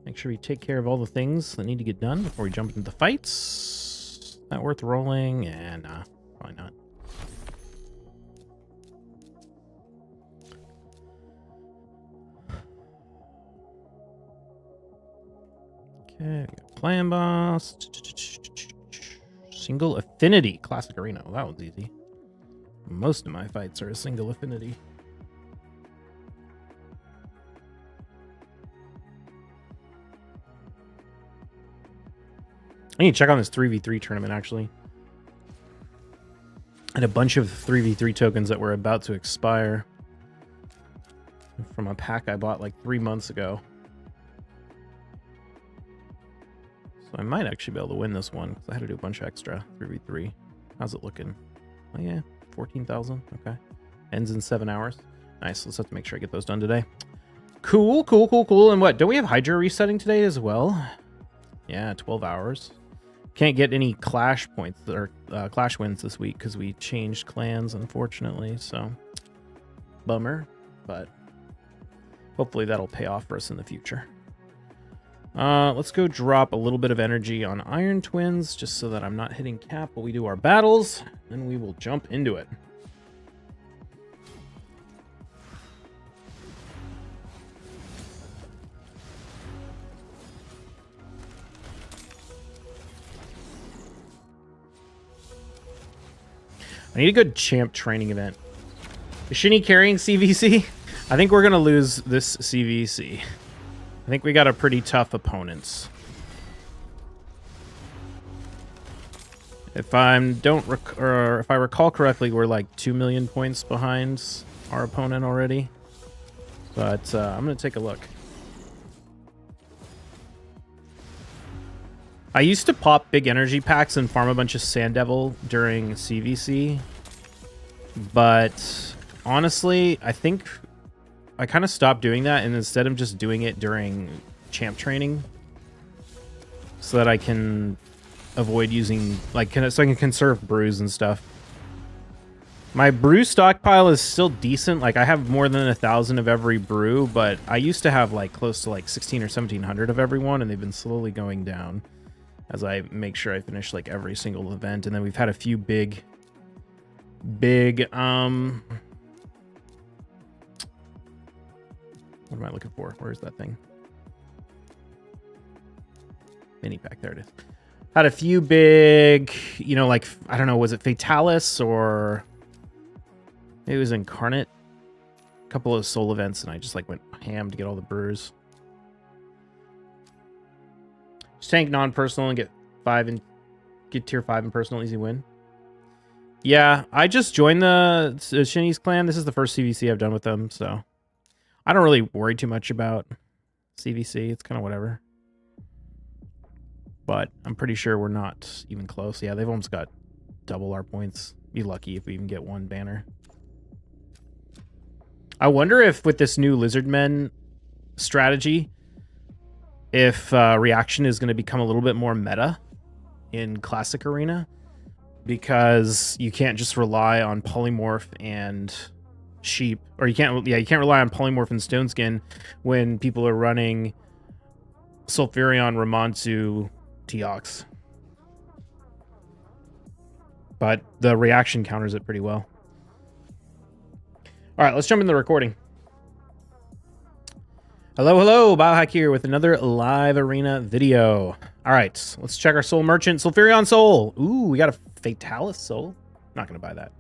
Make sure we take care of all the things that need to get done before we jump into the fights. Not worth rolling, and probably not. Okay, we got Clan Boss. Single Affinity. Classic Arena. Well, that one's easy. Most of my fights are a single affinity. I need to check on this 3v3 tournament, actually. And a bunch of 3v3 tokens that were about to expire from a pack I bought like 3 months ago. So I might actually be able to win this one, because I had to do a bunch of extra 3v3. How's it looking? Oh yeah, 14,000. Okay. Ends in 7 hours. Nice. Let's have to make sure I get those done today. Cool, cool, cool, cool. And what? Don't we have Hydra resetting today as well? Yeah, 12 hours. Can't get any clash points or clash wins this week because we changed clans, unfortunately. So, bummer. But hopefully that'll pay off for us in the future. Let's go drop a little bit of energy on Iron Twins just so that I'm not hitting cap while we do our battles. And we will jump into it. I need a good champ training event. Is Shinny carrying CVC? I think we're going to lose this CVC. I think we got a pretty tough opponents. If I recall correctly, we're like 2 million points behind our opponent already. But I'm going to take a look. I used to pop big energy packs and farm a bunch of Sand Devil during CVC. But honestly, I think I kind of stopped doing that, and instead I'm just doing it during champ training so that I can avoid using, like, so I can conserve brews and stuff. My brew stockpile is still decent. Like, I have more than 1,000 of every brew, but I used to have like close to like 16 or 1,700 of every one, and they've been slowly going down as I make sure I finish like every single event. And then we've had a few big what am I looking for? Where's that thing? Mini pack, there it is. Had a few big, you know, like, I don't know, was it Fatalis or maybe it was Incarnate? A couple of soul events, and I just like went ham to get all the brewers. Just tank non-personal and get tier 5 in personal, easy win. Yeah, I just joined the Shinny's clan. This is the first CVC I've done with them, so I don't really worry too much about CVC. It's kind of whatever. But I'm pretty sure we're not even close. Yeah, they've almost got double our points. Be lucky if we even get one banner. I wonder if with this new Lizardmen strategy, if reaction is going to become a little bit more meta in Classic Arena, because you can't just rely on polymorph and sheep, or you can't rely on polymorph and stone skin when people are running Sulfurion, Ramontu, Teox. But the reaction counters it pretty well. All right, let's jump in the recording. Hello, hello, Biohack here with another live arena video. All right, let's check our soul merchant. Sulfurion soul. Ooh, we got a Fatalis soul. Not gonna buy that.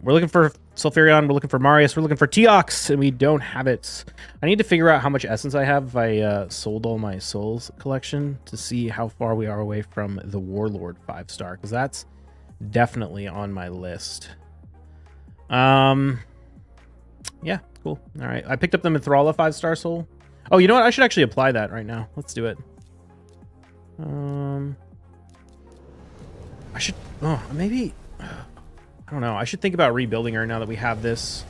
We're looking for Sulfurion, we're looking for Marius, we're looking for Teox, and we don't have it. I need to figure out how much essence I have if I sold all my souls collection to see how far we are away from the Warlord 5-star, because that's definitely on my list. Yeah, cool. All right, I picked up the Mithrala 5-star soul. Oh, you know what? I should actually apply that right now. Let's do it. I should, maybe, I don't know. I should think about rebuilding her now that we have this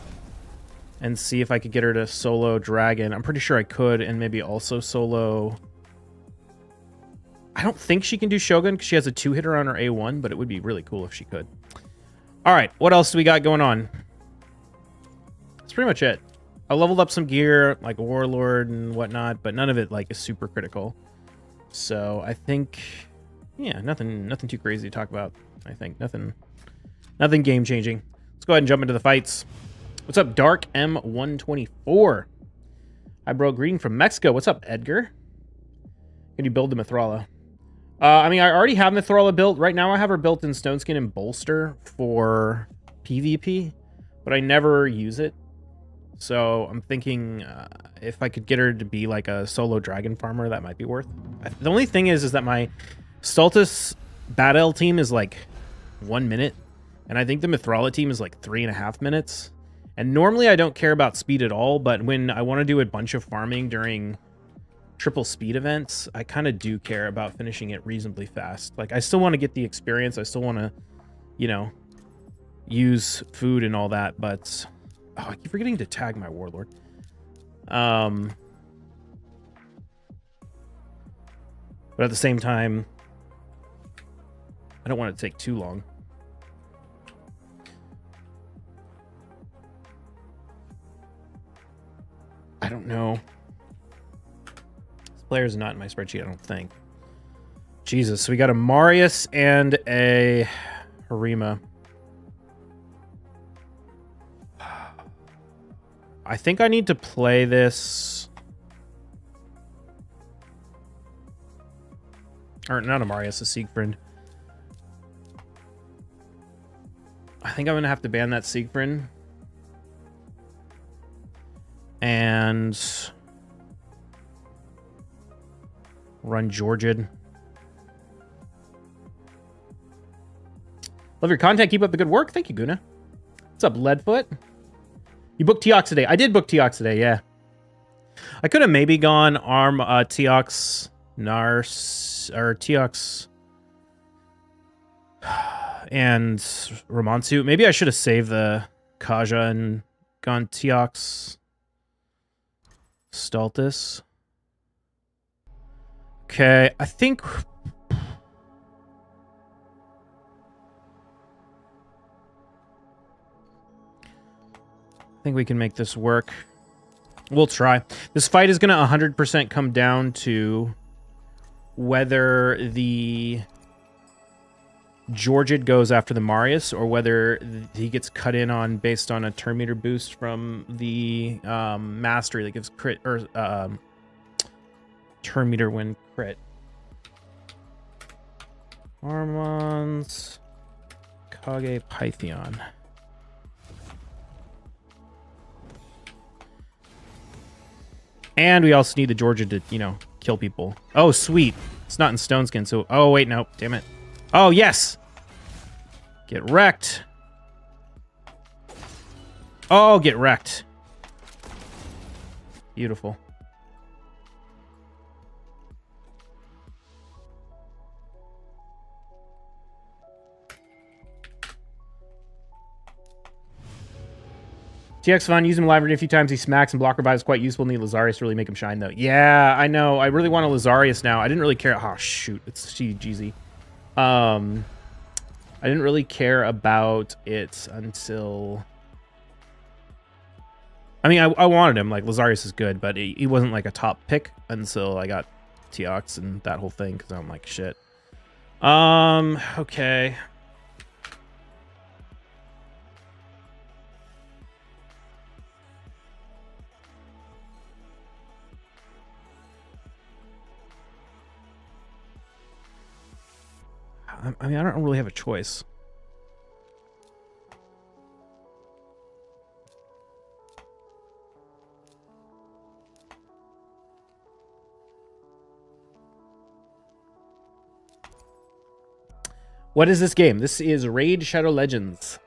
and see if I could get her to solo Dragon. I'm pretty sure I could, and maybe also solo. I don't think she can do Shogun because she has a 2-hitter on her A1, but it would be really cool if she could. All right, what else do we got going on? That's pretty much it. I leveled up some gear, like Warlord and whatnot, but none of it like is super critical. So I think, yeah, nothing too crazy to talk about. I think nothing game changing. Let's go ahead and jump into the fights. What's up, Dark M124? Hi, bro. Greeting from Mexico. What's up, Edgar? Can you build the Mithrala? I mean, I already have Mithrala built. Right now, I have her built in Stone Skin and Bolster for PvP, but I never use it. So I'm thinking if I could get her to be like a solo dragon farmer, that might be worth. The only thing is that my Stultus Battle team is like 1 minute, and I think the Mithrala team is like 3.5 minutes. And normally I don't care about speed at all, but when I want to do a bunch of farming during triple speed events, I kind of do care about finishing it reasonably fast. Like, I still want to get the experience. I still want to, you know, use food and all that, but oh, I keep forgetting to tag my Warlord. But at the same time, I don't want it to take too long. I don't know. This player's not in my spreadsheet, I don't think. Jesus, so we got a Marius and a Harima. I think I need to play this. Or not a Marius, a Siegfried. I think I'm going to have to ban that Siegfried. And run Georgid. Love your content. Keep up the good work. Thank you, Guna. What's up, Leadfoot? You booked Teox today. I did book Teox today, yeah. I could have maybe gone Arm Teox Nars or Teox and Ramonsu. Maybe I should have saved the Kaja and gone Teox Stultus. Okay, I think we can make this work. We'll try. This fight is going to 100% come down to whether the Georgid goes after the Marius or whether he gets cut in on based on a turn meter boost from the mastery that gives crit or turn meter when crit. Armons, Kage, Pythion. And we also need the Georgia to, you know, kill people. Oh, sweet. It's not in Stone Skin, so... Oh, wait, no. Damn it. Oh, yes! Get wrecked. Oh, get wrecked. Beautiful. TX Fun, use him live a few times. He smacks and blocker buys quite useful. Need Lazarius to really make him shine, though. Yeah, I know. I really want a Lazarius now. I didn't really care. Oh, shoot. It's GG. I didn't really care about it until... I mean, I wanted him. Like, Lazarius is good, but he wasn't, like, a top pick until I got Teox and that whole thing, because I'm like, shit. Okay. I mean, I don't really have a choice. What is this game? This is Raid Shadow Legends.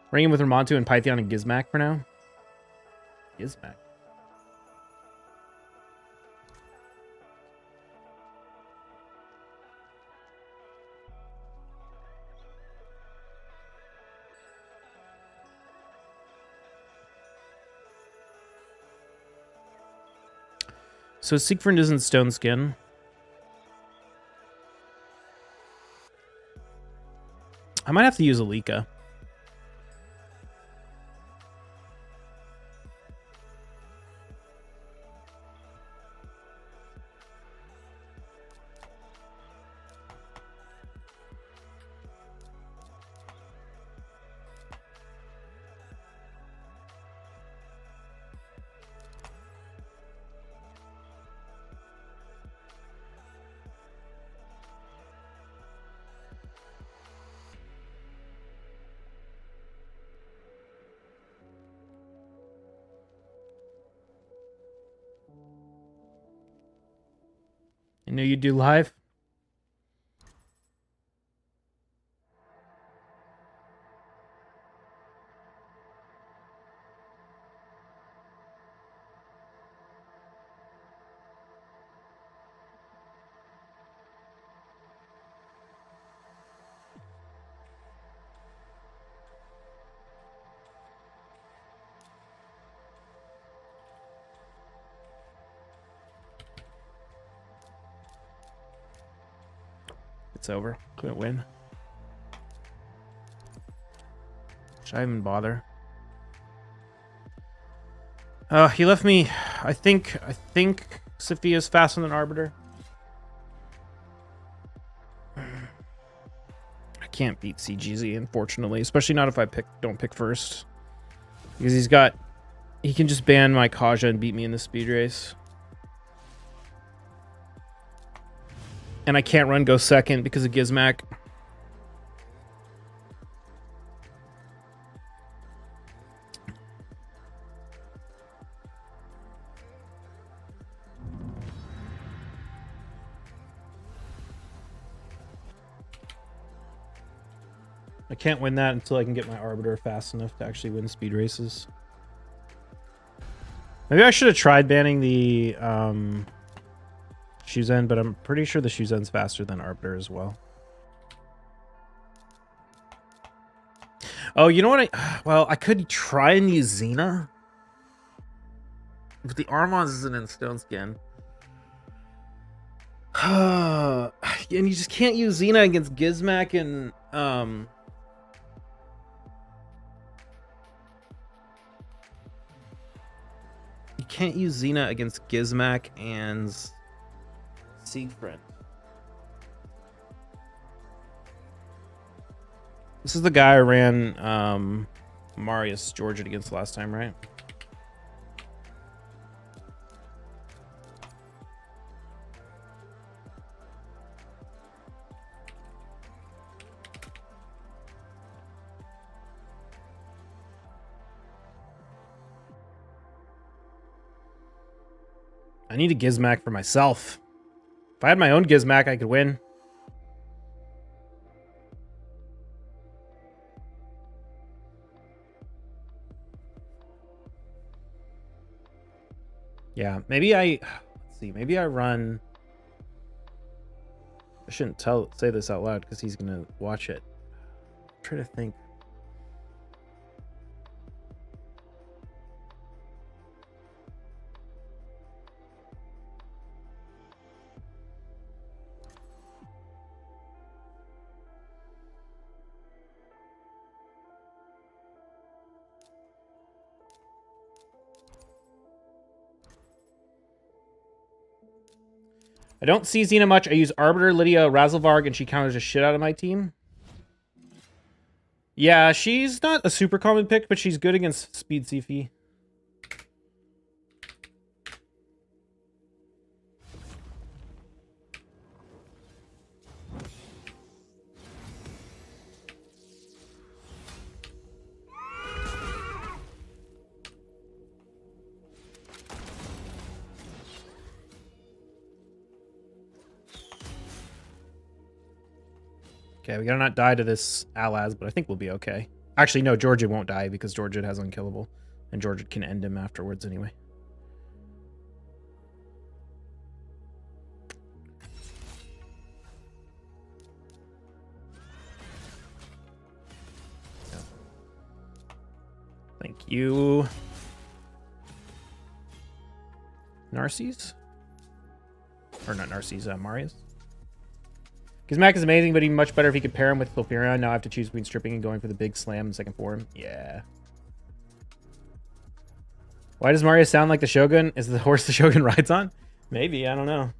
Ring in with Ramontu and Pythion and Gizmak for now. Gizmak. So Siegfried isn't Stone Skin. I might have to use Alika. knew you'd do live. It's over. Couldn't win. Should I even bother? He left me. I think Sophia's faster than Arbiter. I can't beat CGZ, unfortunately, especially not if I don't pick first, because he can just ban my Kaja and beat me in the speed race. And I can't go second because of Gizmac. I can't win that until I can get my Arbiter fast enough to actually win speed races. Maybe I should have tried banning the Shuzen, but I'm pretty sure the Shuzen's faster than Arbiter as well. Oh, you know what? I could try and use Xena. But the Armaz isn't in Stone Skin. And you just can't use Xena against Gizmac and you can't use Xena against Gizmac and Siegfried. This is the guy I ran Marius Georgia against last time, right? I need a Gizmac for myself. If I had my own Gizmac, I could win. Yeah, maybe let's see, maybe I run. I shouldn't say this out loud because he's gonna watch it. I'm trying to think. I don't see Xena much. I use Arbiter, Lydia, Razelvarg, and she counters the shit out of my team. Yeah, she's not a super common pick, but she's good against Speed Sifi. Okay, we gotta not die to this Alaz, but I think we'll be okay. Actually, no, Georgia won't die because Georgia has unkillable, and Georgia can end him afterwards anyway. Yeah. Thank you. Narcisse? Or not Narcisse, Marius. Gizmac is amazing, but even much better if he could pair him with Cloperion. Now I have to choose between stripping and going for the big slam in second form. Yeah. Why does Marius sound like the Shogun? Is the horse the Shogun rides on? Maybe, I don't know.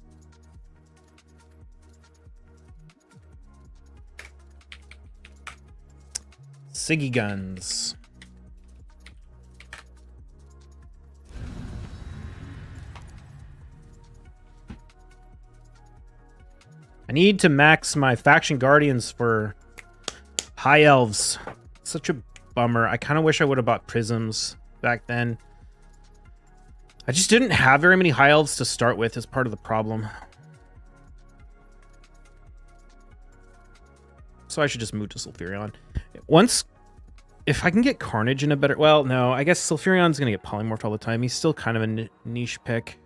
Siggy guns. I need to max my faction guardians for high elves. Such a bummer. I kind of wish I would have bought prisms back then. I just didn't have very many high elves to start with as part of the problem. So I should just move to Sulfurion. If I can get Carnage in a better... Well, no, I guess Sulfurion's going to get Polymorphed all the time. He's still kind of a niche pick.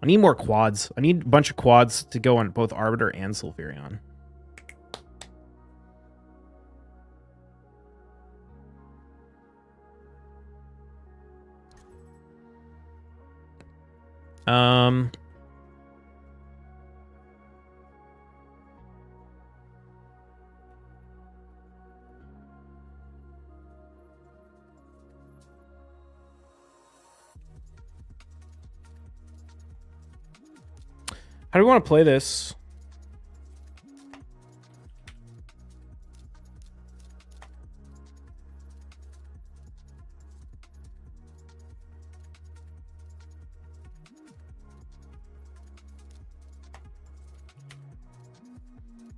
I need more quads. I need a bunch of quads to go on both Arbiter and Sulfurion. How do we want to play this?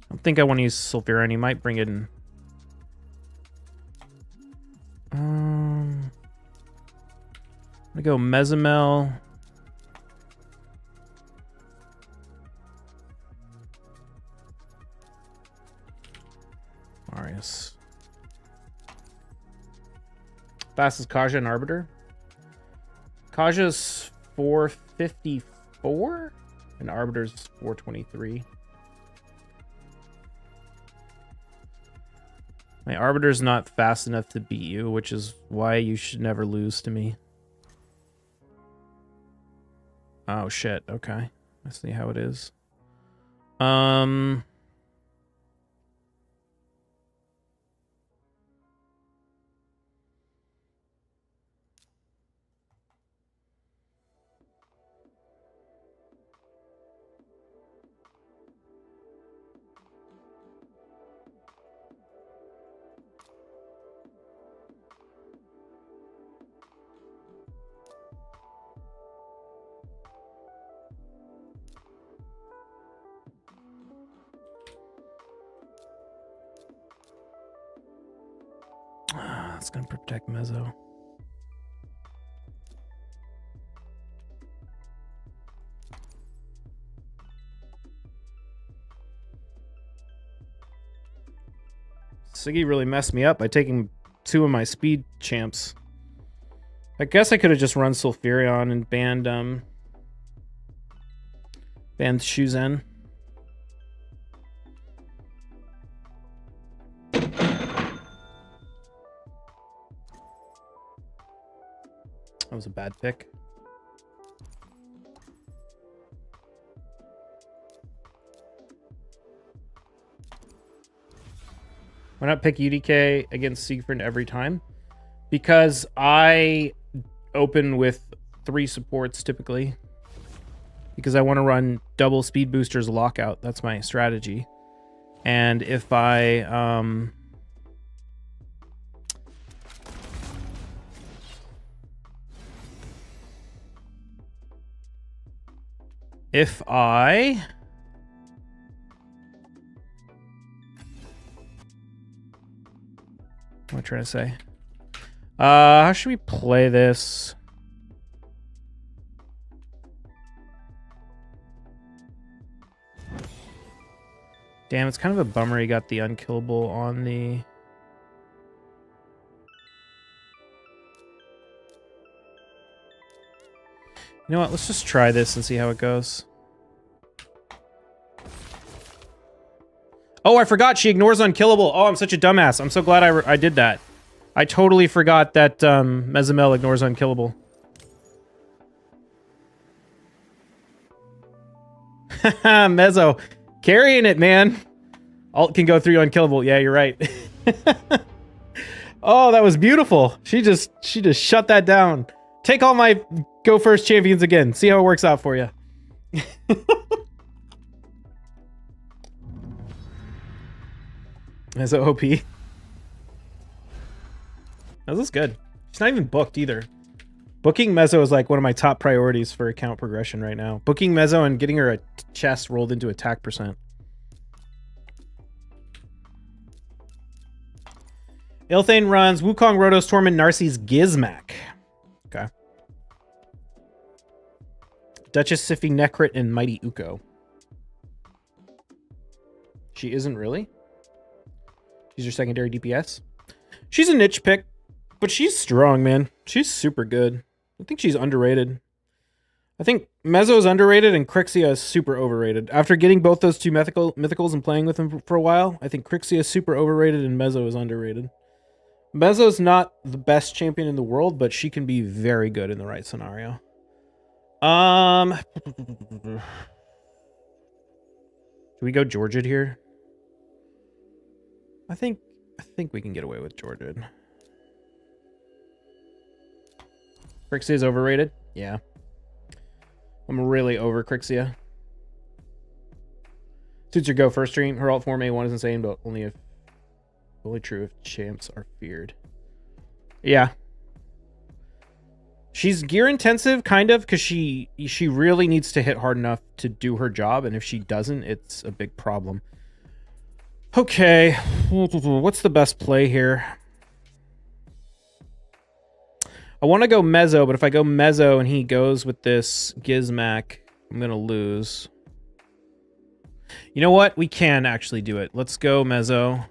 I don't think I want to use Sulfurion. He might bring in... I'm gonna go Mezimel. Marius. Fastest Kaja and Arbiter. Kaja's 454 and Arbiter's 423. My Arbiter's not fast enough to beat you, which is why you should never lose to me. Oh shit, okay. I see how it is. It's gonna protect Mezzo. Siggy really messed me up by taking 2 of my speed champs. I guess I could have just run Sulfurion and banned Shuzen. That was a bad pick. Why not pick UDK against Siegfried every time? Because I open with 3 supports typically. Because I want to run double speed boosters lockout. That's my strategy. And if I... What am I trying to say? How should we play this? Damn, it's kind of a bummer he got the unkillable on the... You know what? Let's just try this and see how it goes. Oh, I forgot she ignores unkillable. Oh, I'm such a dumbass. I'm so glad I did that. I totally forgot that Mezimel ignores unkillable. Haha, Mezzo. Carrying it, man. Alt can go through unkillable. Yeah, you're right. Oh, that was beautiful. She just shut that down. Take all my go first champions again. See how it works out for you. As a OP. This is good. She's not even booked either. Booking Mezzo is like one of my top priorities for account progression right now. Booking Mezzo and getting her a chest rolled into attack percent. Ilthane runs Wukong, Rotos, Torment, Narcisse, Gizmak. Okay. Duchess, Sify, Necrit, and Mighty Uko. She isn't really? She's your secondary DPS. She's a niche pick, but she's strong, man. She's super good. I think she's underrated. I think Mezzo is underrated and Crixia is super overrated. After getting both those two mythicals and playing with them for a while, I think Crixia is super overrated and Mezzo is underrated. Mezzo's not the best champion in the world, but she can be very good in the right scenario. Do we go Georgid here? I think we can get away with Georgid. Crixia is overrated? Yeah. I'm really over Crixia. Suits your go first stream. Her alt form A1 is insane, but only true if champs are feared. Yeah. She's gear intensive, kind of, because she really needs to hit hard enough to do her job, and if she doesn't, it's a big problem. Okay. What's the best play here? I want to go Mezzo, but if I go Mezzo and he goes with this Gizmac, I'm going to lose. You know what? We can actually do it. Let's go Mezzo.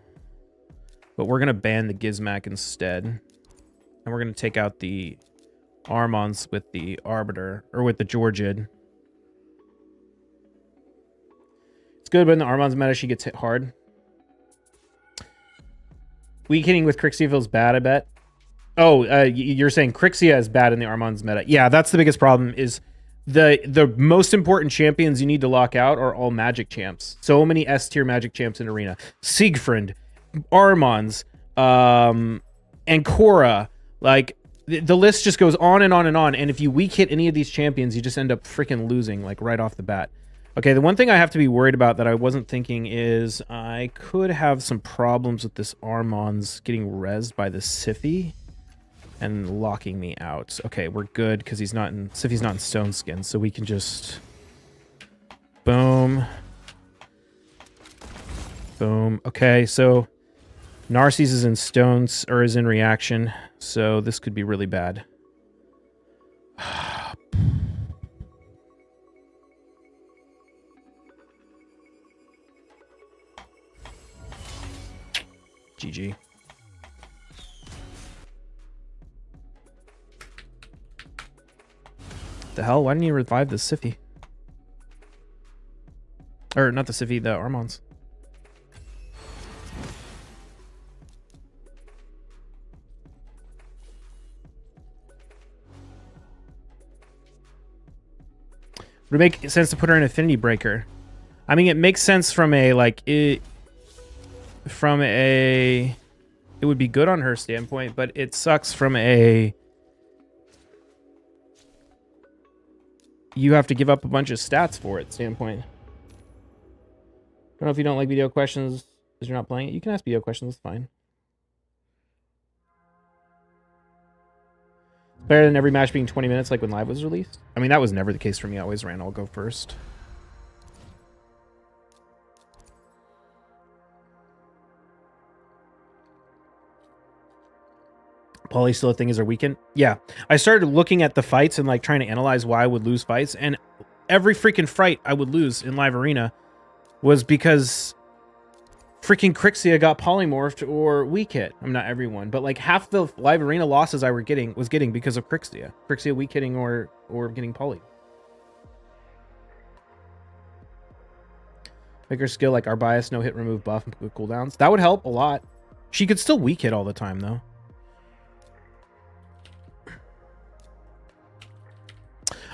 But we're going to ban the Gizmac instead. And we're going to take out the Armons with the Arbiter, or with the Georgid. It's good, but in the Armon's meta, she gets hit hard. Weak hitting with Crixia feels bad, I bet. Oh, you're saying Crixia is bad in the Armon's meta. Yeah, that's the biggest problem, is the most important champions you need to lock out are all magic champs. So many S-tier magic champs in Arena. Siegfried, Armons, Ancora, like, the list just goes on and on and on, and if you weak hit any of these champions, you just end up freaking losing, like, right off the bat. Okay, the one thing I have to be worried about that I wasn't thinking is I could have some problems with this Armons getting rezzed by the Siphi and locking me out. Okay, we're good because Siphi's not in Stone Skin, so we can just boom. Boom. Okay, so Narcisse is in Stones, or is in reaction, so this could be really bad. GG. The hell? Why didn't you revive the Siphi? Or not the Siphi, the Armons. Would it make sense to put her in Affinity Breaker? I mean, it makes sense from a, like, it would be good on her standpoint, but it sucks from a, you have to give up a bunch of stats for it standpoint. I don't know if you don't like video questions because you're not playing it. You can ask video questions, it's fine. Better than every match being 20 minutes like when live was released. I mean, that was never the case for me. I always ran I'll go first. Poly still a thing is our weekend. Yeah. I started looking at the fights and like trying to analyze why I would lose fights. And every freaking fight I would lose in live arena was because freaking Crixia got polymorphed or weak hit. I'm not everyone, but like half the live arena losses I was getting because of Crixia. Crixia weak hitting or getting poly. Make her skill like our bias, no hit remove buff with cooldowns. That would help a lot. She could still weak hit all the time though.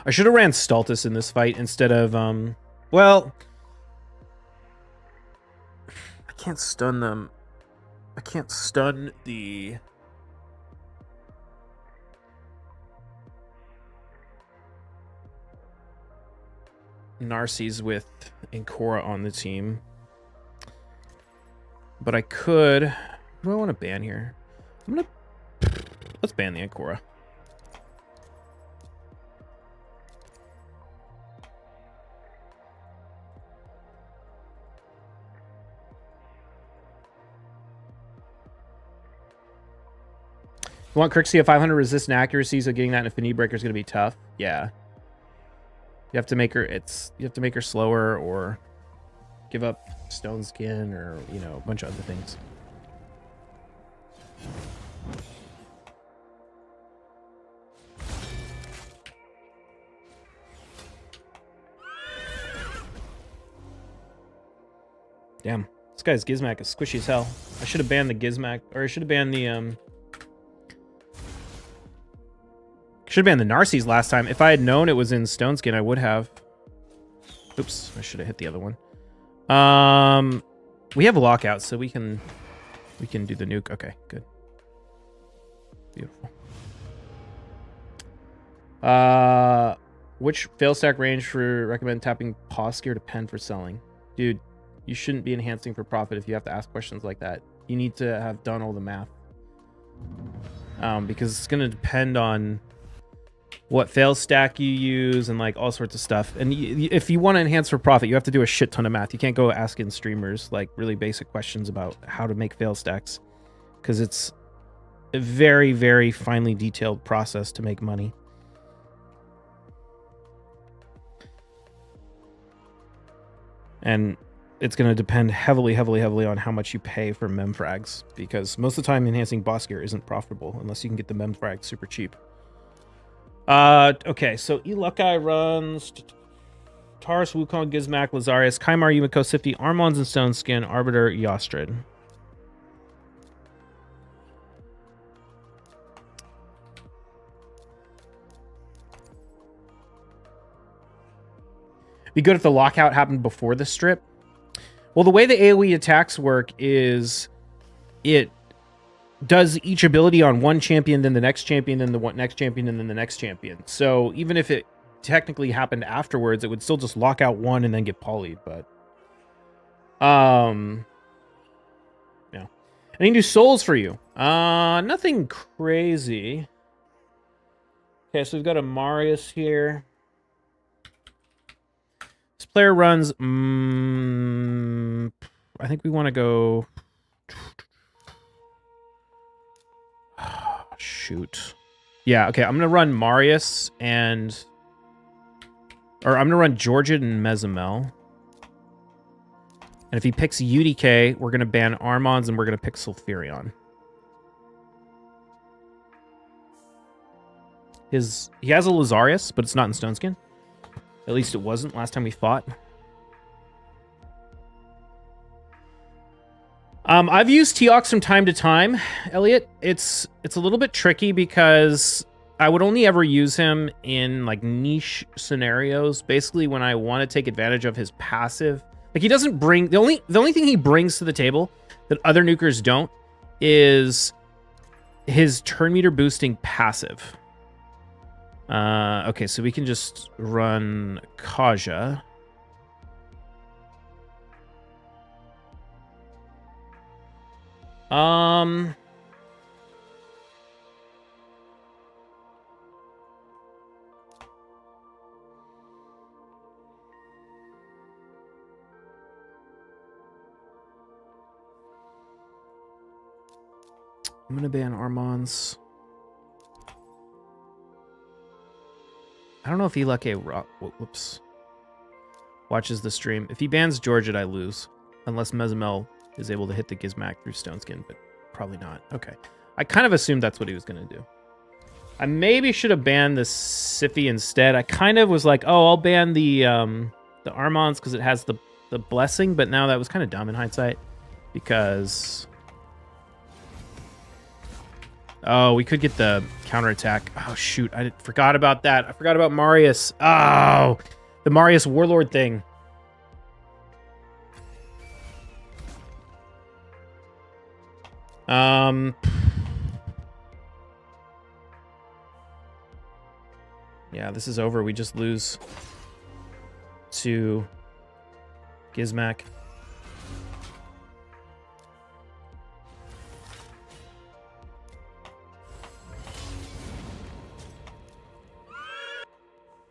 I should have ran Stultus in this fight instead of, well, I can't stun them. I can't stun the Narcisse with Ancora on the team. But I could, what do I want to ban here? Let's ban the Ancora. You want Crixia 500 resist and accuracy, so getting that in Affinity Breaker is going to be tough. Yeah. You have to make her slower or give up Stone Skin or, you know, a bunch of other things. Damn. This guy's Gizmac is squishy as hell. I should have banned the Gizmac, or I should have banned the should have banned the Narcies last time. If I had known it was in Stone Skin, I would have. Oops, I should have hit the other one. We have a lockout, so we can do the nuke. Okay, good. Beautiful. Which fail stack range for recommend tapping pause gear to pen for selling? Dude, you shouldn't be enhancing for profit if you have to ask questions like that. You need to have done all the math. Because it's going to depend on what fail stack you use and like all sorts of stuff. And if you want to enhance for profit, you have to do a shit ton of math. You can't go asking streamers like really basic questions about how to make fail stacks, because it's a very, very finely detailed process to make money. And it's going to depend heavily on how much you pay for mem frags, because most of the time enhancing boss gear isn't profitable unless you can get the mem frags super cheap. Okay, so Elukai runs Taurus, Wukong, Gizmac, Lazarius, Kaimar, Yumiko, Sifty, Armons and Stone Skin, Arbiter, Yostrid. Be good if the lockout happened before the strip. Well, the way the AoE attacks work is it does each ability on one champion, then the next champion, then the next champion, and then the next champion. So even if it technically happened afterwards, it would still just lock out one and then get polyed. But yeah. Any new souls for you? Nothing crazy. Okay, so we've got a Marius here. This player runs. I think we want to go. Shoot. Yeah, okay, I'm going to run Marius I'm going to run Georgid and Mezamel. And if he picks UDK, we're going to ban Armons and we're going to pick Sulfurion. He has a Lazarius, but it's not in Stone Skin. At least it wasn't last time we fought. I've used Teox from time to time, Elliot. It's a little bit tricky because I would only ever use him in like niche scenarios. Basically, when I want to take advantage of his passive, like he doesn't bring the only thing he brings to the table that other nukers don't is his turn meter boosting passive. Okay, so we can just run Kaja. I'm gonna ban Armons. I don't know if Eluke whoops watches the stream. If he bans Georgid, I lose. Unless Mezamel is able to hit the Gizmac through Stone Skin, but probably not. Okay. I kind of assumed that's what he was going to do. I maybe should have banned the Sify instead. I kind of was like, oh, I'll ban the Armons because it has the blessing, but now that was kind of dumb in hindsight because... Oh, we could get the counterattack. Oh, shoot. I forgot about that. I forgot about Marius. Oh, the Marius Warlord thing. Yeah, this is over. We just lose to Gizmac.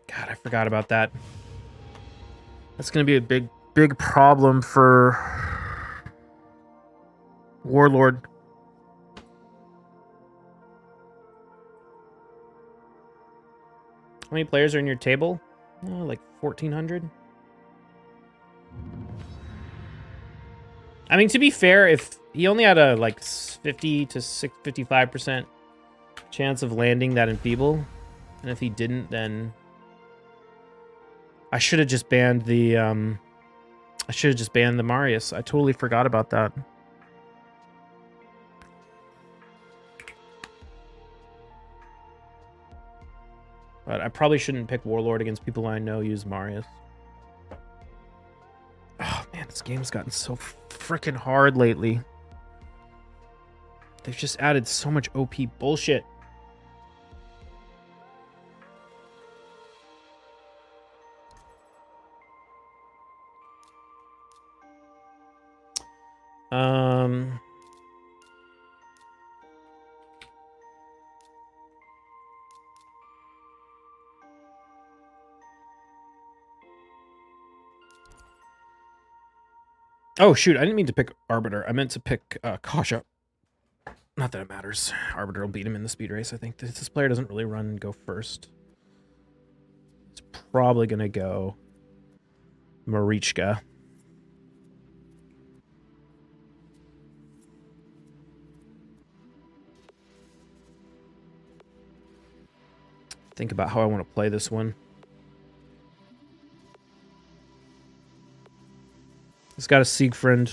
God, I forgot about that. That's going to be a big problem for Warlord. How many players are in your table? Like 1,400. I mean, to be fair, if he only had a like 50 to 55% chance of landing that enfeeble, and if he didn't, then I should have just banned the I should have just banned the Marius. I totally forgot about that. But I probably shouldn't pick Warlord against people I know use Marius. Oh man, this game's gotten so freaking hard lately. They've just added so much OP bullshit. Oh shoot, I didn't mean to pick Arbiter. I meant to pick Kasha. Not that it matters. Arbiter will beat him in the speed race, I think. This player doesn't really run and go first. It's probably gonna go Marichka. Think about how I want to play this one. He's got a Siegfried.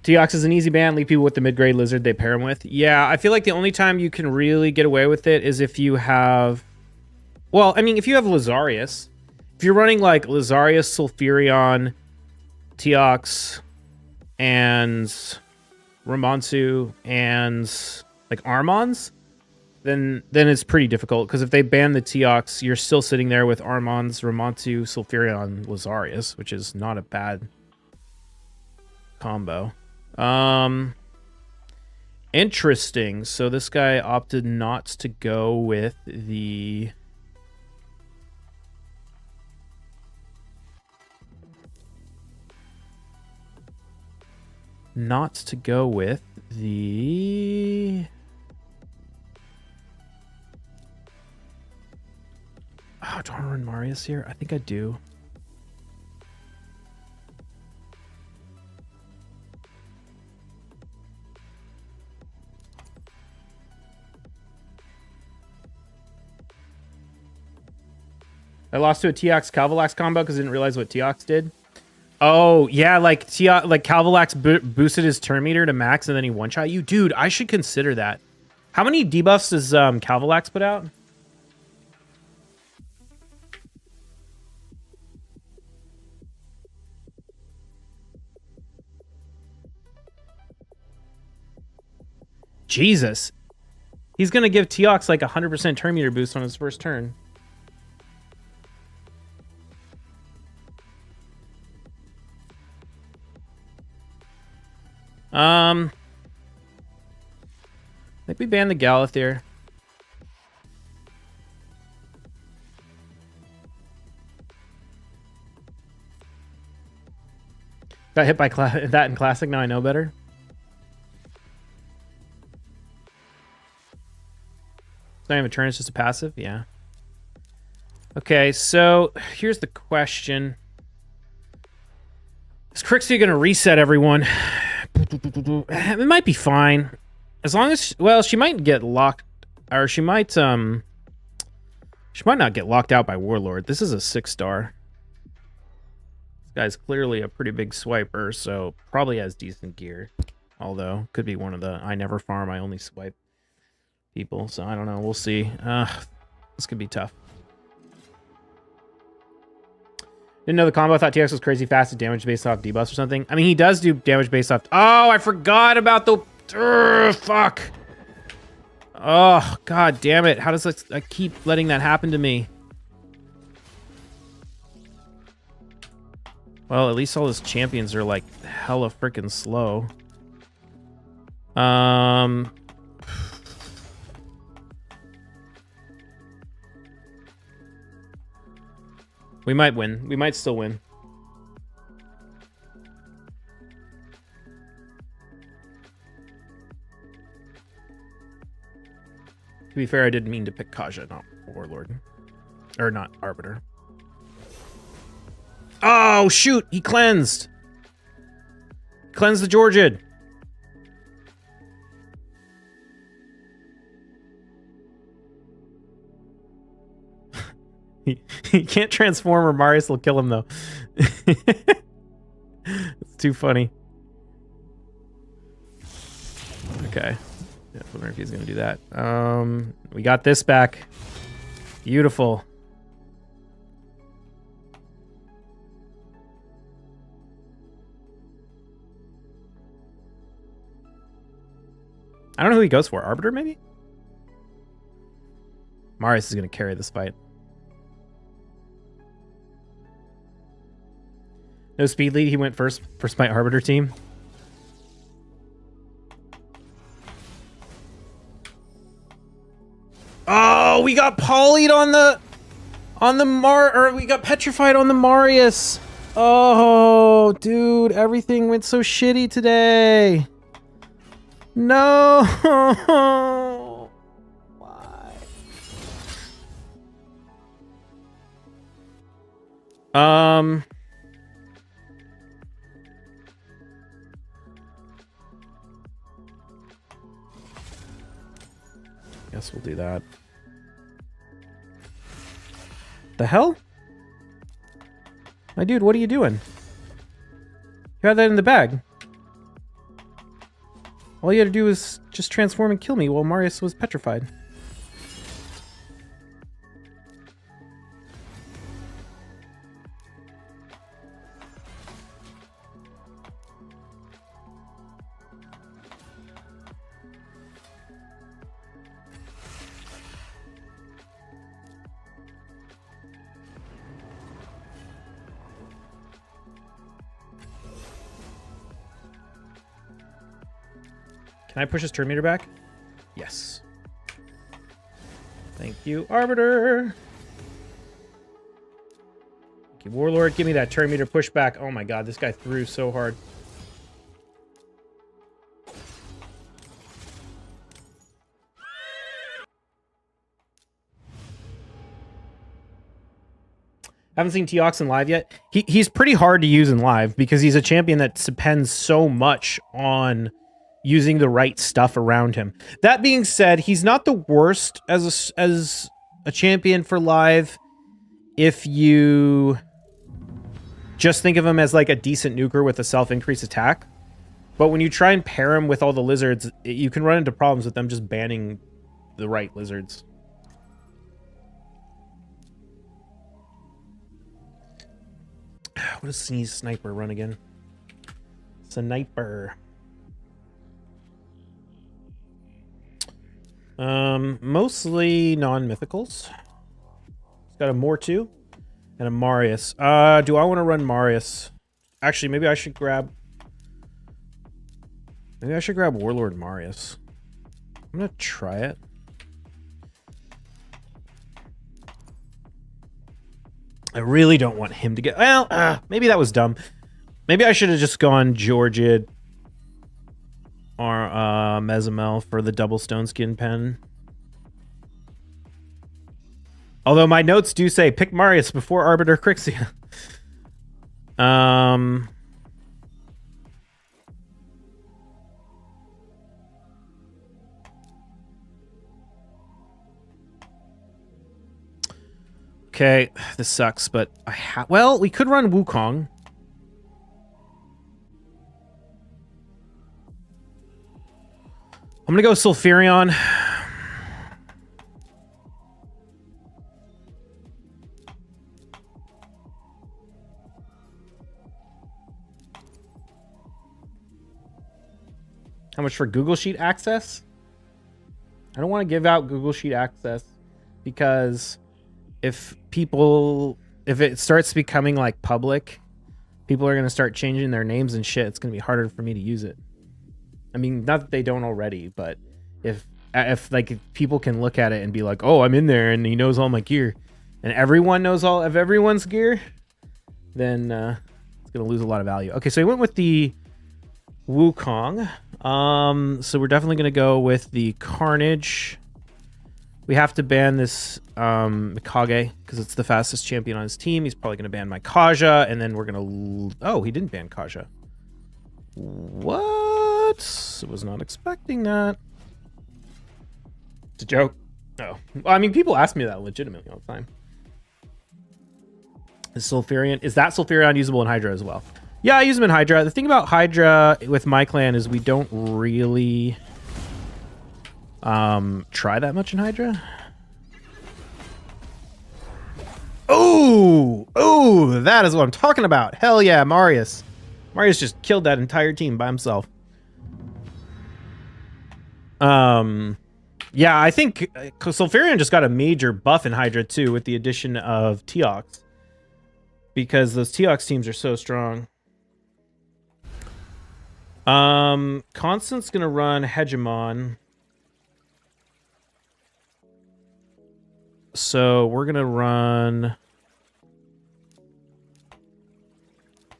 Teox is an easy ban. Leave people with the mid-grade lizard they pair him with. Yeah, I feel like the only time you can really get away with it is if you have... Well, I mean, if you have Lazarius. If you're running like Lazarius, Sulfurion, Teox, and Ramonsu, and like Armons, then it's pretty difficult, because if they ban the Teox, you're still sitting there with Armons, Ramonsu, Sulfurion, Lazarius, which is not a bad combo. Interesting. So this guy opted not to go with the... Not to go with the... Oh, do I want to run Marius here? I think I do. I lost to a Teox Calvalax combo because I didn't realize what Teox did. Oh, yeah, like Calvalax boosted his turn meter to max and then he one-shot you. Dude, I should consider that. How many debuffs does Calvalax put out? Jesus. He's going to give Teox like 100% turn meter boost on his first turn. I think we banned the Galathir. Got hit by that in Classic, now I know better. It's not even a turn, it's just a passive? Yeah. Okay, so here's the question. Is Crixie going to reset everyone? It might be fine. As long as... Well, she might get locked... Or she might not get locked out by Warlord. This is a 6-star. This guy's clearly a pretty big swiper, so probably has decent gear. Although, could be one of the I never farm, I only swipe people. So, I don't know. We'll see. This could be tough. Didn't know the combo. I thought TX was crazy fast at damage based off debuffs or something. I mean, he does do damage based off... Oh, I forgot about the... fuck. Oh, god damn it. How does I keep letting that happen to me? Well, at least all his champions are like hella freaking slow. We might win. We might still win. To be fair, I didn't mean to pick Kaja, not Warlord. Or not Arbiter. Oh, shoot! He cleansed! cleanse the Georgid. He can't transform or Marius will kill him though. It's too funny. Okay. Yeah, I wonder if he's gonna do that. We got this back. Beautiful. I don't know who he goes for. Arbiter, maybe? Marius is going to carry this fight. No speed lead. He went first my Arbiter team. Oh, we got polyed on the we got petrified on the Marius. Oh, dude, everything went so shitty today. No. Why? Guess we'll do that. The hell? My dude, what are you doing? You had that in the bag. All you had to do was just transform and kill me while Marius was petrified. Can I push his turn meter back? Yes. Thank you, Arbiter. Okay, Warlord, give me that turn meter pushback. Oh my god, this guy threw so hard. Haven't seen Teox in live yet. He's pretty hard to use in live because he's a champion that depends so much on using the right stuff around him. That being said, he's not the worst as a champion for live if you just think of him as like a decent nuker with a self-increase attack. But when you try and pair him with all the lizards, you can run into problems with them just banning the right lizards. What does Sneeze Sniper run again? Sniper. Mostly non-mythicals. It's got a Mortu and a Marius. Do I want to run Marius? Actually, maybe I should grab Warlord Marius. I'm gonna try it. I really don't want him to get... Well, maybe that was dumb. Maybe I should have just gone Georgid or Mezamel for the double stone skin pen. Although my notes do say pick Marius before Arbiter Crixia. Okay, this sucks, but well, we could run Wukong. I'm gonna go Sulfurion. How much for Google Sheet access? I don't want to give out Google Sheet access because if it starts becoming like public, people are going to start changing their names and shit. It's going to be harder for me to use it. I mean, not that they don't already, but if like if people can look at it and be like, oh, I'm in there and he knows all my gear, and everyone knows all of everyone's gear, then it's going to lose a lot of value. Okay, so we went with the Wukong. So we're definitely going to go with the Carnage. We have to ban this Mikage because it's the fastest champion on his team. He's probably going to ban my Kaja, and then we're going to... Oh, he didn't ban Kaja. What? Was not expecting that. It's a joke. No. Well, I mean, people ask me that legitimately all the time. Is Sulfurion, is that Sulfurion usable in Hydra as well? Yeah, I use them in Hydra. The thing about Hydra with my clan is we don't really try that much in Hydra. Oh, that is what I'm talking about. Hell yeah, Marius. Marius just killed that entire team by himself. Yeah, I think Sulfurion just got a major buff in Hydra too with the addition of Teox. Because those Teox teams are so strong. Constant's gonna run Hegemon. So we're gonna run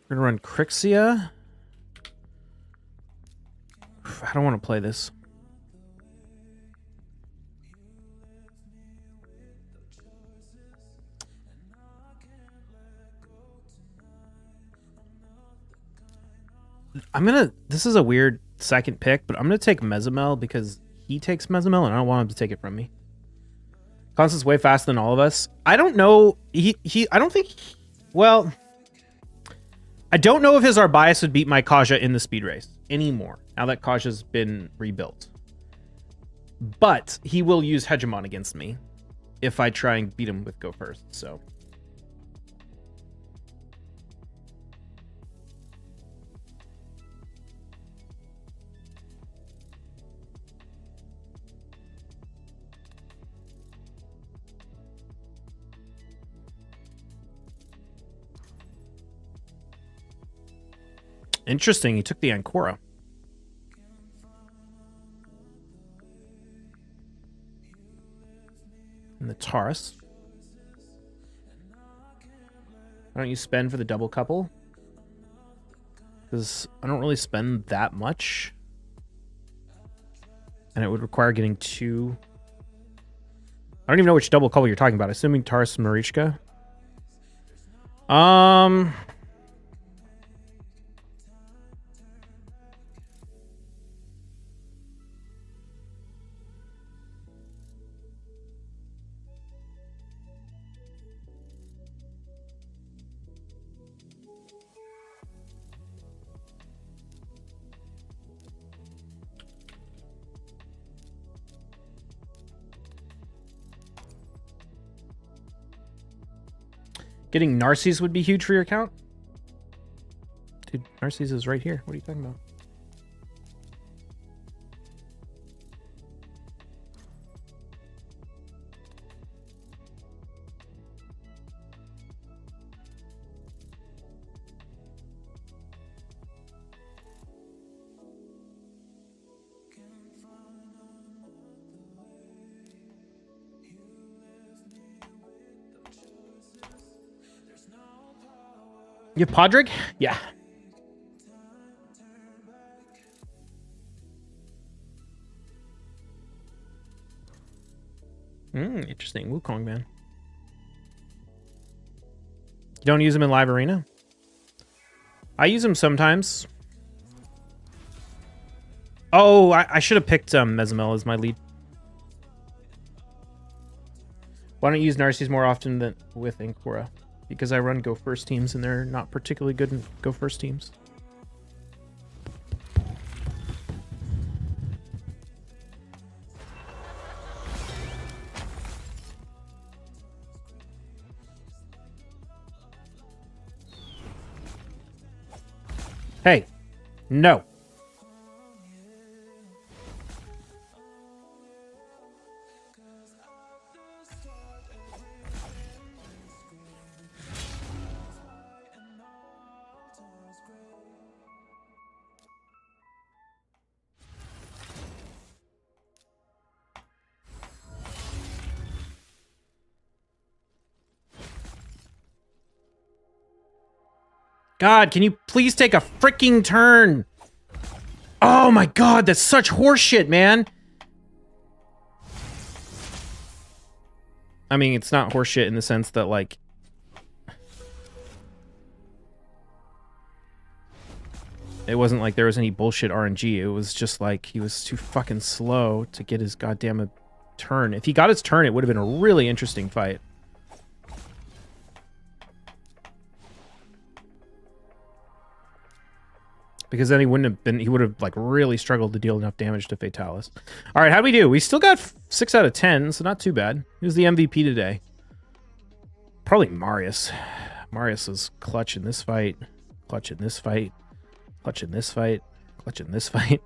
Crixia. I don't want to play this. This is a weird second pick, but I'm gonna take Mezimel because he takes Mezimel and I don't want him to take it from me. Constant's way faster than all of us. I don't know. I don't think. Well, I don't know if his Arbias would beat my Kaja in the speed race anymore. Now that Kaja's been rebuilt, but he will use Hegemon against me if I try and beat him with Go First. So. Interesting, he took the Ancora. And the Taurus. Why don't you spend for the double couple? Because I don't really spend that much. And it would require getting two. I don't even know which double couple you're talking about. Assuming Taurus and Marichka. Getting Narcisse would be huge for your account? Dude, Narcisse is right here. What are you talking about? You have Podrick? Yeah. Interesting. Wukong, man. You don't use him in live arena? I use him sometimes. Oh, I should have picked Mezimel as my lead. Why don't you use Narcisse more often than with Ancora? Because I run Go First teams and they're not particularly good in Go First teams. Hey, no. God, can you please take a freaking turn? Oh my God, that's such horseshit, man. I mean, it's not horseshit in the sense that, like... It wasn't like there was any bullshit RNG. It was just like he was too fucking slow to get his goddamn turn. If he got his turn, it would have been a really interesting fight. Because then he wouldn't have been, he would have like really struggled to deal enough damage to Fatalis. All right, how'd we do? We still got 6 out of 10, so not too bad. He was the MVP today. Probably Marius. Marius was clutch in this fight, clutch in this fight, clutch in this fight, clutch in this fight,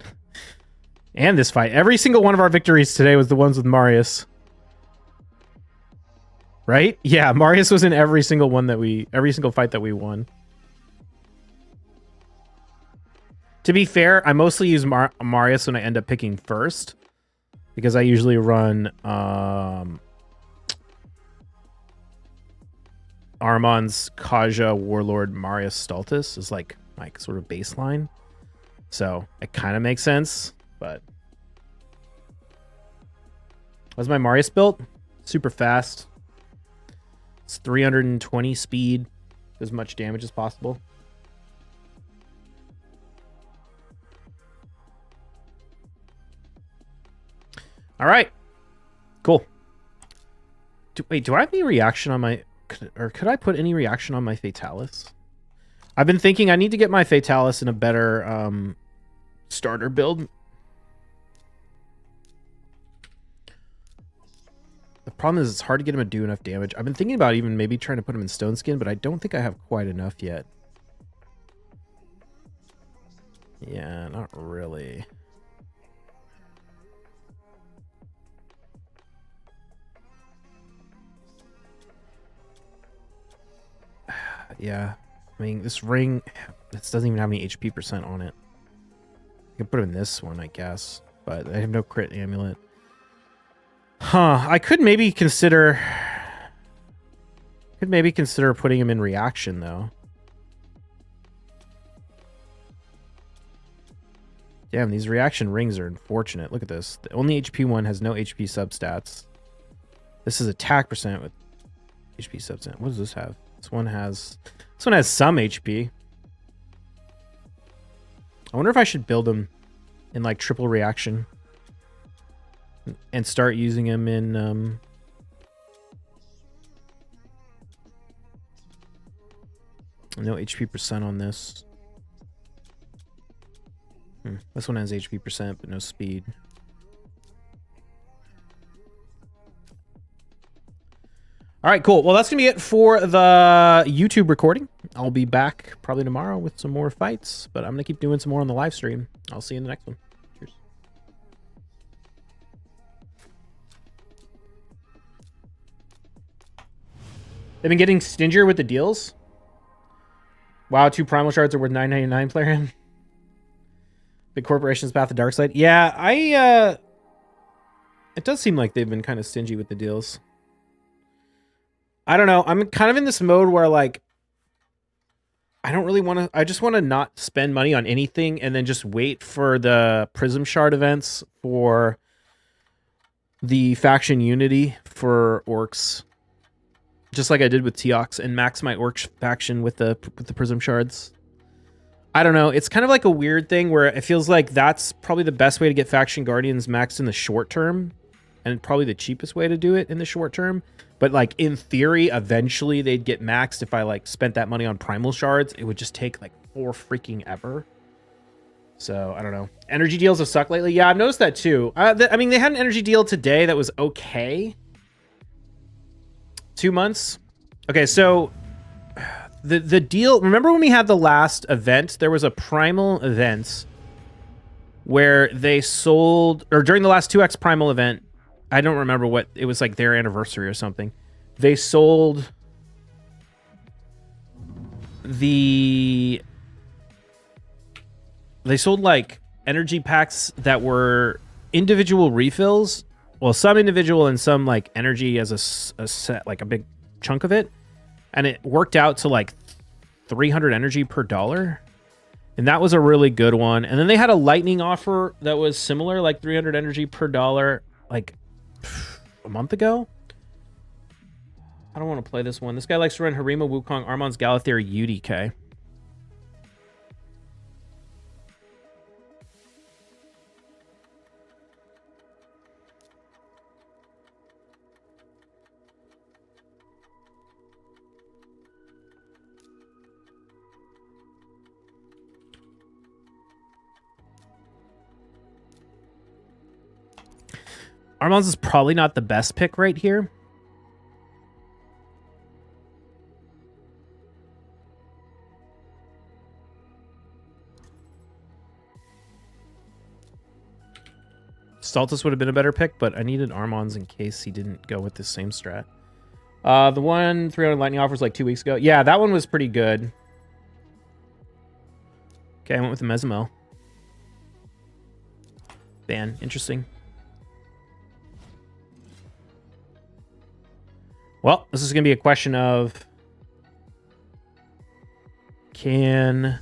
and this fight. Every single one of our victories today was the ones with Marius. Right? Yeah, Marius was in every single one that every single fight that we won. To be fair, I mostly use Marius when I end up picking first, because I usually run Armon's Kaja Warlord Marius Stultus is like my sort of baseline. So it kind of makes sense, but what's my Marius built? Super fast. It's 320 speed, as much damage as possible. All right, cool. Wait, do I have any reaction on my... Could I put any reaction on my Fatalis? I've been thinking I need to get my Fatalis in a better starter build. The problem is it's hard to get him to do enough damage. I've been thinking about even maybe trying to put him in Stone Skin, but I don't think I have quite enough yet. Yeah, not really. Yeah, I mean, this ring, this doesn't even have any HP percent on it. I can put him in this one, I guess, but I have no crit amulet. Huh, I could maybe consider putting him in reaction, though. Damn, these reaction rings are unfortunate. Look at this. The only HP one has no HP substats. This is attack percent with HP substat. What does this have? This one has some HP. I wonder if I should build him in like triple reaction and start using him in no HP percent on this. This one has HP percent but no speed. All right, cool. Well, that's going to be it for the YouTube recording. I'll be back probably tomorrow with some more fights, but I'm going to keep doing some more on the live stream. I'll see you in the next one. Cheers. They've been getting stingier with the deals. Wow, 2 primal shards are worth $9.99 player in. Big corporations path the dark side. Yeah, it does seem like they've been kind of stingy with the deals. I don't know. I'm kind of in this mode where like I don't really want to. I just want to not spend money on anything and then just wait for the Prism Shard events for the faction unity for orcs, just like I did with Teox, and max my orc faction with the Prism Shards. I don't know. It's kind of like a weird thing where it feels like that's probably the best way to get faction guardians maxed in the short term, and probably the cheapest way to do it in the short term. But like in theory, eventually they'd get maxed if I like spent that money on primal shards. It would just take like 4 freaking ever. So I don't know. Energy deals have sucked lately. Yeah, I've noticed that too. I mean, they had an energy deal today that was okay. 2 months. Okay, so the deal. Remember when we had the last event? There was a primal event where they sold, or during the last 2x primal event. I don't remember what it was, like their anniversary or something. They sold like energy packs that were individual refills. Well, some individual and some like energy as a set, like a big chunk of it. And it worked out to like 300 energy per dollar. And that was a really good one. And then they had a lightning offer that was similar, like 300 energy per dollar, like a month ago. I don't want to play this one. This guy likes to run Harima, Wukong, Armon's Galathyr, UDK. Armons is probably not the best pick right here. Saltus would have been a better pick, but I needed Armons in case he didn't go with the same strat. The one 300 Lightning offers like 2 weeks ago. Yeah, that one was pretty good. Okay, I went with the Mezimel. Ban. Interesting. Well, this is going to be a question of... Can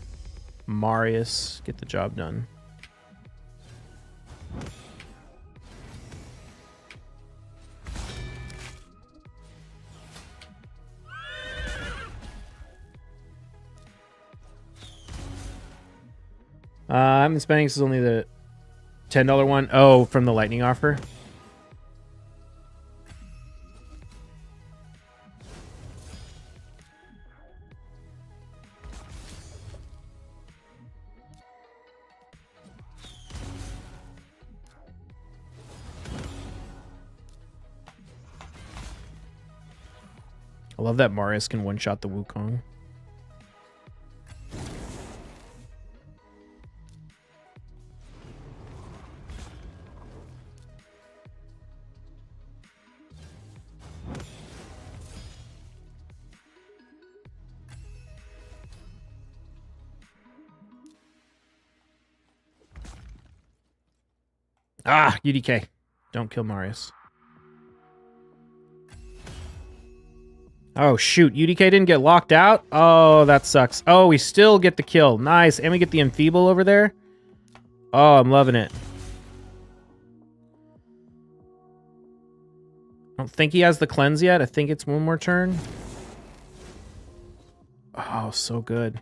Marius get the job done? I'm spending, this is only the $10 one. Oh, from the Lightning offer. I love that Marius can one-shot the Wukong. Ah, UDK. Don't kill Marius. Oh, shoot. UDK didn't get locked out? Oh, that sucks. Oh, we still get the kill. Nice. And we get the Enfeeble over there. Oh, I'm loving it. I don't think he has the cleanse yet. I think it's one more turn. Oh, so good.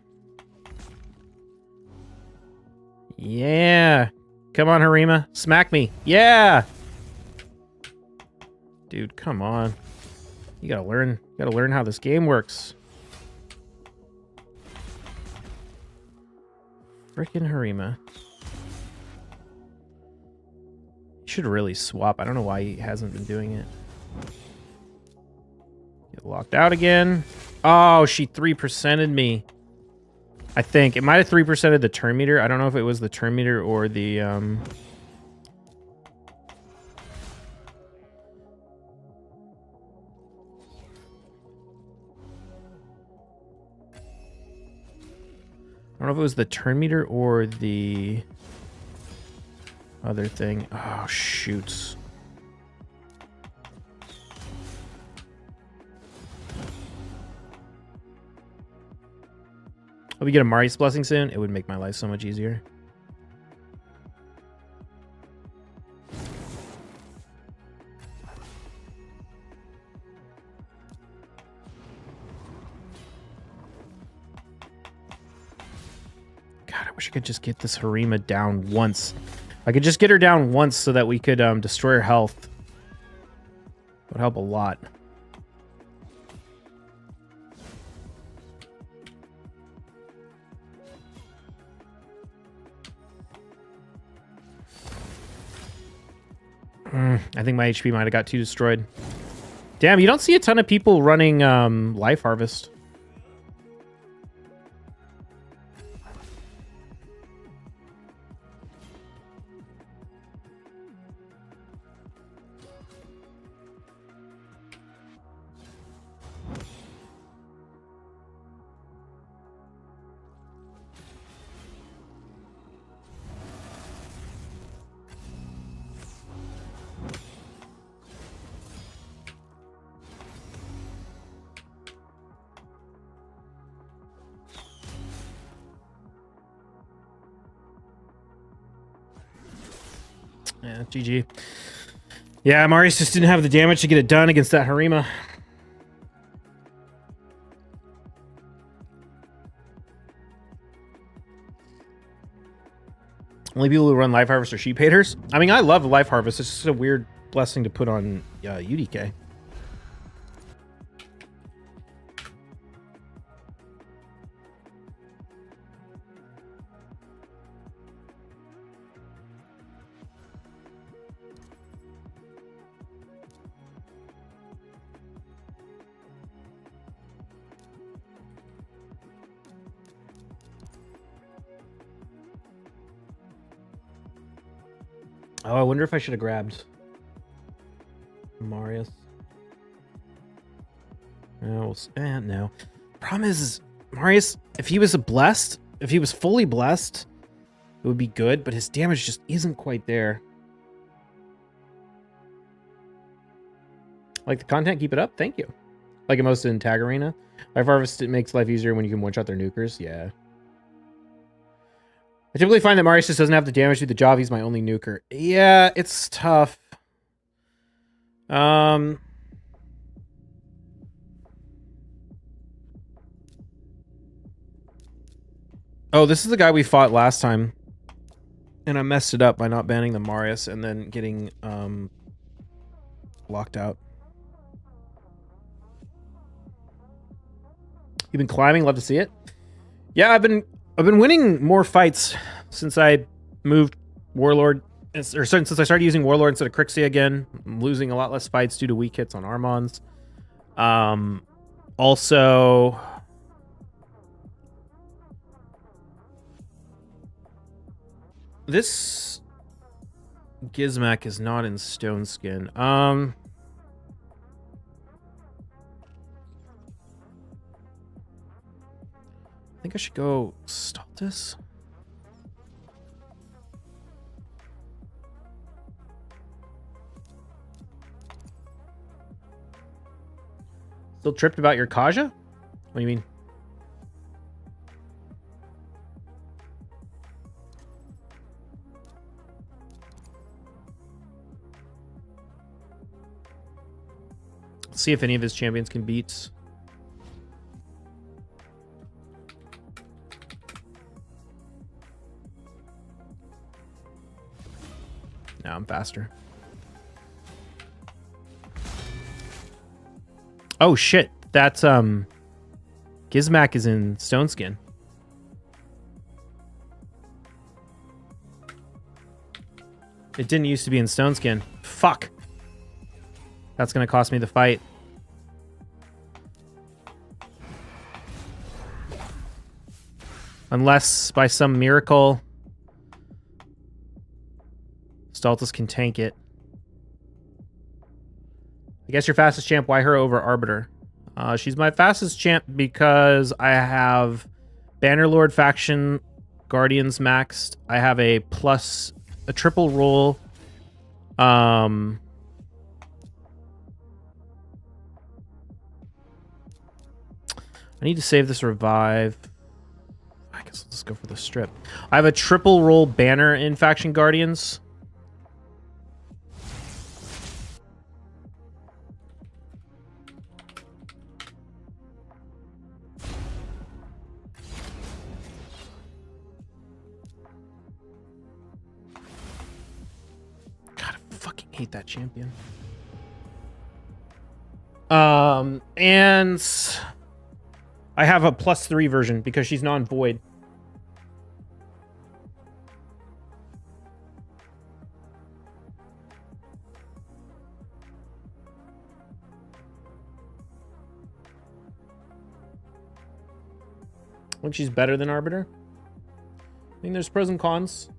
Yeah. Come on, Harima. Smack me. Yeah. Dude, come on. You gotta learn how this game works. Frickin' Harima. He should really swap. I don't know why he hasn't been doing it. Get locked out again. Oh, she 3%ed me. I think. It might have 3%ed the turn meter. I don't know if it was the turn meter or the... I don't know if it was the turn meter or the other thing. Oh, shoots. Hope we get a Marius Blessing soon. It would make my life so much easier. God, I wish I could just get this Harima down once. I could just get her down once so that we could destroy her health. That would help a lot. I think my HP might have got too destroyed. Damn, you don't see a ton of people running Life Harvest. Yeah, GG. Yeah, Marius just didn't have the damage to get it done against that Harima. Only people who run Life Harvest are sheep haters. I mean, I love Life Harvest. It's just a weird blessing to put on UDK. Oh, I wonder if I should have grabbed Marius. No, no. Problem is, Marius, if he was fully blessed, it would be good, but his damage just isn't quite there. Like the content, keep it up. Thank you. Like most in Tag Arena. Life Harvest, it makes life easier when you can one-shot their nukers. Yeah. I typically find that Marius just doesn't have the damage to the job. He's my only nuker. Yeah, it's tough. Oh, this is the guy we fought last time. And I messed it up by not banning the Marius and then getting locked out. You've been climbing, love to see it. Yeah, I've been winning more fights since I moved Warlord, or since I started using Warlord instead of Crixie again. I'm losing a lot less fights due to weak hits on Armons. Also, this Gizmak is not in Stone Skin. I think I should go Stultus. Still tripped about your Kaja? What do you mean? Let's see if any of his champions can beat. Now I'm faster. Oh shit, that's Gizmak is in Stone Skin. It didn't used to be in Stone Skin. Fuck. That's gonna cost me the fight. Unless by some miracle Stultus can tank it. I guess your fastest champ, why her over Arbiter? She's my fastest champ because I have Bannerlord faction Guardians maxed. I have a triple roll. I need to save this revive. I guess let's go for the strip. I have a triple roll banner in faction Guardians. Hate that champion. And I have a +3 version because she's non-void. I think she's better than Arbiter. I think there's pros and cons.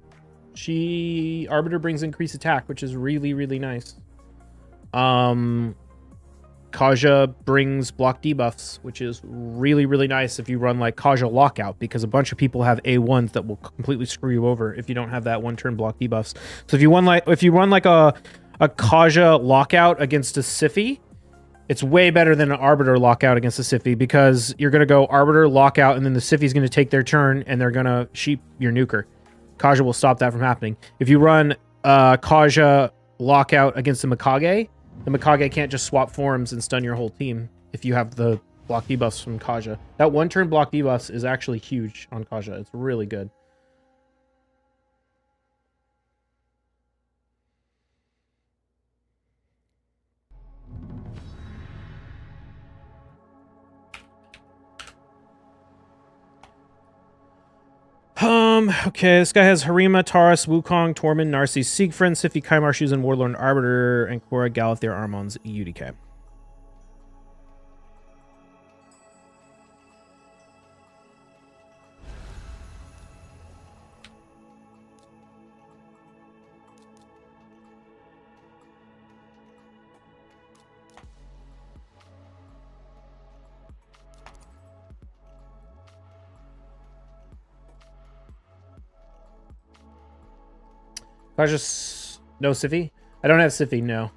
Arbiter brings increased attack, which is really, really nice. Kaja brings block debuffs, which is really, really nice if you run like Kaja Lockout, because a bunch of people have A1s that will completely screw you over if you don't have that one-turn block debuffs. So if you run like a Kaja Lockout against a Siphi, it's way better than an Arbiter Lockout against a Siphi, because you're going to go Arbiter Lockout, and then the Siphi's going to take their turn, and they're going to sheep your nuker. Kaja will stop that from happening. If you run Kaja Lockout against the Mikage can't just swap forms and stun your whole team if you have the block debuffs from Kaja. That one-turn block debuffs is actually huge on Kaja. It's really good. Okay, this guy has Harima, Taurus, Wukong, Tormund, Narcis, Siegfried, Siphi, Kaimar, Shuzan, Warlord, Arbiter, and Korra, Galathyr, Armons, UDK. Kaja's no Siphi? I don't have Siphi, no.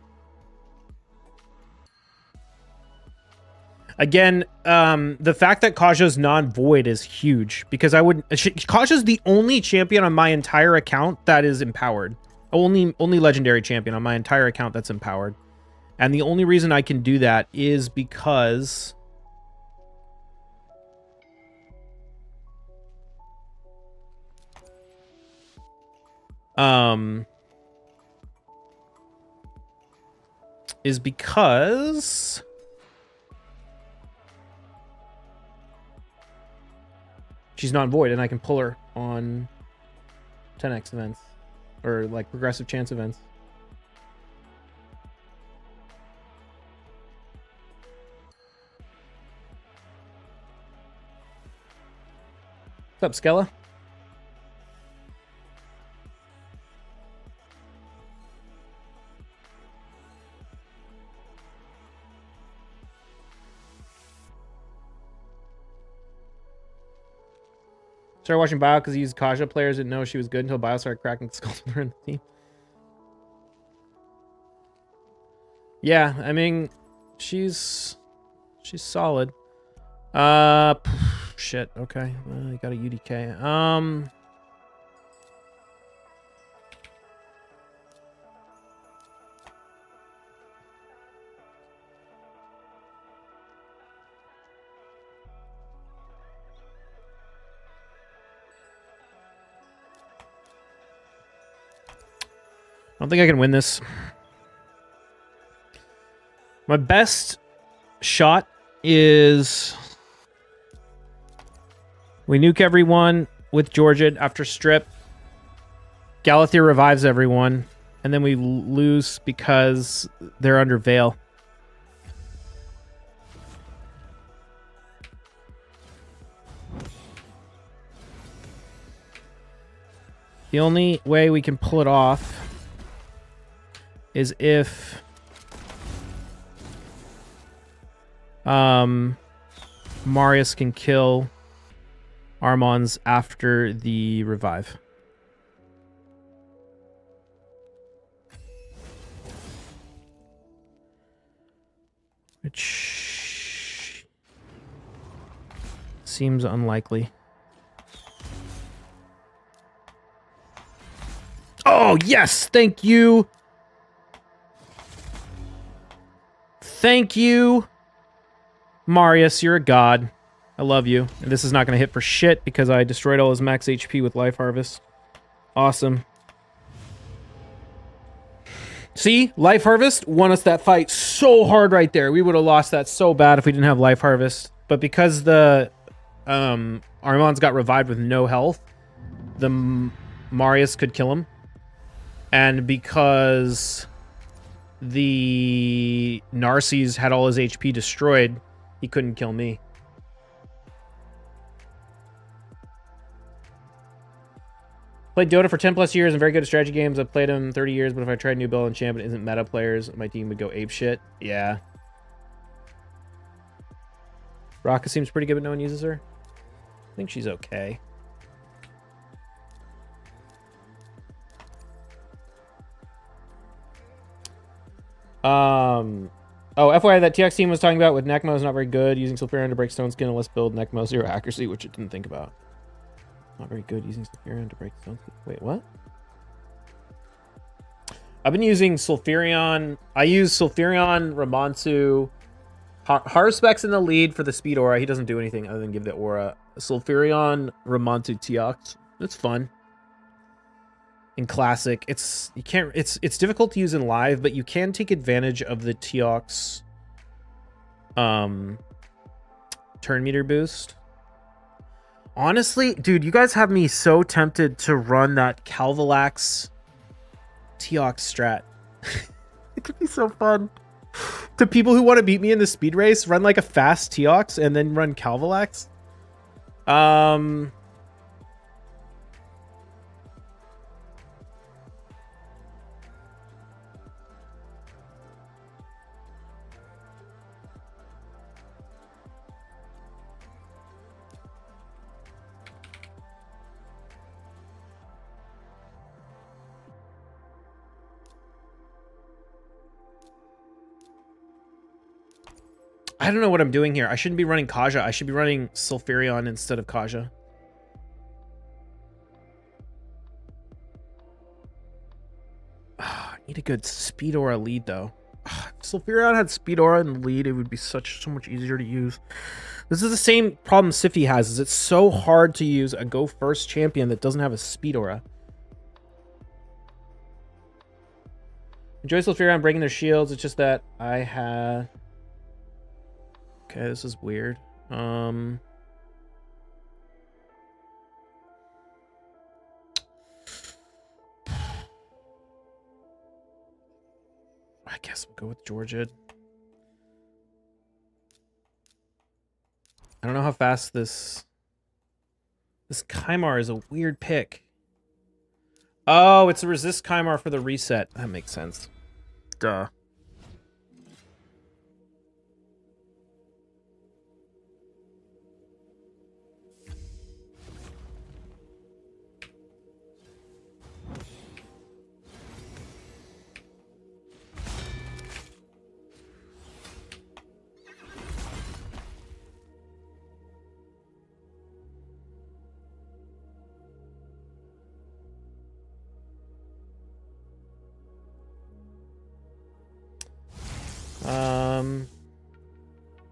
Again, the fact that Kaja's non-void is huge because I would. Kaja's the only champion on my entire account that is empowered. Only legendary champion on my entire account that's empowered, and the only reason I can do that is because she's not void, and I can pull her on 10x events or like progressive chance events. What's up, Skella? Started watching Bio because he used Kaja. Players didn't know she was good until Bio started cracking skulls with her in the team. Yeah, I mean, she's solid. Shit. Okay, I got a UDK. I don't think I can win this. My best shot is we nuke everyone with Georgia after strip. Galathier revives everyone, and then we lose because they're under Veil. The only way we can pull it off is if Marius can kill Armons after the revive. Which seems unlikely. Oh, yes! Thank you! Thank you, Marius. You're a god. I love you. And this is not going to hit for shit because I destroyed all his max HP with Life Harvest. Awesome. See? Life Harvest won us that fight so hard right there. We would have lost that so bad if we didn't have Life Harvest. But because the Armons got revived with no health, the Marius could kill him. And because the Narses had all his HP destroyed, he couldn't kill me. Played Dota for 10 plus years and very good at strategy games. I've played them 30 years, but if I tried new build and champ and isn't meta players, my team would go apeshit. Yeah. Raka seems pretty good, but no one uses her. I think she's okay. Oh, FYI, that TX team was talking about with Necmo is not very good. Using Sulfurion to break Stone Skin unless build Necmo 0 accuracy, which it didn't think about. Not very good using Sulfurion to break Stone Skin. Wait, what? I've been using Sulfurion. I use Sulfurion, Ramonsu. Harspec's in the lead for the speed aura. He doesn't do anything other than give the aura. Sulfurion, Ramonsu, TX. It's fun. In classic, it's difficult to use in live, but you can take advantage of the Teox turn meter boost. Honestly, dude, you guys have me so tempted to run that Calvalax Teox strat. It could be so fun. To people who want to beat me in the speed race, run like a fast Teox and then run Calvalax. I don't know what I'm doing here. I shouldn't be running Kaja. I should be running Sulfurion instead of Kaja. I need a good Speed Aura lead, though. If Sulfurion had Speed Aura in the lead, it would be so much easier to use. This is the same problem Sify has, is it's so hard to use a go first champion that doesn't have a Speed Aura. Enjoy Sulfurion breaking their shields. It's just that I had... Okay, this is weird. I guess we'll go with Georgia. I don't know how fast this Kymar is a weird pick. Oh, it's a resist Kymar for the reset. That makes sense. Duh.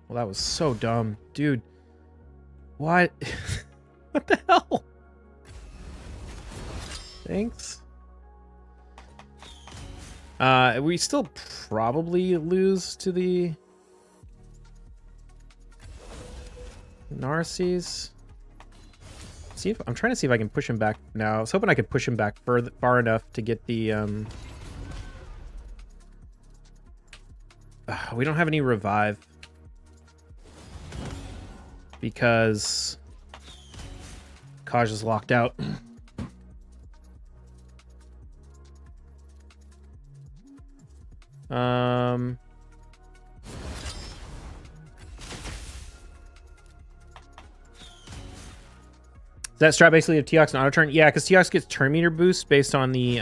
Well, that was so dumb. Dude. What? What the hell? Thanks. We still probably lose to the Narcissus. See if I'm trying to see if I can push him back now. I was hoping I could push him back far enough to get the we don't have any revive because Kaj is locked out. Is that strat basically of Teox and auto turn? Yeah, because Teox gets turn meter boost based on the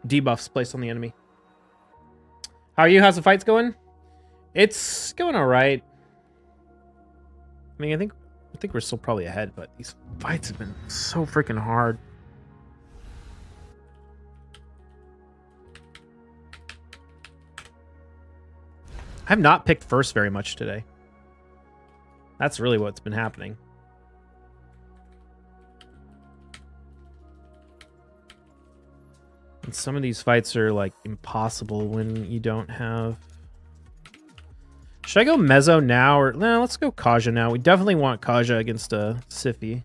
debuffs placed on the enemy. How are you? How's the fights going? It's going all right. I mean, I think we're still probably ahead, but these fights have been so freaking hard. I have not picked first very much today. That's really what's been happening. And some of these fights are like impossible when you don't have... Should I go Mezzo now or no? Let's go Kaja now. We definitely want Kaja against a Sify.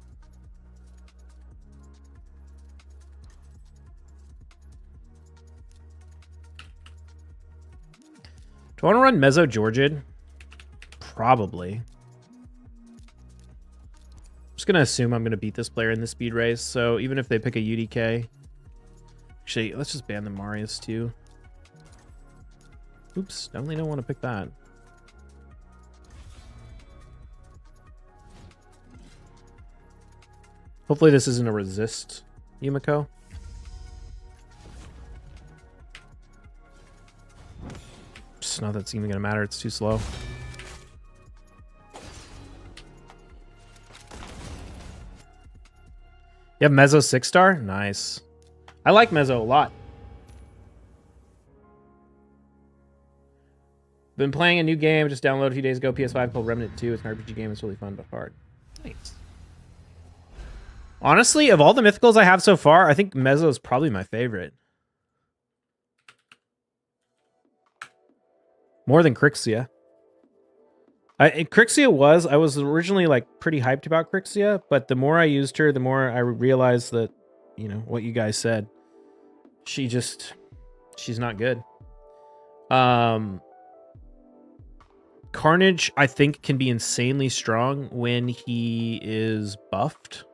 Do I want to run Mezzo Georgid? Probably. I'm just gonna assume I'm gonna beat this player in the speed race. So even if they pick a UDK, actually, let's just ban the Marius too. Oops, definitely don't want to pick that. Hopefully this isn't a resist Yumiko. Just not that's even gonna matter, it's too slow. You have Mezzo 6-star? Nice. I like Mezzo a lot. Been playing a new game, just downloaded a few days ago, PS5, called Remnant 2. It's an RPG game, it's really fun but hard. Thanks. Honestly, of all the mythicals I have so far, I think Mezzo is probably my favorite. More than Crixia. Crixia I was originally like pretty hyped about Crixia, but the more I used her, the more I realized that, you know, what you guys said. She's not good. Carnage, I think, can be insanely strong when he is buffed.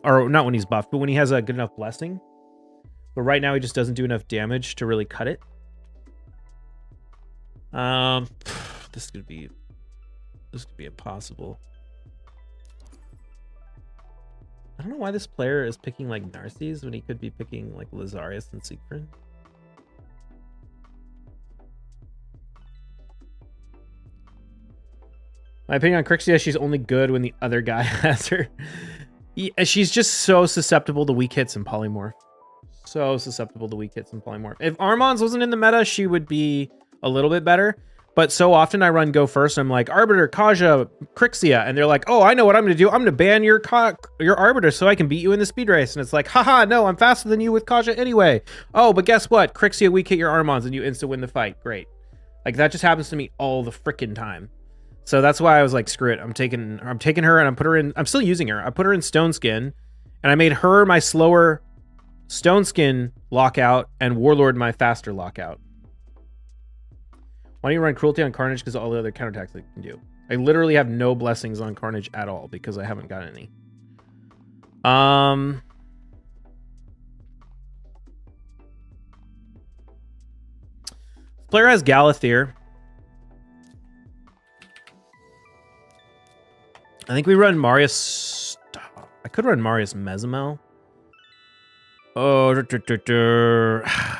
Or not when he's buffed, but when he has a good enough blessing. But right now he just doesn't do enough damage to really cut it. This is gonna be This could be impossible. I don't know why this player is picking like Narcisse when he could be picking like Lazarius and Siegfried. My opinion on Crixia, she's only good when the other guy has her. Yeah, she's just so susceptible to weak hits and polymorph. So susceptible to weak hits and polymorph. If Armand's wasn't in the meta, she would be a little bit better. But so often I run go first. I'm like, Arbiter, Kaja, Crixia. And they're like, oh, I know what I'm going to do. I'm going to ban your Arbiter so I can beat you in the speed race. And it's like, haha, no, I'm faster than you with Kaja anyway. Oh, but guess what? Crixia weak hit your Armands and you insta win the fight. Great. Like, that just happens to me all the freaking time. So that's why I was like, screw it. I'm taking her and I'm still using her. I put her in Stone Skin and I made her my slower Stone Skin lockout and Warlord my faster lockout. Why don't you run Cruelty on Carnage? Because all the other counterattacks I can do. I literally have no blessings on Carnage at all because I haven't got any. Player has Galathier. I think we run Marius. I could run Marius Mezimel. Oh,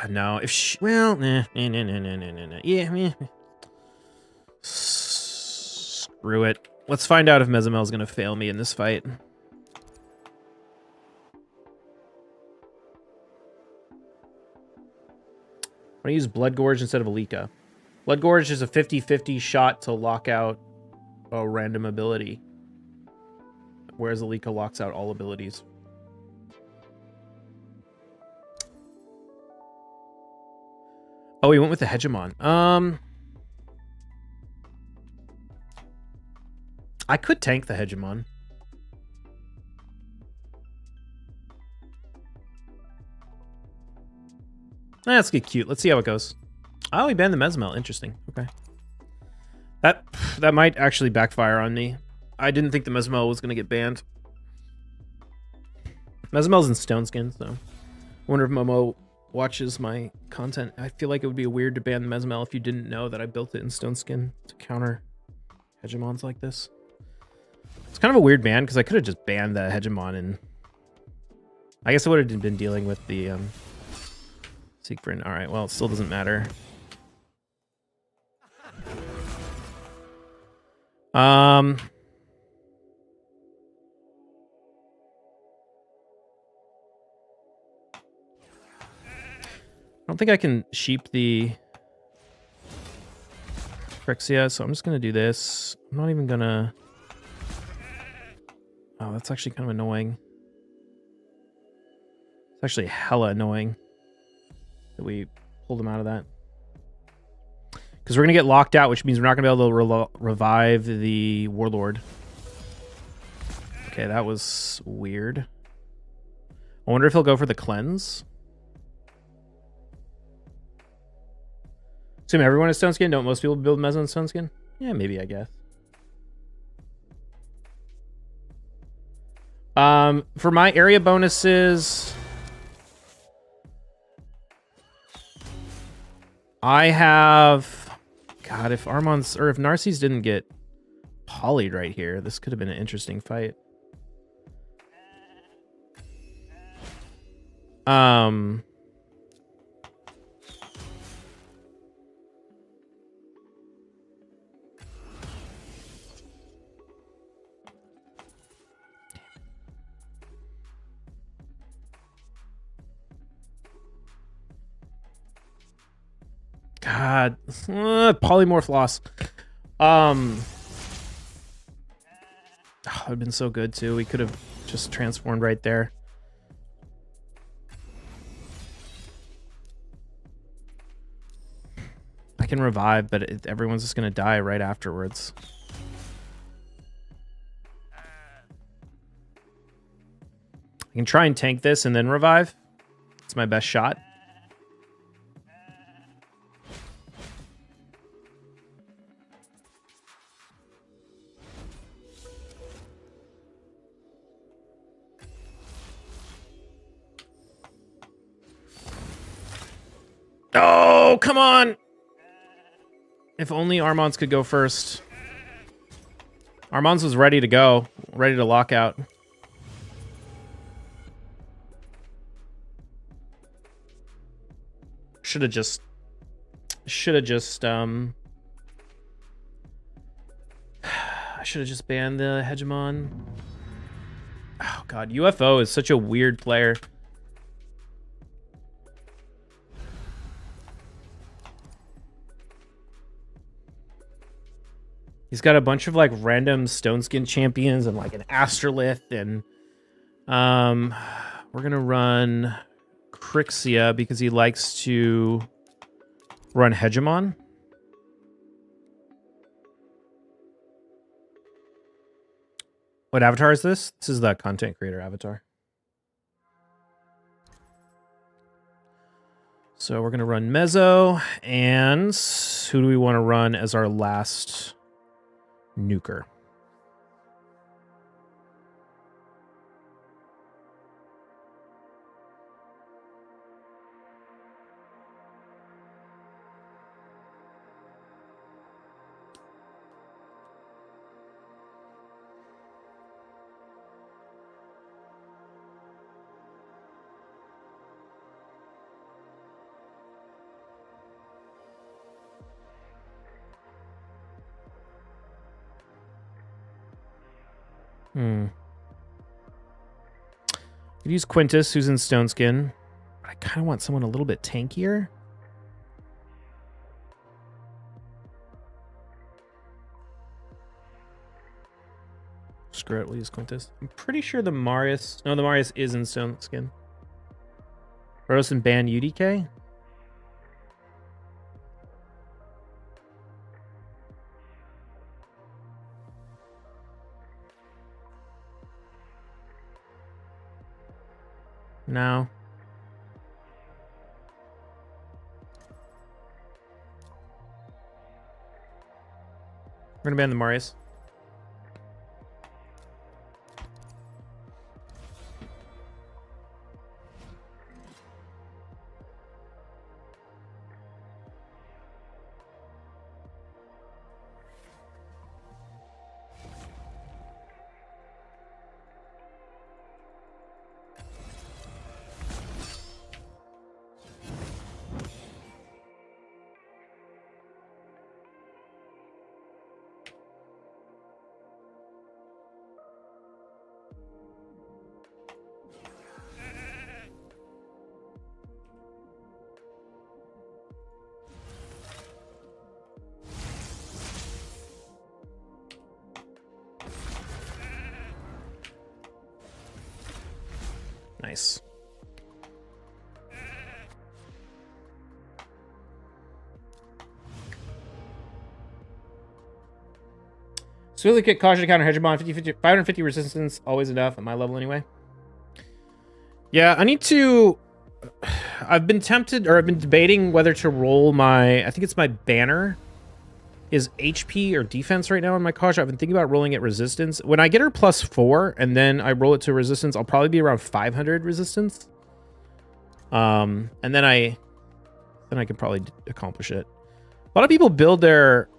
no. If she, well, nah. Yeah, screw it. Let's find out if Mezimel's gonna fail me in this fight. Why don't you use Blood Gorge instead of Alika? Blood Gorge is a 50-50 shot to lock out a random ability, whereas Alika locks out all abilities. Oh, he went with the Hegemon. I could tank the Hegemon. Let's get cute. Let's see how it goes. Oh, he banned the Mezimel. Interesting. Okay. That might actually backfire on me. I didn't think the Mezimel was going to get banned. Mezimel's in Stone Skin, so I wonder if Momo watches my content. I feel like it would be weird to ban the Mezimel if you didn't know that I built it in Stone Skin to counter Hegemons like this. It's kind of a weird ban because I could have just banned the Hegemon and I guess I would have been dealing with the Siegfried. All right, well, it still doesn't matter. I don't think I can sheep the Crixia, so I'm just going to do this. I'm not even going to... Oh, that's actually kind of annoying. It's actually hella annoying that we pulled him out of that. Because we're going to get locked out, which means we're not going to be able to revive the Warlord. Okay, that was weird. I wonder if he'll go for the cleanse. Assume everyone is Stone Skin. Don't most people build Mezo in Stone Skin? Yeah, maybe, I guess. For my area bonuses, I have... God, if Armand's... Or if Narcisse didn't get polyed right here, this could have been an interesting fight. God, polymorph loss. Oh, it would have been so good too. We could have just transformed right there. I can revive, but everyone's just going to die right afterwards. I can try and tank this and then revive. It's my best shot. Oh, come on. If only Armands could go first. Armand's was ready to go, ready to lock out. Should have just I should have just banned the hegemon. Oh god, UFO is such a weird player. He's got a bunch of like random stone skin champions and like an astrolith, and we're gonna run Crixia because he likes to run hegemon. What avatar is this? This is the content creator avatar. So we're gonna run Mezzo, and who do we want to run as our last nuker? Could use Quintus, who's in Stone Skin. But I kind of want someone a little bit tankier. Screw it, we'll use Quintus. I'm pretty sure the Marius... No, the Marius is in Stone Skin. Rotos and ban UDK? No. We're gonna ban the Marius. Nice. So really get caution to counter hegemon 550 resistance, always enough at my level anyway. Yeah, I need to... I've been tempted, or I've been debating whether to roll my... I think it's my banner is HP or defense right now in my Kaja. I've been thinking about rolling it resistance. When I get her +4 and then I roll it to resistance, I'll probably be around 500 resistance. And then I can probably accomplish it. A lot of people build their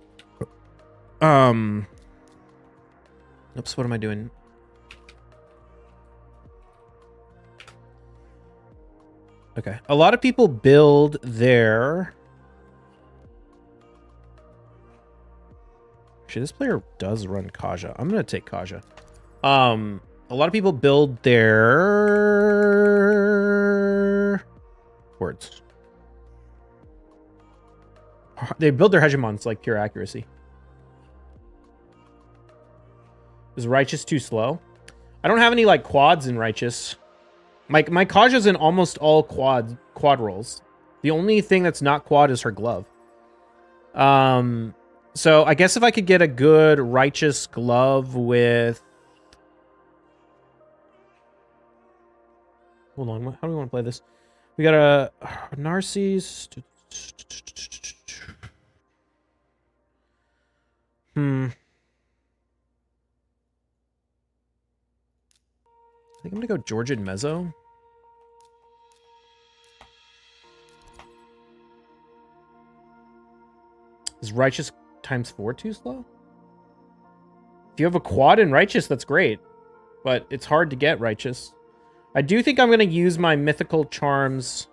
oops, what am I doing? Okay. A lot of people build their... Actually, this player does run Kaja. I'm going to take Kaja. A lot of people build their... words. They build their hegemons like pure accuracy. Is Righteous too slow? I don't have any like quads in Righteous. My Kaja's in almost all quad rolls. The only thing that's not quad is her glove. So I guess if I could get a good Righteous glove with... Hold on, how do we want to play this? We got a Narcisse. I think I'm gonna go Georgian Mezzo. Is Righteous ×4 too slow? you have a quad in Righteous, that's great. But it's hard to get Righteous. I do think I'm going to use my Mythical Charms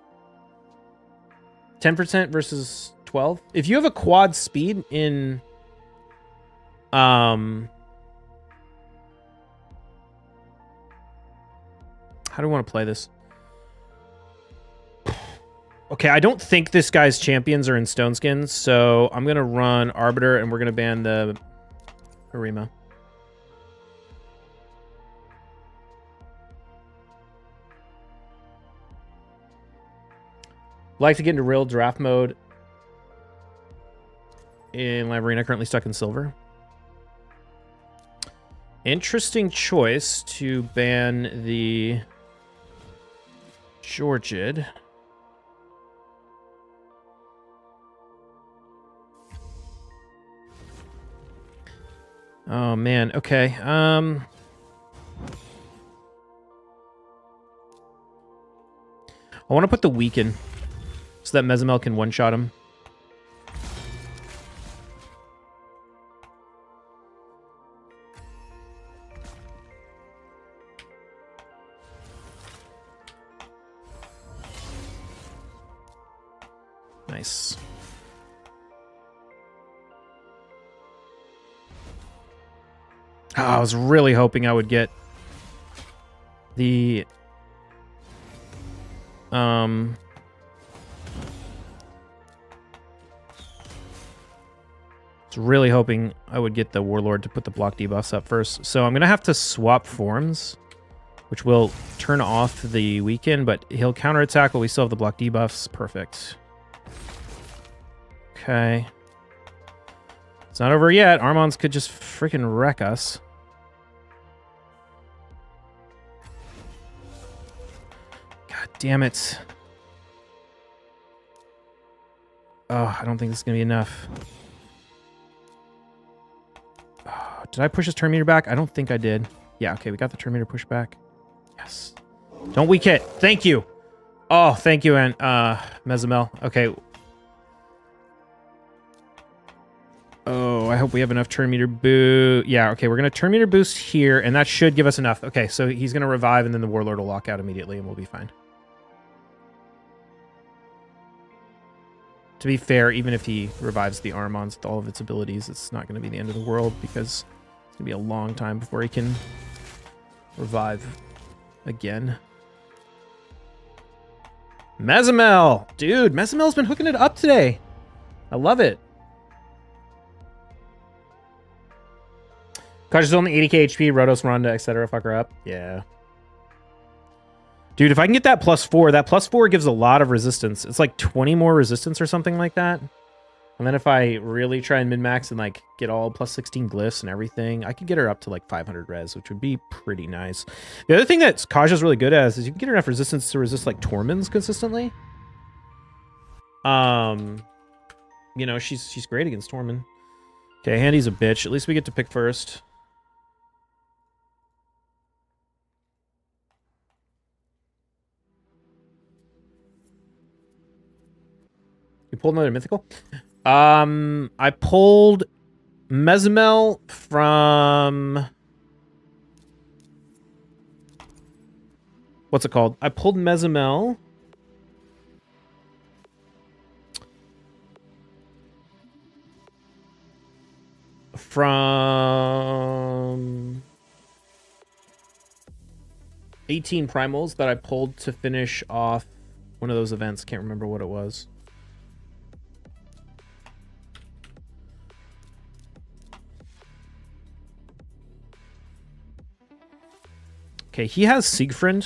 10% versus 12. If you have a quad speed in... How do I want to play this? Okay, I don't think this guy's champions are in Stone Skins, so I'm going to run Arbiter, and we're going to ban the Harima. Like to get into real draft mode in Live Arena, currently stuck in silver. Interesting choice to ban the Georgid. Oh man, okay. I want to put the Weaken so that Mezimel can one-shot him. Nice. Oh, I was really hoping I would get the was really hoping I would get the Warlord to put the block debuffs up first. So I'm going to have to swap forms, which will turn off the Weaken, but he'll counterattack while we still have the block debuffs. Perfect. Okay. It's not over yet. Armons could just freaking wreck us. God damn it. Oh, I don't think this is going to be enough. Oh, did I push his turn meter back? I don't think I did. Yeah, okay, we got the turn meter push back. Yes. Don't weak hit. Thank you. Oh, thank you, and Mezimel. Okay. Oh, I hope we have enough turn meter boost. Yeah, okay, we're going to turn meter boost here, and that should give us enough. Okay, so he's going to revive, and then the Warlord will lock out immediately, and we'll be fine. To be fair, even if he revives the Armons with all of its abilities, it's not going to be the end of the world, because it's going to be a long time before he can revive again. Mezimel! Dude, Mezimel's been hooking it up today. I love it. Kaja's only 80k HP, Rotos, Ronda, etc. Fuck her up. Yeah. Dude, if I can get that +4, that +4 gives a lot of resistance. It's like 20 more resistance or something like that. And then if I really try and min-max and like get all +16 glyphs and everything, I could get her up to like 500 res, which would be pretty nice. The other thing that Kaja's really good at is you can get her enough resistance to resist like Torments consistently. You know, she's great against Tormund. Okay, Handy's a bitch. At least we get to pick first. You pulled another mythical? I pulled Mezimel from... What's it called? I pulled Mezimel from 18 primals that I pulled to finish off one of those events. Can't remember what it was. Okay, he has Siegfried.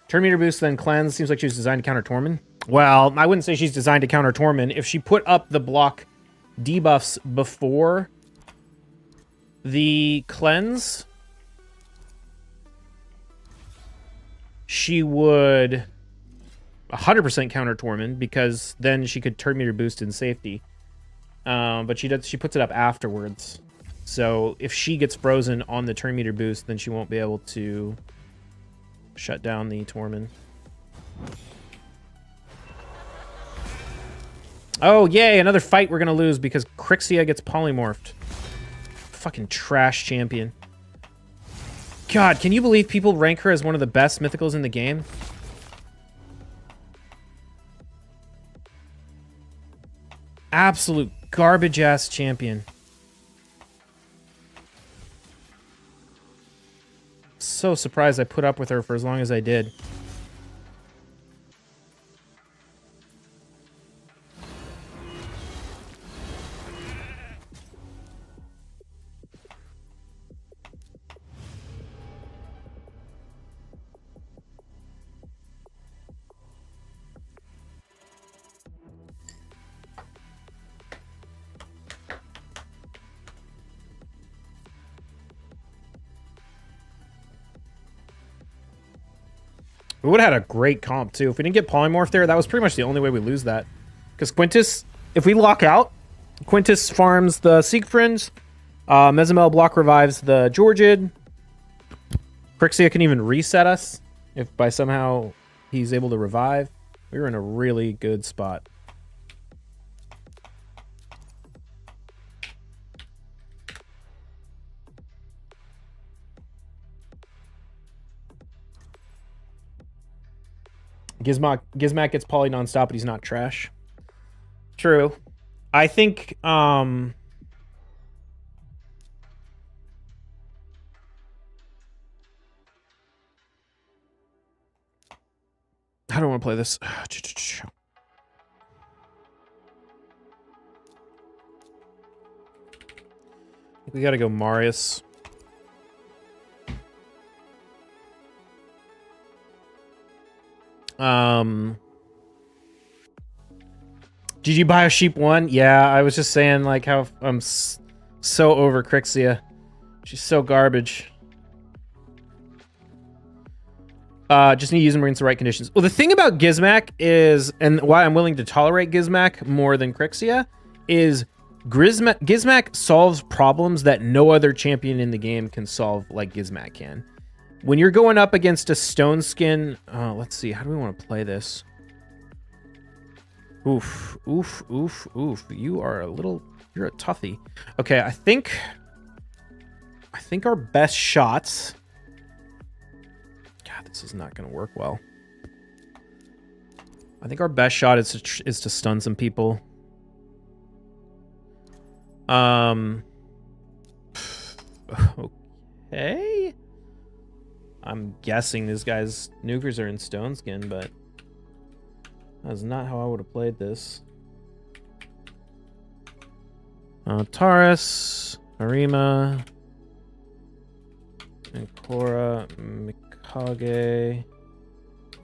Turn meter boost, then cleanse. Seems like she was designed to counter Tormund. Well, I wouldn't say she's designed to counter Tormund. If she put up the block debuffs before the cleanse, she would 100% counter Tormund, because then she could turn meter boost in safety. But she puts it up afterwards. So if she gets frozen on the turn meter boost, then she won't be able to shut down the Tormund. Oh, yay, another fight we're going to lose because Crixia gets polymorphed. Fucking trash champion. God, can you believe people rank her as one of the best mythicals in the game? Absolute garbage-ass champion. So surprised I put up with her for as long as I did. We would have had a great comp, too. If we didn't get Polymorph there, that was pretty much the only way we lose that. Because Quintus, if we lock out, Quintus farms the Siegfried, Mezimel block revives the Georgid. Crixia can even reset us if by somehow he's able to revive. We were in a really good spot. Gizmak gets poly nonstop, but he's not trash. True. I think I don't want to play this. We gotta go Marius. Did you buy a sheep one? Yeah, I was just saying like how I'm so over Crixia. She's so garbage. Just need to use them in the right conditions. Well, the thing about Gizmak is, and why I'm willing to tolerate Gizmak more than Crixia, is Gizmak solves problems that no other champion in the game can solve like Gizmak can. When you're going up against a stone skin, let's see, how do we want to play this? Oof, oof, oof, oof. You're a toughie. Okay, I think our best shots. God, this is not going to work well. I think our best shot is to stun some people. Okay. I'm guessing this guy's nukers are in stone skin, but that's not how I would have played this. Taurus, Arima, Ancora, Mikage,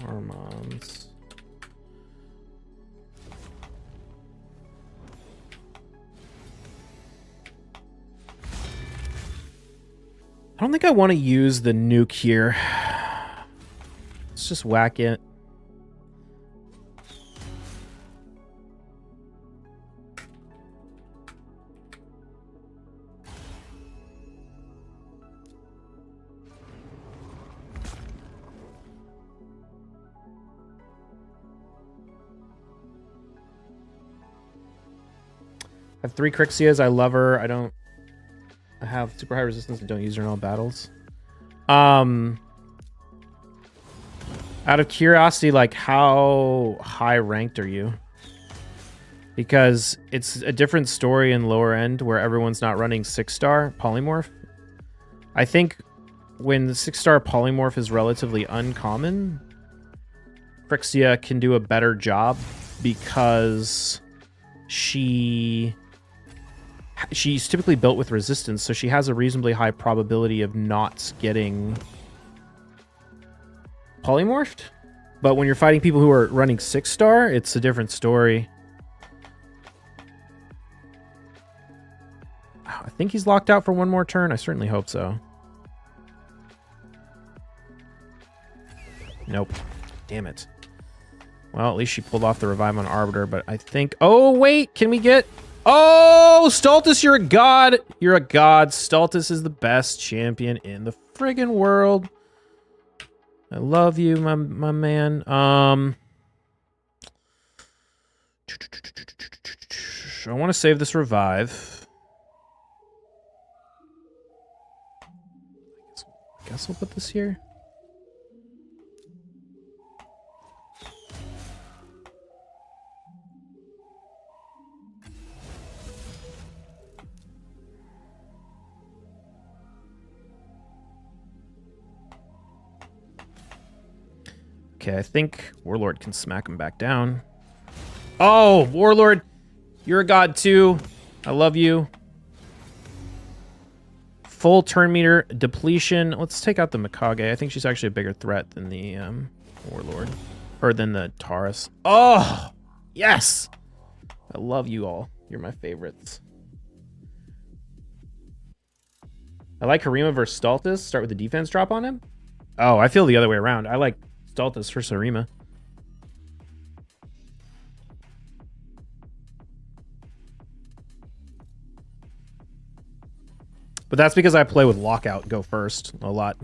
Armans. I don't think I want to use the nuke here. Let's just whack it. I have 3 Crixias. I love her. I have super high resistance and don't use her in all battles. Out of curiosity, like, how high ranked are you? Because it's a different story in lower end where everyone's not running 6-star polymorph. I think when the 6-star polymorph is relatively uncommon, Crixia can do a better job because she's typically built with resistance, so she has a reasonably high probability of not getting polymorphed. But when you're fighting people who are running 6-star, it's a different story. I think he's locked out for one more turn. I certainly hope so. Nope. Damn it. Well, at least she pulled off the revive on Arbiter, but I think... Oh, wait! Can we get... Oh, Stultus, you're a god. You're a god. Stultus is the best champion in the friggin' world. I love you, my man. I want to save this revive. I guess we'll put this here. Okay, I think Warlord can smack him back down. Oh, Warlord, you're a god too. I love you. Full turn meter depletion. Let's take out the Mikage. I think she's actually a bigger threat than the Warlord. Or than the Taurus. Oh, yes. I love you all. You're my favorites. I like Harima versus Stultus. Start with the defense drop on him. Oh, I feel the other way around. I like Stultus for Harima. But that's because I play with Lockout go first a lot.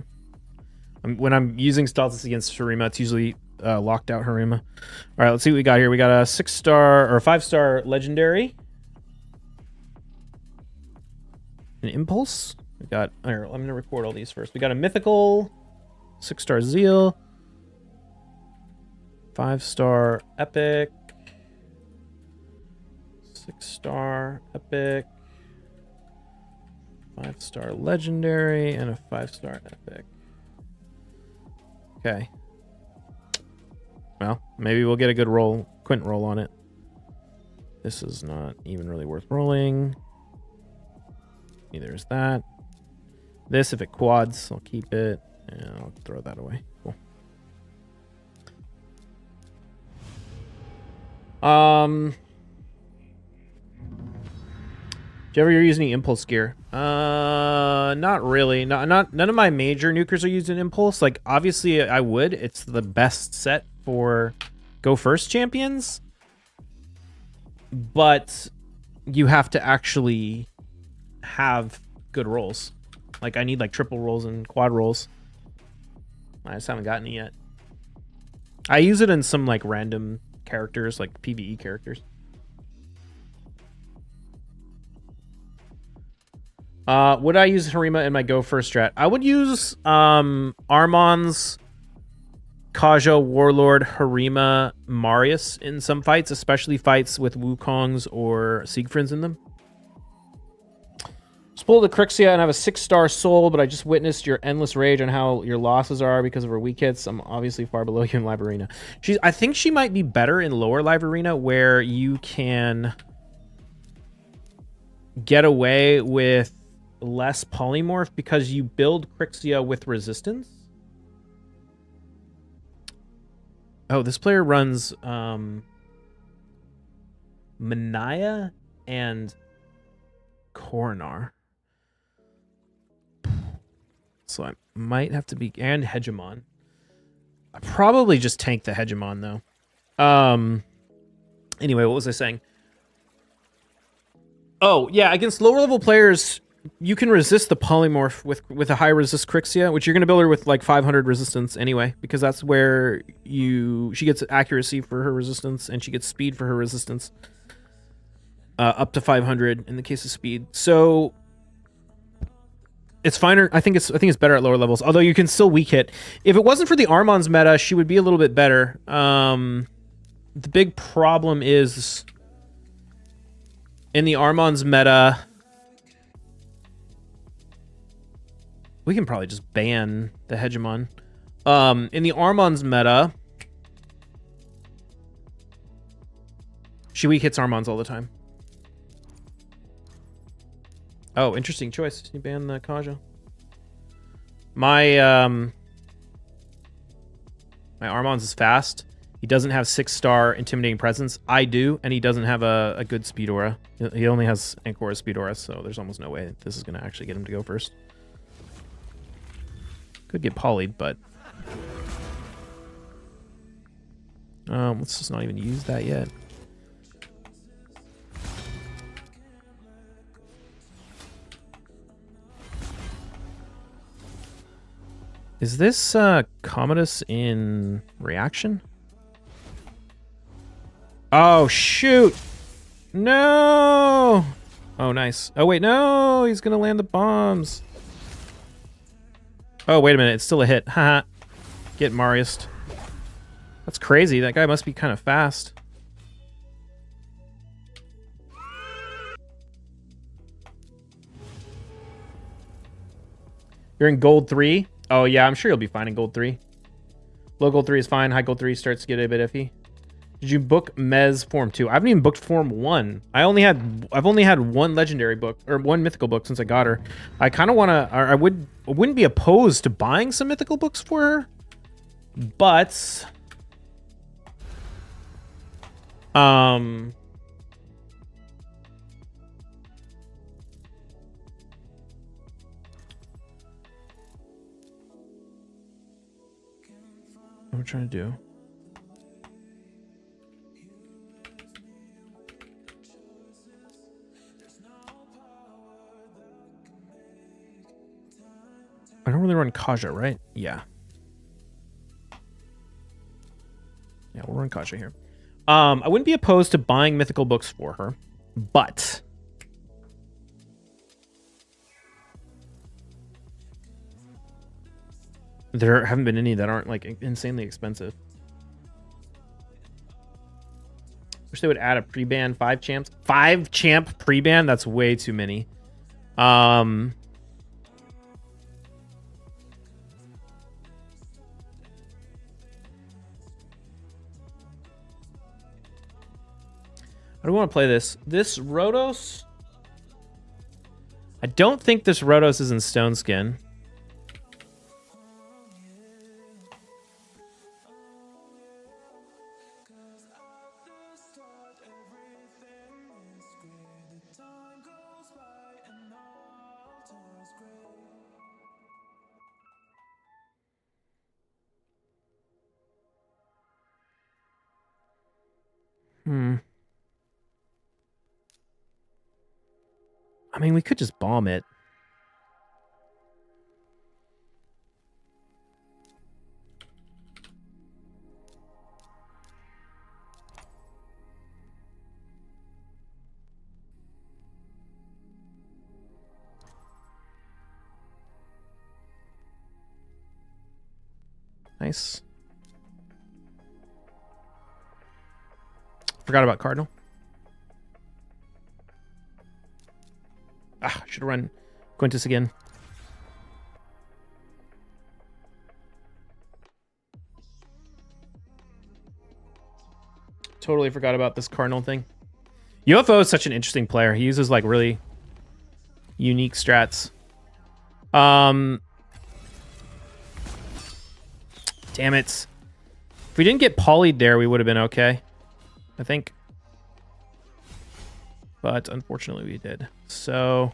When I'm using Stultus against Harima, it's usually locked out Harima. All right, let's see what we got here. We got a 6-star or 5-star legendary. An impulse. We got, here, I'm going to record all these first. We got a mythical, 6-star zeal, 5-star epic, 6-star epic, 5-star legendary, and a 5-star epic. Okay. Well, maybe we'll get a good roll, quint roll on it. This is not even really worth rolling. Neither is that. This, if it quads, I'll keep it, and I'll throw that away. Cool. Do you ever use any impulse gear? Not really. None of my major nukers are using impulse. Like, obviously, I would. It's the best set for go first champions, but you have to actually have good rolls. Like, I need like triple rolls and quad rolls. I just haven't gotten it yet. I use it in some like random characters, like PvE characters. Would I use Harima in my go first strat? I would use Armon's Kaja, Warlord, Harima, Marius in some fights, especially fights with Wukongs or Siegfrieds in them. Just pulled the Crixia and I have a 6-star soul, but I just witnessed your endless rage on how your losses are because of her weak hits. I'm obviously far below you in Live Arena. I think she might be better in lower Live Arena where you can get away with less polymorph because you build Crixia with resistance. Oh, this player runs Manaya and Coronar. So I might have to be, and Hegemon. I probably just tank the Hegemon though. Anyway, what was I saying? Oh, yeah, against lower level players, you can resist the polymorph with a high resist Crixia, which you're going to build her with like 500 resistance anyway, because that's where she gets accuracy for her resistance and she gets speed for her resistance. Up to 500 in the case of speed. So it's finer. I think it's better at lower levels, although you can still weak hit. If it wasn't for the Armon's meta, she would be a little bit better. The big problem is in the Armon's meta, we can probably just ban the Hegemon. In the Armon's meta, she weak hits Armon's all the time. Oh, interesting choice. You ban the Kaja. My Armon's is fast. He doesn't have 6-star intimidating presence. I do, and he doesn't have a good speed aura. He only has Ankora speed aura, so there's almost no way this is going to actually get him to go first. Could get polyed, but let's just not even use that yet. Is this Commodus in reaction? Oh, shoot! No! Oh, nice. Oh, wait, no! He's gonna land the bombs. Oh, wait a minute. It's still a hit. Haha. Get Marius. That's crazy. That guy must be kind of fast. You're in gold 3? Oh, yeah, I'm sure you'll be fine in gold 3. Low gold 3 is fine. High gold 3 starts to get a bit iffy. Did you book Mez Form 2? I haven't even booked Form 1. I've only had one legendary book, or one mythical book since I got her. I kind of want to, I wouldn't be opposed to buying some mythical books for her. But I'm trying to do. I don't really run Kaja, right? Yeah. Yeah, we'll run Kaja here. I wouldn't be opposed to buying mythical books for her, but there haven't been any that aren't like insanely expensive. Wish they would add a pre-ban 5 champs. 5 champ pre-ban? That's way too many. I don't want to play this. This Rotos. I don't think this Rotos is in Stone Skin. I mean, we could just bomb it. Nice. Forgot about Cardinal. Ah, should have run Quintus again. Totally forgot about this Cardinal thing. UFO is such an interesting player. He uses like really unique strats. Damn it. If we didn't get polyed there, we would have been okay, I think. But unfortunately we did. So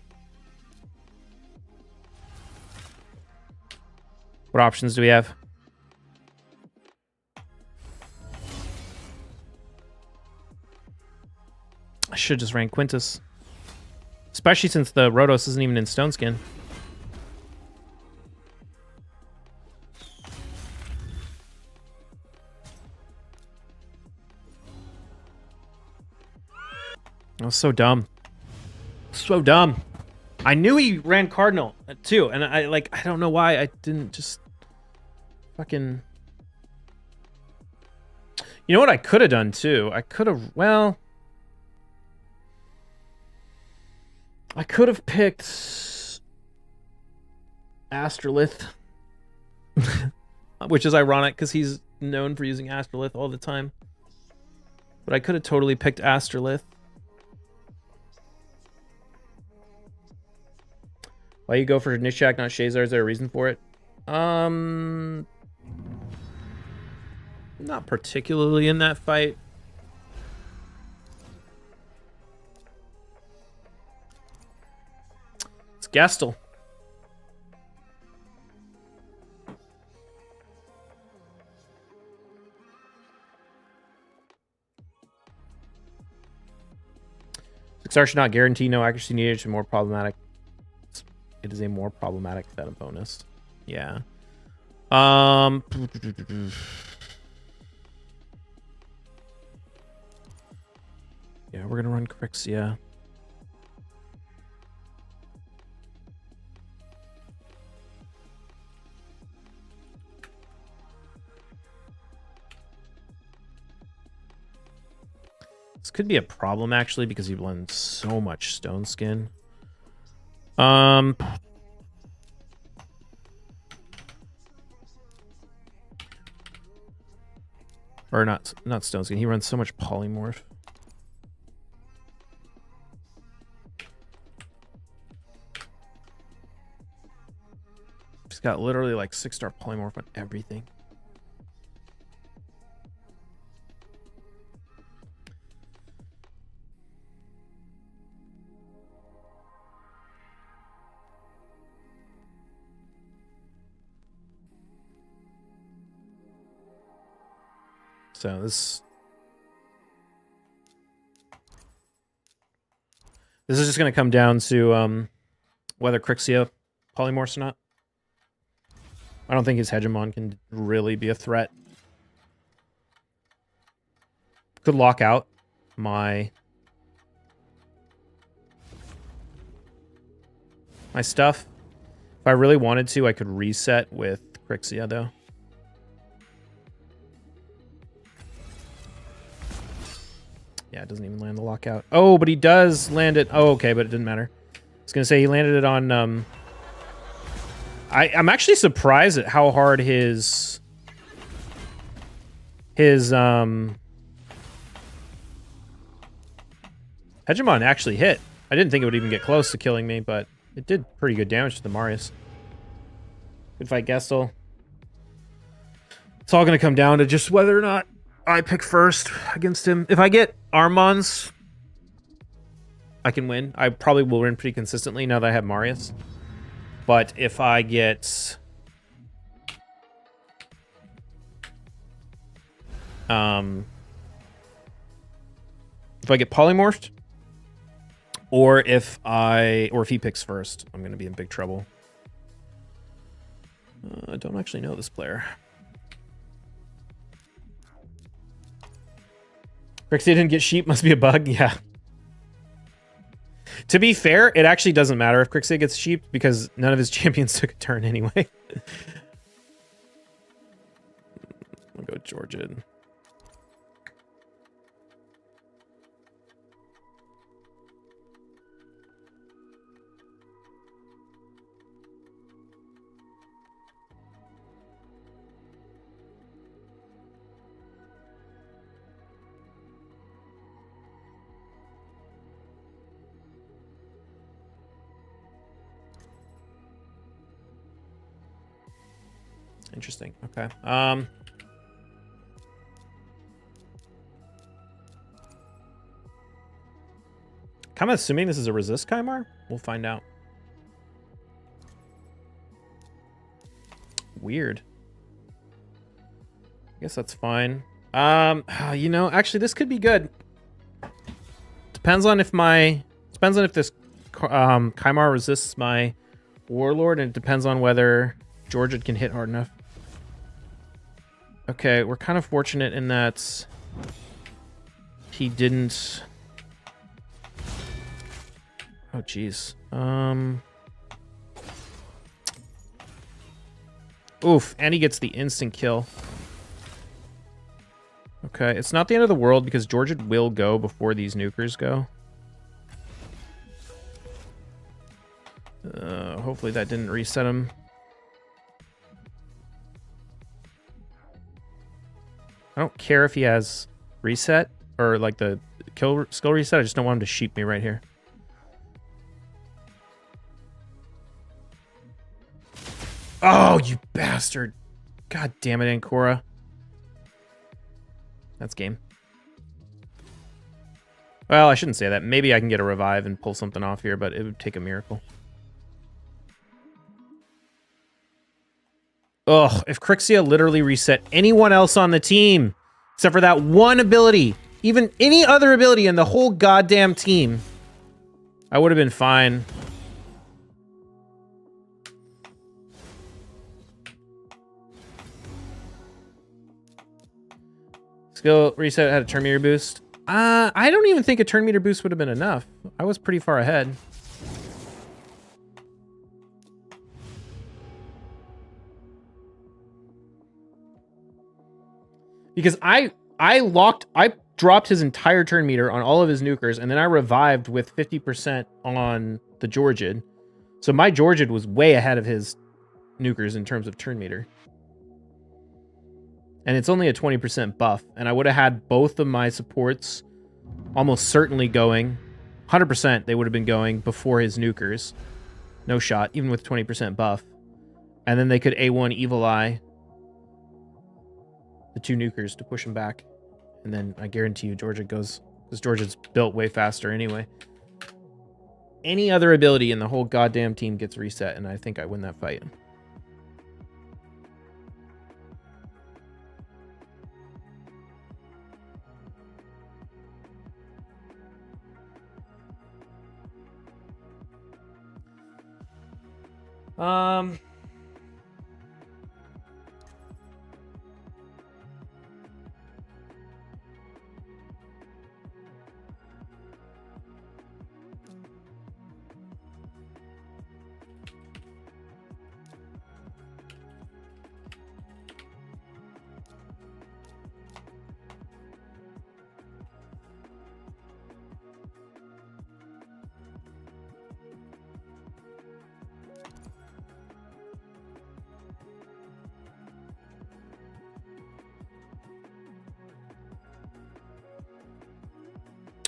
what options do we have? I should just rank Quintus. Especially since the Rotos isn't even in Stone Skin. That was so dumb. So dumb. I knew he ran Cardinal too, and I don't know why I didn't just fucking. You know what I could have done too? I could have, well, I could have picked Astrolith, which is ironic because he's known for using Astrolith all the time. But I could have totally picked Astrolith. Why you go for Nishak, not Shazar? Is there a reason for it? Not particularly in that fight. It's Gastel. Sixar should not guarantee no accuracy needed to more problematic. It is a more problematic set of bonus. Yeah. Yeah, we're gonna run Crixia. This could be a problem actually because he blends so much stone skin. Or not stone skin. He runs so much polymorph. He's got literally like 6-star polymorph on everything. So this is just going to come down to whether Crixia polymorphs or not. I don't think his Hegemon can really be a threat. Could lock out my stuff. If I really wanted to, I could reset with Crixia though. Yeah, it doesn't even land the lockout. Oh, but he does land it. Oh, okay, but it didn't matter. I was gonna say he landed it on. I'm actually surprised at how hard his Hegemon actually hit. I didn't think it would even get close to killing me, but it did pretty good damage to the Marius. Good fight, Gestel. It's all gonna come down to just whether or not I pick first against him. If I get Armons, I can win. I probably will win pretty consistently now that I have Marius. But if I get polymorphed, or if he picks first, I'm gonna be in big trouble. I don't actually know this player. Crixia didn't get sheep, must be a bug. Yeah. To be fair, it actually doesn't matter if Crixia gets sheep because none of his champions took a turn anyway. I'll go Georgian. Interesting. Okay. I'm kind of assuming this is a resist Kymar. We'll find out. Weird. I guess that's fine. You know, actually, this could be good. Depends on if this Kymar resists my Warlord, and it depends on whether Georgia can hit hard enough. Okay, we're kind of fortunate in that he didn't. Oh, jeez. Oof, and he gets the instant kill. Okay, it's not the end of the world because Georgia will go before these nukers go. Hopefully that didn't reset him. I don't care if he has reset or like the skill reset. I just don't want him to sheep me right here. Oh, you bastard. God damn it, Ancora. That's game. Well, I shouldn't say that. Maybe I can get a revive and pull something off here, but it would take a miracle. Ugh, if Crixia literally reset anyone else on the team, except for that one ability, even any other ability in the whole goddamn team, I would have been fine. Skill reset had a turn meter boost. I don't even think a turn meter boost would have been enough. I was pretty far ahead. Because I dropped his entire turn meter on all of his nukers, and then I revived with 50% on the Georgid. So my Georgid was way ahead of his nukers in terms of turn meter. And it's only a 20% buff, and I would have had both of my supports almost certainly going. 100% they would have been going before his nukers. No shot, even with 20% buff. And then they could A1 Evil Eye the 2 nukers to push him back. And then I guarantee you Georgia goes, because Georgia's built way faster anyway. Any other ability in the whole goddamn team gets reset, and I think I win that fight.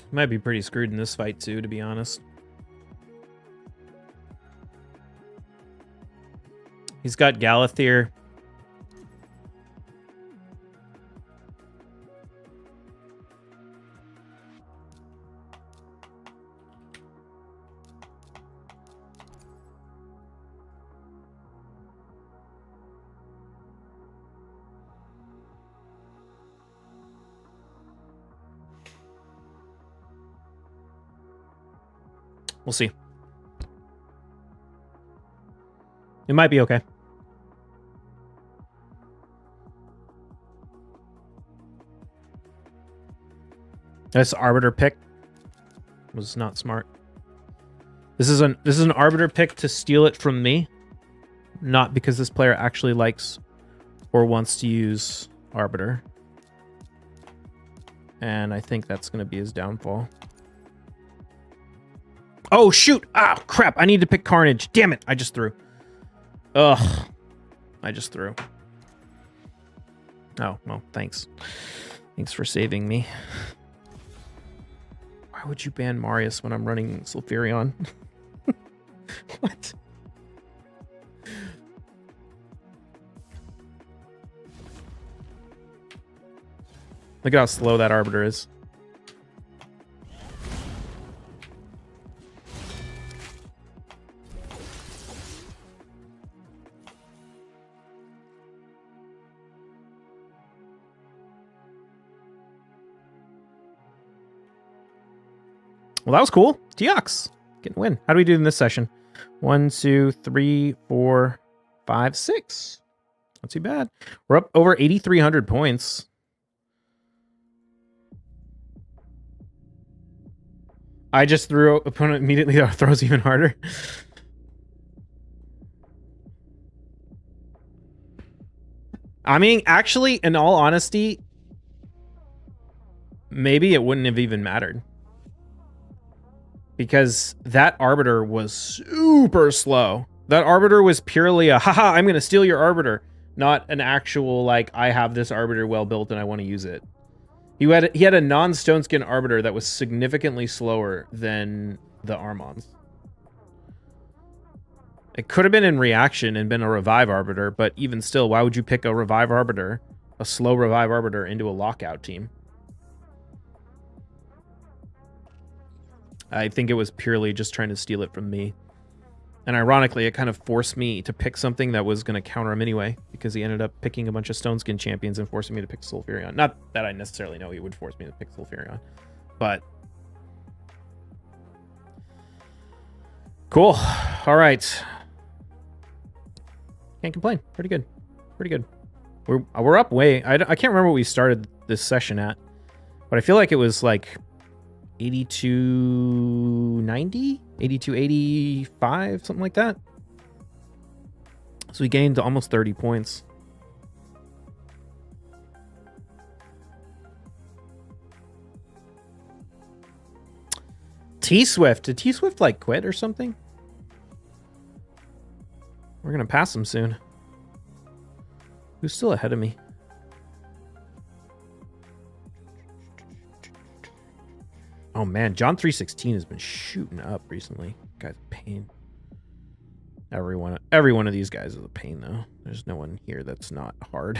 Might be pretty screwed in this fight too, to be honest. He's got Galathyr. We'll see. It might be okay. This Arbiter pick was not smart. This is an Arbiter pick to steal it from me, not because this player actually likes or wants to use Arbiter. And I think that's going to be his downfall. Oh, shoot. Ah, crap. I need to pick Carnage. Damn it. I just threw. Ugh. I just threw. Oh, well, thanks. Thanks for saving me. Why would you ban Marius when I'm running Sulfurion? What? Look at how slow that Arbiter is. Well, that was cool. Deox getting a win. How do we do in this session? 1, 2, 3, 4, 5, 6. Not too bad. We're up over 8,300 points. I just threw opponent immediately throws even harder. I mean, actually, in all honesty, maybe it wouldn't have even mattered. Because that Arbiter was super slow. That Arbiter was purely a, haha, I'm going to steal your Arbiter. Not an actual, like, I have this Arbiter well built and I want to use it. He had a non-Stone Skin Arbiter that was significantly slower than the Armons. It could have been in reaction and been a Revive Arbiter, but even still, why would you pick a Revive Arbiter, a slow Revive Arbiter, into a lockout team? I think it was purely just trying to steal it from me. And ironically, it kind of forced me to pick something that was going to counter him anyway, because he ended up picking a bunch of Stone Skin champions and forcing me to pick Sulfurion. Not that I necessarily know he would force me to pick Sulfurion, but... Cool. All right. Can't complain. Pretty good. Pretty good. We're up way... I can't remember what we started this session at, but I feel like it was like 8290, 8285, something like that. So we gained almost 30 points. T-Swift. Did T-Swift like quit or something? We're going to pass him soon. Who's still ahead of me? Oh man, John 316 has been shooting up recently. Guy's a pain. Every one of these guys is a pain though. There's no one here that's not hard.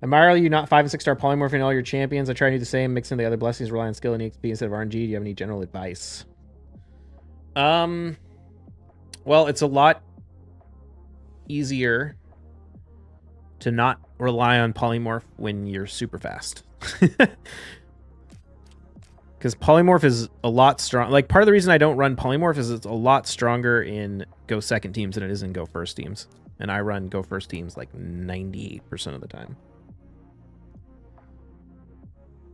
Admire you not 5 and 6 star polymorphing all your champions. I try to do the same, mixing the other blessings, rely on skill and EXP instead of RNG. Do you have any general advice? Well, it's a lot easier to not rely on polymorph when you're super fast. Because polymorph is a lot strong. Like, part of the reason I don't run polymorph is it's a lot stronger in go second teams than it is in go first teams. And I run go first teams like 98% of the time.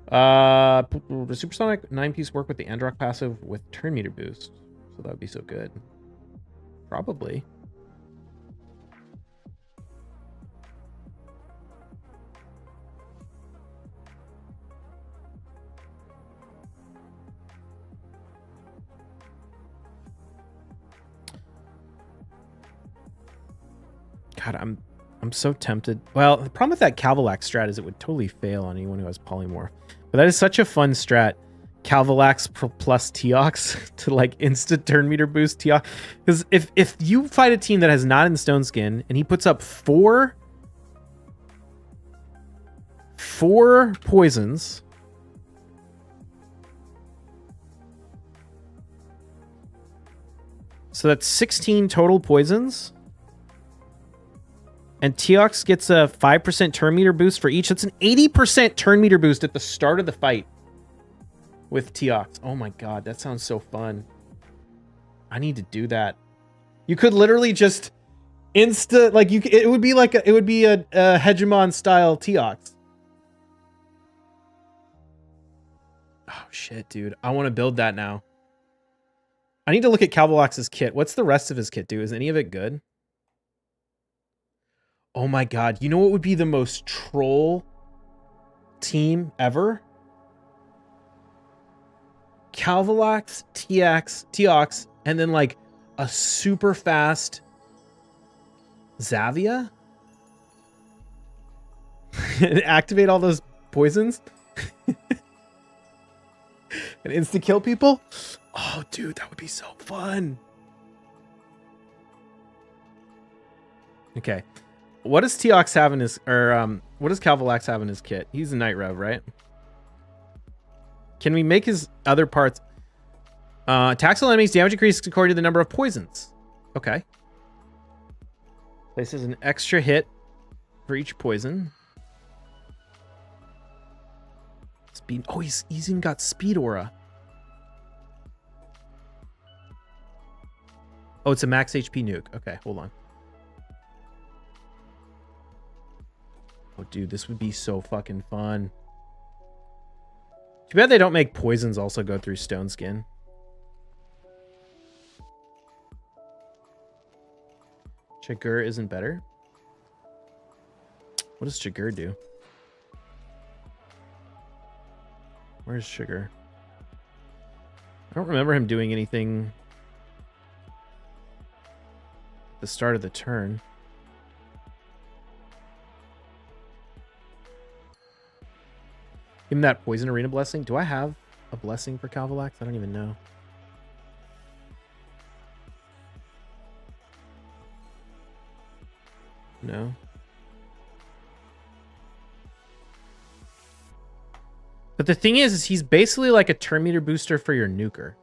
The Supersonic 9-piece work with the Androck passive with turn meter boost. So that would be so good. Probably. God, I'm so tempted. Well, the problem with that Calvalax strat is it would totally fail on anyone who has polymorph. But that is such a fun strat. Calvalax plus Teox to like instant turn meter boost Teox. Because if you fight a team that has not in Stone Skin and he puts up four poisons, so that's 16 total poisons. And Teox gets a 5% turn meter boost for each. That's an 80% turn meter boost at the start of the fight with Teox. Oh my god, that sounds so fun. I need to do that. You could literally just like it would be like a hegemon style Teox. Oh shit, dude. I want to build that now. I need to look at Calvalax's kit. What's the rest of his kit do? Is any of it good? Oh my god, you know what would be the most troll team ever? Calvalax, Teox, and then like a super fast Zavia? And activate all those poisons? And insta-kill people? Oh dude, that would be so fun. Okay. What does Teox have in his, what does Calvalax have in his kit? He's a Night Rev, right? Can we make his other parts? Attacks on enemies, damage increases according to the number of poisons. Okay. Places an extra hit for each poison. Speed. Oh, he's even got speed aura. Oh, it's a max HP nuke. Okay, hold on. Oh, dude, this would be so fucking fun. Too bad they don't make poisons also go through Stone Skin. Chigurh isn't better? What does Chigurh do? Where's Chigurh? I don't remember him doing anything at the start of the turn. Give him that Poison Arena blessing. Do I have a blessing for Calvalax? I don't even know. No. But the thing is he's basically like a turn meter booster for your nuker.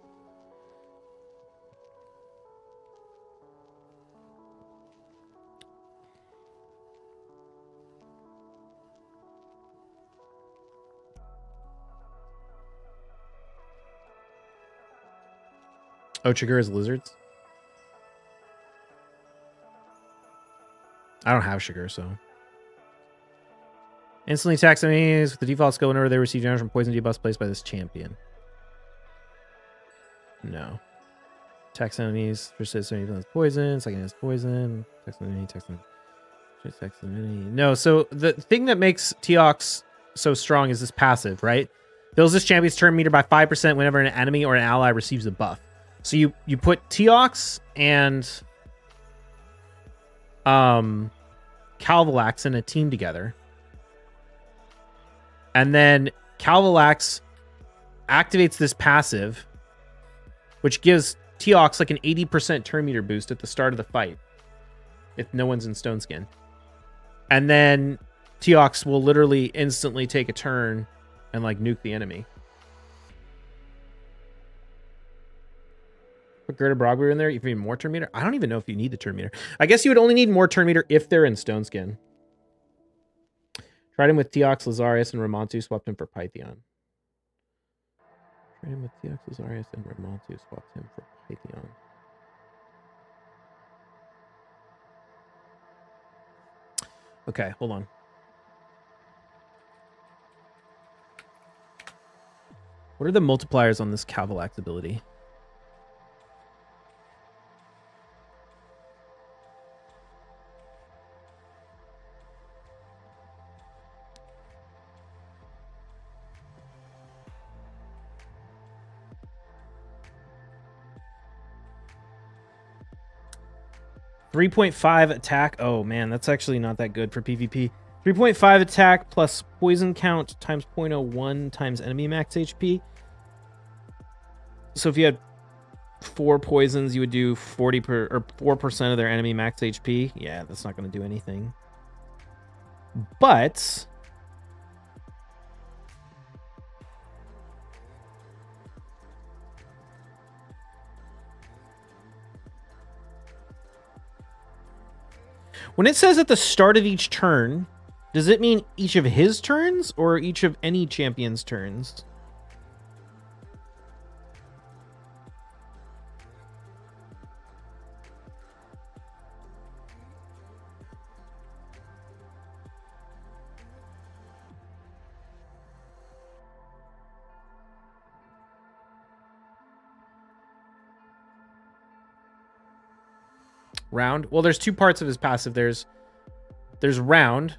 Oh, Chigurh is lizards? I don't have sugar, so. Instantly attacks enemies with the default skill whenever they receive damage from poison debuffs placed by this champion. No. Attacks enemies, persist enemy with poison, second has poison, attacks enemy, attacks enemy. No, so the thing that makes Teox so strong is this passive, right? Fills this champion's turn meter by 5% whenever an enemy or an ally receives a buff. So you put Teox and Calvalax in a team together. And then Calvalax activates this passive, which gives Teox like an 80% turn meter boost at the start of the fight if no one's in Stone Skin. And then Teox will literally instantly take a turn and like nuke the enemy. Put Gerda Brogbeer in there, you need more turn meter? I don't even know if you need the turn meter. I guess you would only need more turn meter if they're in Stone Skin. Tried him with Teox, Lazarius, and Ramontu, swapped him for Pythion. Tried him with Teox, Lazarius, and Ramontu, swapped him for Pythion. Okay, hold on. What are the multipliers on this Calvalax ability? .5 attack. Oh man, that's actually not that good for PvP. 3.5 attack plus poison count times 0.01 times enemy max HP. So if you had 4 poisons, you would do 4% of their enemy max HP. Yeah, that's not going to do anything. But when it says at the start of each turn, does it mean each of his turns or each of any champion's turns? Round. Well, there's 2 parts of his passive. There's round,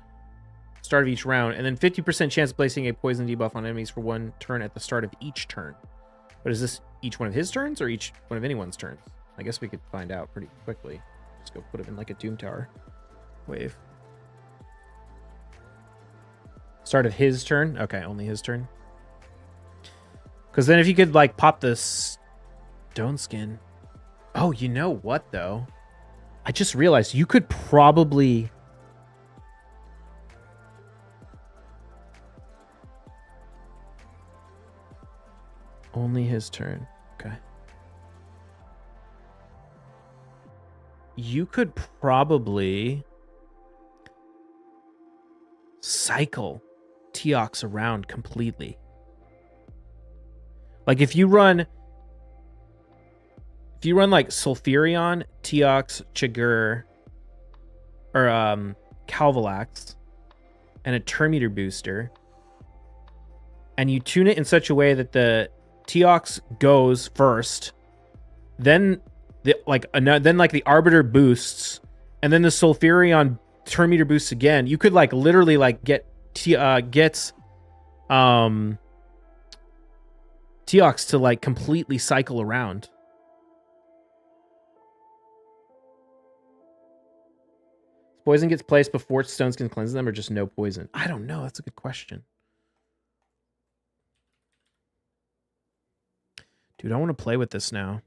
start of each round, and then 50% chance of placing a poison debuff on enemies for 1 turn at the start of each turn. But is this each one of his turns or each one of anyone's turns? I guess we could find out pretty quickly. Just go put him in like a Doom Tower wave. Start of his turn? Okay, only his turn. Because then if you could like pop this Stone Skin. Oh, you know what though? I just realized you could probably... Only his turn. Okay. You could probably cycle Teox around completely. Like if you run like Sulfurion, Teox, Chigurh, or Calvalax, and a turn meter booster, and you tune it in such a way that the Teox goes first, then the Arbiter boosts, and then the Sulfurion turn meter boosts again. You could like literally like get Teox to like completely cycle around. Poison gets placed before stones can cleanse them, or just no poison? I don't know. That's a good question. Dude, I want to play with this now.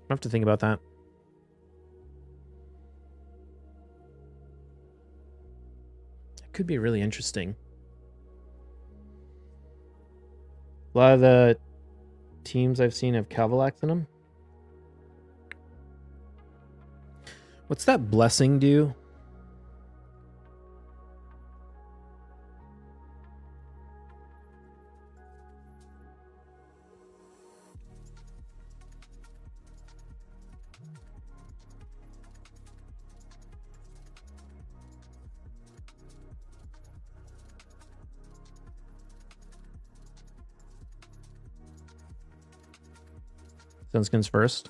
I have to think about that. It could be really interesting. A lot of the teams I've seen have Calvalax in them. What's that blessing do? Sunskins first.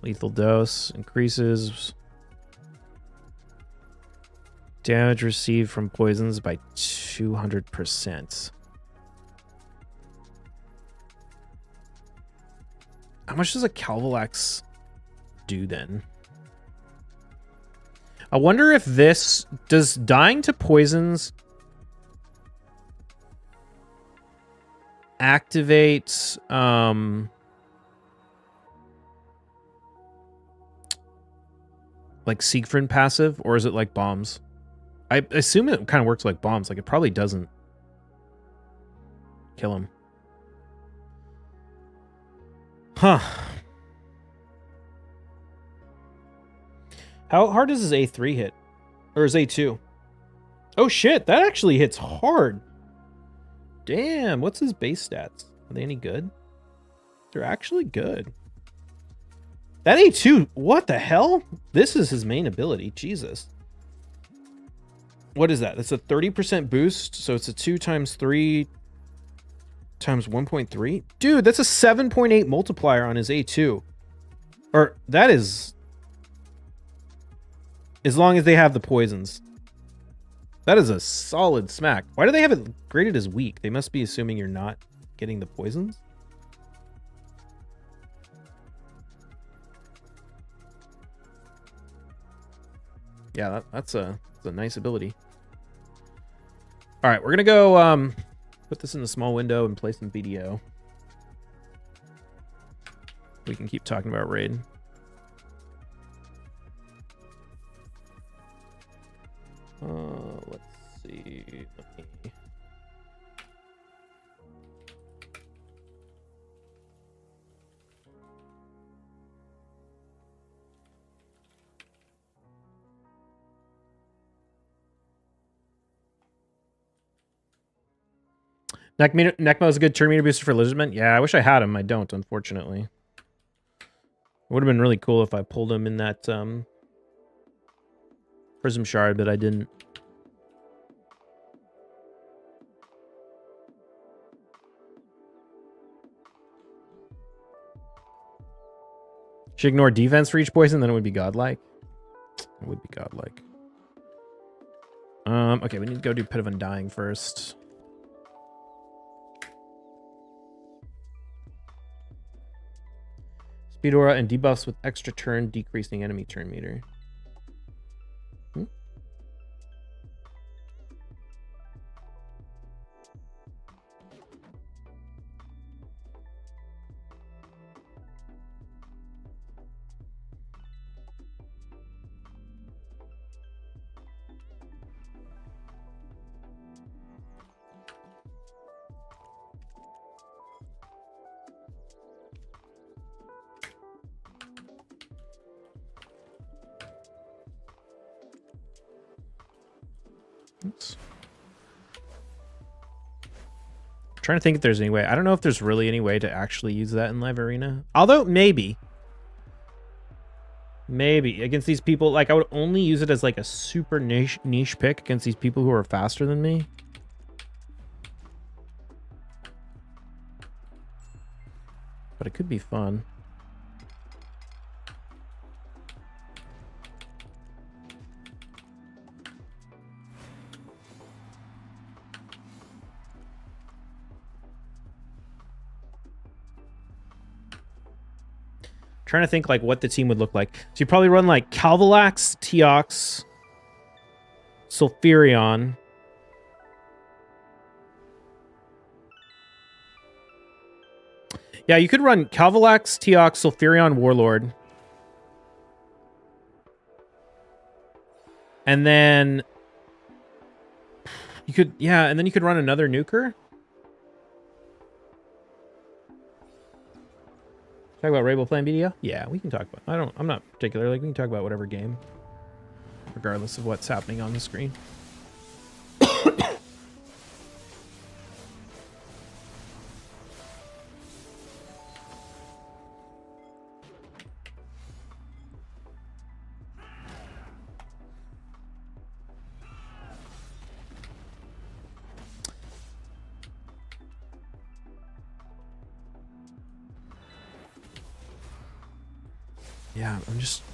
Lethal dose increases damage received from poisons by 200%. How much does a Calvalax do then? I wonder if this does dying to poisons activate like Siegfried passive, or is it like bombs? I assume it kind of works like bombs. Like it probably doesn't kill him. Huh. How hard does his A3 hit? Or his A2? Oh shit, that actually hits hard. Damn, what's his base stats? Are they any good? They're actually good. That A2, what the hell? This is his main ability, Jesus. What is that? That's a 30% boost, so it's a 2 times 3 times 1.3? Dude, that's a 7.8 multiplier on his A2. Or, that is... As long as they have the poisons. That is a solid smack. Why do they have it graded as weak? They must be assuming you're not getting the poisons? Yeah, that's a nice ability. All right, we're going to go put this in the small window and play some BDO. We can keep talking about Raid. Let's see. Let me... Necmo is a good turn meter booster for Lizardman. Yeah, I wish I had him. I don't, unfortunately. It would have been really cool if I pulled him in that Prism Shard, but I didn't. Should ignore defense for each poison, then it would be godlike. It would be godlike. Okay, we need to go do Pit of Undying first. Speed aura and debuffs with extra turn, decreasing enemy turn meter. Oops. I'm trying to think if there's any way. I don't know if there's really any way to actually use that in Live Arena. Although, maybe. Maybe. Against these people, like, I would only use it as, like, a super niche pick against these people who are faster than me. But it could be fun. Trying to think like what the team would look like. So you probably run like Calvalax, Teox, Sulfurion. Yeah, you could run Calvalax, Teox, Sulfurion, Warlord. And then you could, yeah, and then you could run another nuker. Talk about Rabel playing BDO? Yeah, we can talk about, I'm not particular, like we can talk about whatever game, regardless of what's happening on the screen. Yeah,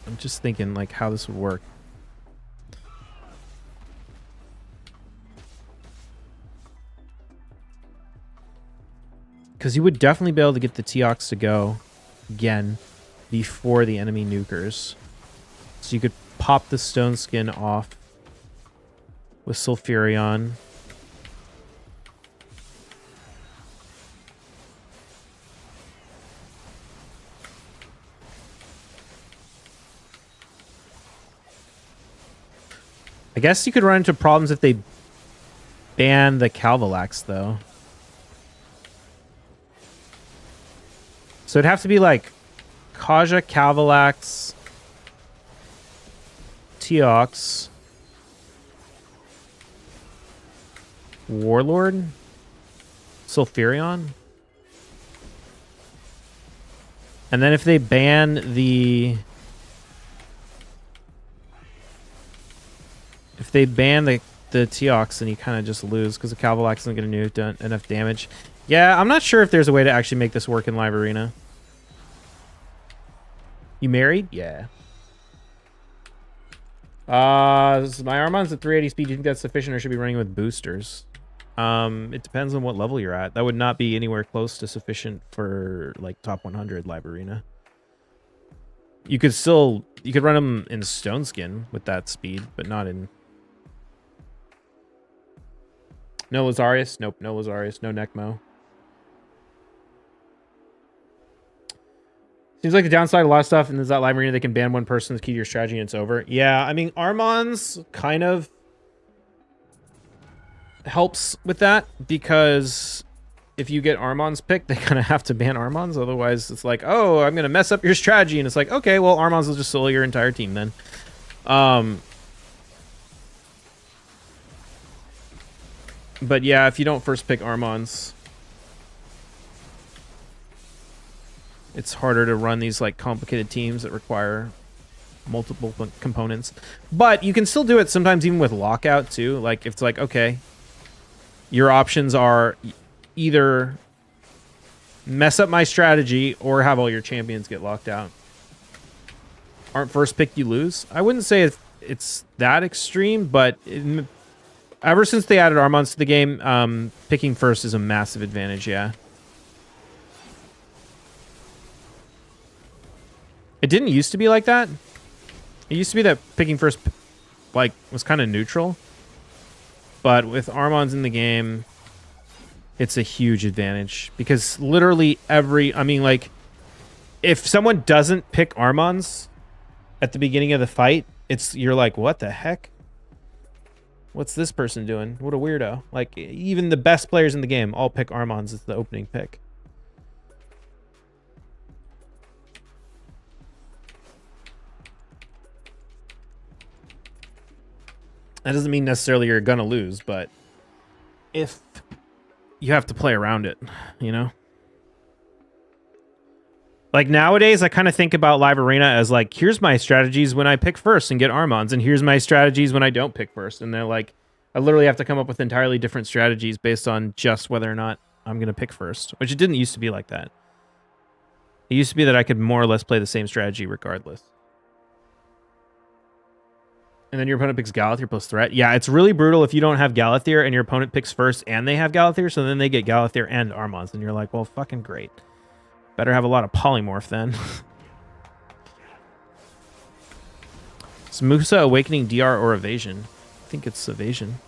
I'm just thinking like how this would work. Because you would definitely be able to get the Teox to go again before the enemy nukers. So you could pop the stone skin off with Sulfurion. I guess you could run into problems if they ban the Calvalax, though. So it'd have to be like Kaja, Calvalax, Teox, Warlord, Sulfurion. And then if they ban the... If they ban the Teox, then you kind of just lose because the Calvalax isn't going to do enough damage. Yeah, I'm not sure if there's a way to actually make this work in Live Arena. You married? Yeah. My Armon's at 380 speed. Do you think that's sufficient or should be running with boosters? It depends on what level you're at. That would not be anywhere close to sufficient for like top 100 Live Arena. You could run them in Stone Skin with that speed, but not in... No Lazarius? Nope, no Lazarius. No Necmo. Seems like the downside, a lot of stuff, and there's that Live Arena, they can ban one person, the key to your strategy, and it's over. Yeah, I mean, Armon's kind of helps with that, because if you get Armon's picked, they kind of have to ban Armon's. Otherwise, it's like, oh, I'm going to mess up your strategy. And it's like, okay, well, Armon's will just solo your entire team then. But yeah, if you don't first pick Armon's, it's harder to run these like complicated teams that require multiple components. But you can still do it sometimes even with lockout too. Like if it's like, okay, your options are either mess up my strategy or have all your champions get locked out. Aren't first picked, you lose. I wouldn't say it's that extreme, but ever since they added Armons to the game, picking first is a massive advantage, yeah. It didn't used to be like that. It used to be that picking first like was kind of neutral. But with Armons in the game, it's a huge advantage. Because literally I mean, like, if someone doesn't pick Armons at the beginning of the fight, you're like, what the heck? What's this person doing? What a weirdo. Like, even the best players in the game all pick Armons as the opening pick. That doesn't mean necessarily you're gonna lose, but if you have to play around it, you know? Like nowadays, I kind of think about Live Arena as like, here's my strategies when I pick first and get Armons, and here's my strategies when I don't pick first. And they're like, I literally have to come up with entirely different strategies based on just whether or not I'm going to pick first, which it didn't used to be like that. It used to be that I could more or less play the same strategy regardless. And then your opponent picks Galathier plus threat. Yeah, it's really brutal if you don't have Galathier and your opponent picks first and they have Galathier, so then they get Galathier and Armons, and you're like, well, fucking great. Better have a lot of polymorph then. Is Musa Awakening DR or Evasion? I think it's Evasion.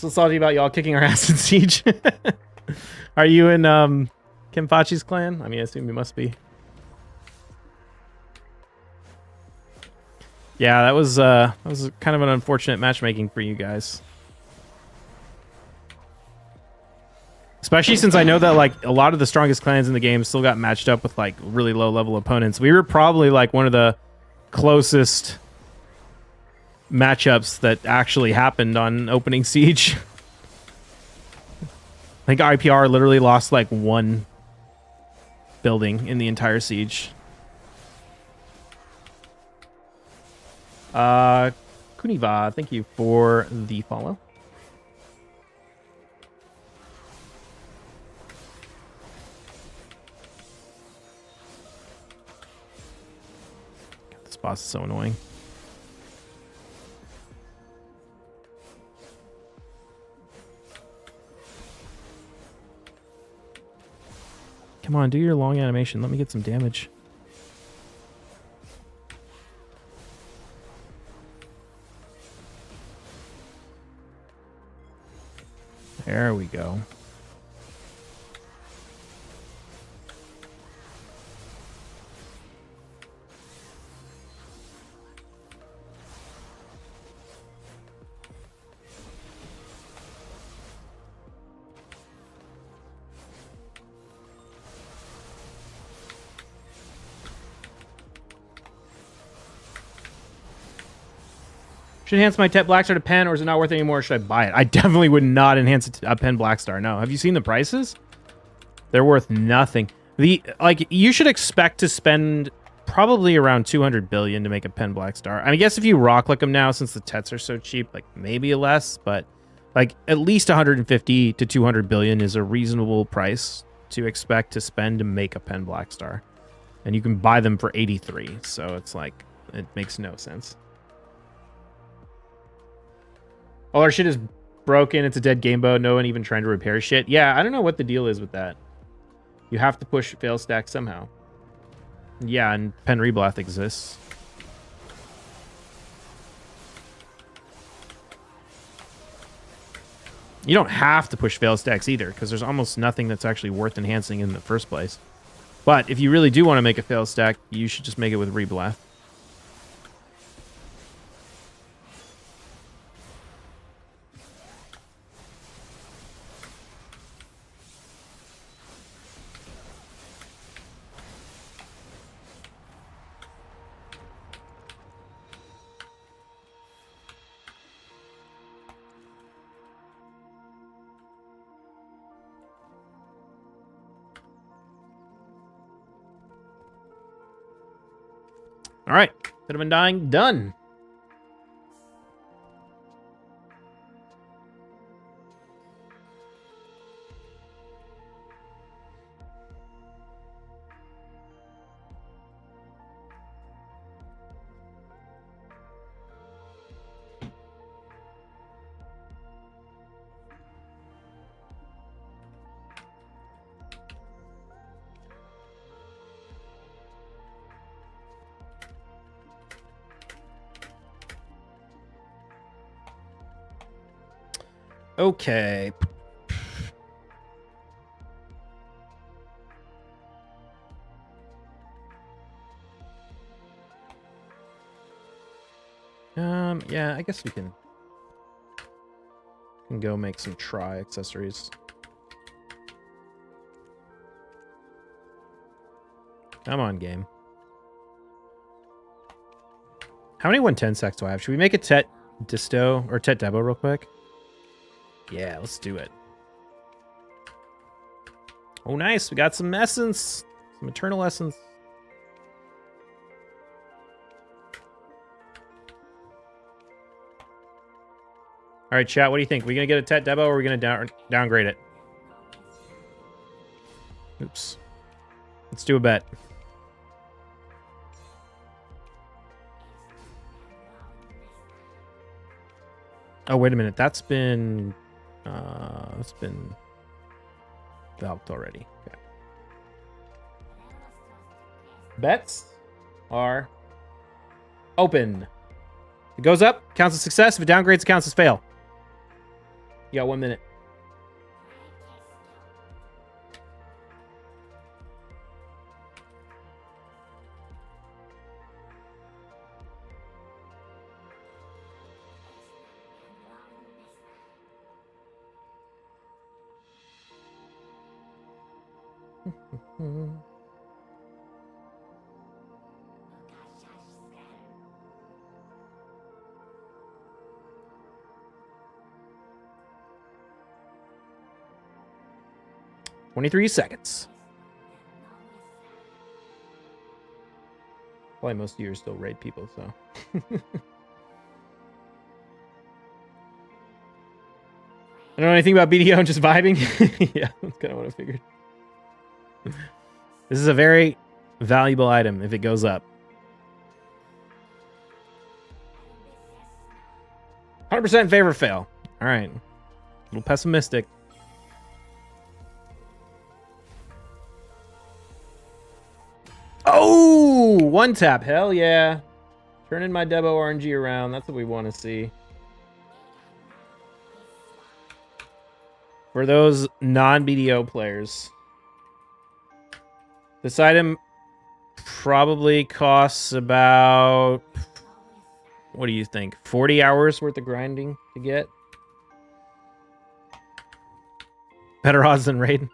So salty about y'all kicking our ass in Siege. Are you in Kenpachi's clan? I mean, I assume you must be. Yeah, that was kind of an unfortunate matchmaking for you guys. Especially since I know that like a lot of the strongest clans in the game still got matched up with like really low level opponents. We were probably like one of the closest matchups that actually happened on opening Siege. I think IPR literally lost like one building in the entire Siege. Kuniva, thank you for the follow. God, this boss is so annoying. Come on, do your long animation. Let me get some damage. There we go. Should enhance my Tet Blackstar to pen, or is it not worth it anymore? Or should I buy it? I definitely would not enhance a pen Blackstar. No. Have you seen the prices? They're worth nothing. You should expect to spend probably around 200 billion to make a pen Blackstar. I guess if you rock click them now, since the Tets are so cheap, like maybe less, but like at least 150 to 200 billion is a reasonable price to expect to spend to make a pen Blackstar. And you can buy them for 83. So it's like, it makes no sense. All our shit is broken. It's a dead game mode. No one even trying to repair shit. Yeah, I don't know what the deal is with that. You have to push fail stack somehow. Yeah, and pen reblath exists. You don't have to push fail stacks either, because there's almost nothing that's actually worth enhancing in the first place. But if you really do want to make a fail stack, you should just make it with reblath. All right, could have been dying. Done. Okay. Yeah, I guess we can go make some try accessories. Come on, game. How many 110 sacks do I have? Should we make a Tet Disto or Tet Debo real quick? Yeah, let's do it. Oh, nice. We got some essence. Some eternal essence. All right, chat, what do you think? Are we going to get a Tet Debo or are we going to downgrade it? Oops. Let's do a bet. Oh, wait a minute. That's been valved already. Okay. Bets are open. If it goes up, counts as success. If it downgrades, it counts as fail. You got 1 minute. Mm-hmm. 23 seconds. Probably most of you are still raid people, so. I don't know anything about BDO, I'm just vibing. Yeah, that's kind of what I figured. This is a very valuable item if it goes up. 100% favor fail. All right. A little pessimistic. Oh, one tap. Hell yeah. Turning my Debo RNG around. That's what we want to see. For those non-BDO players, this item probably costs about, what do you think, 40 hours worth of grinding to get? Better odds than raid.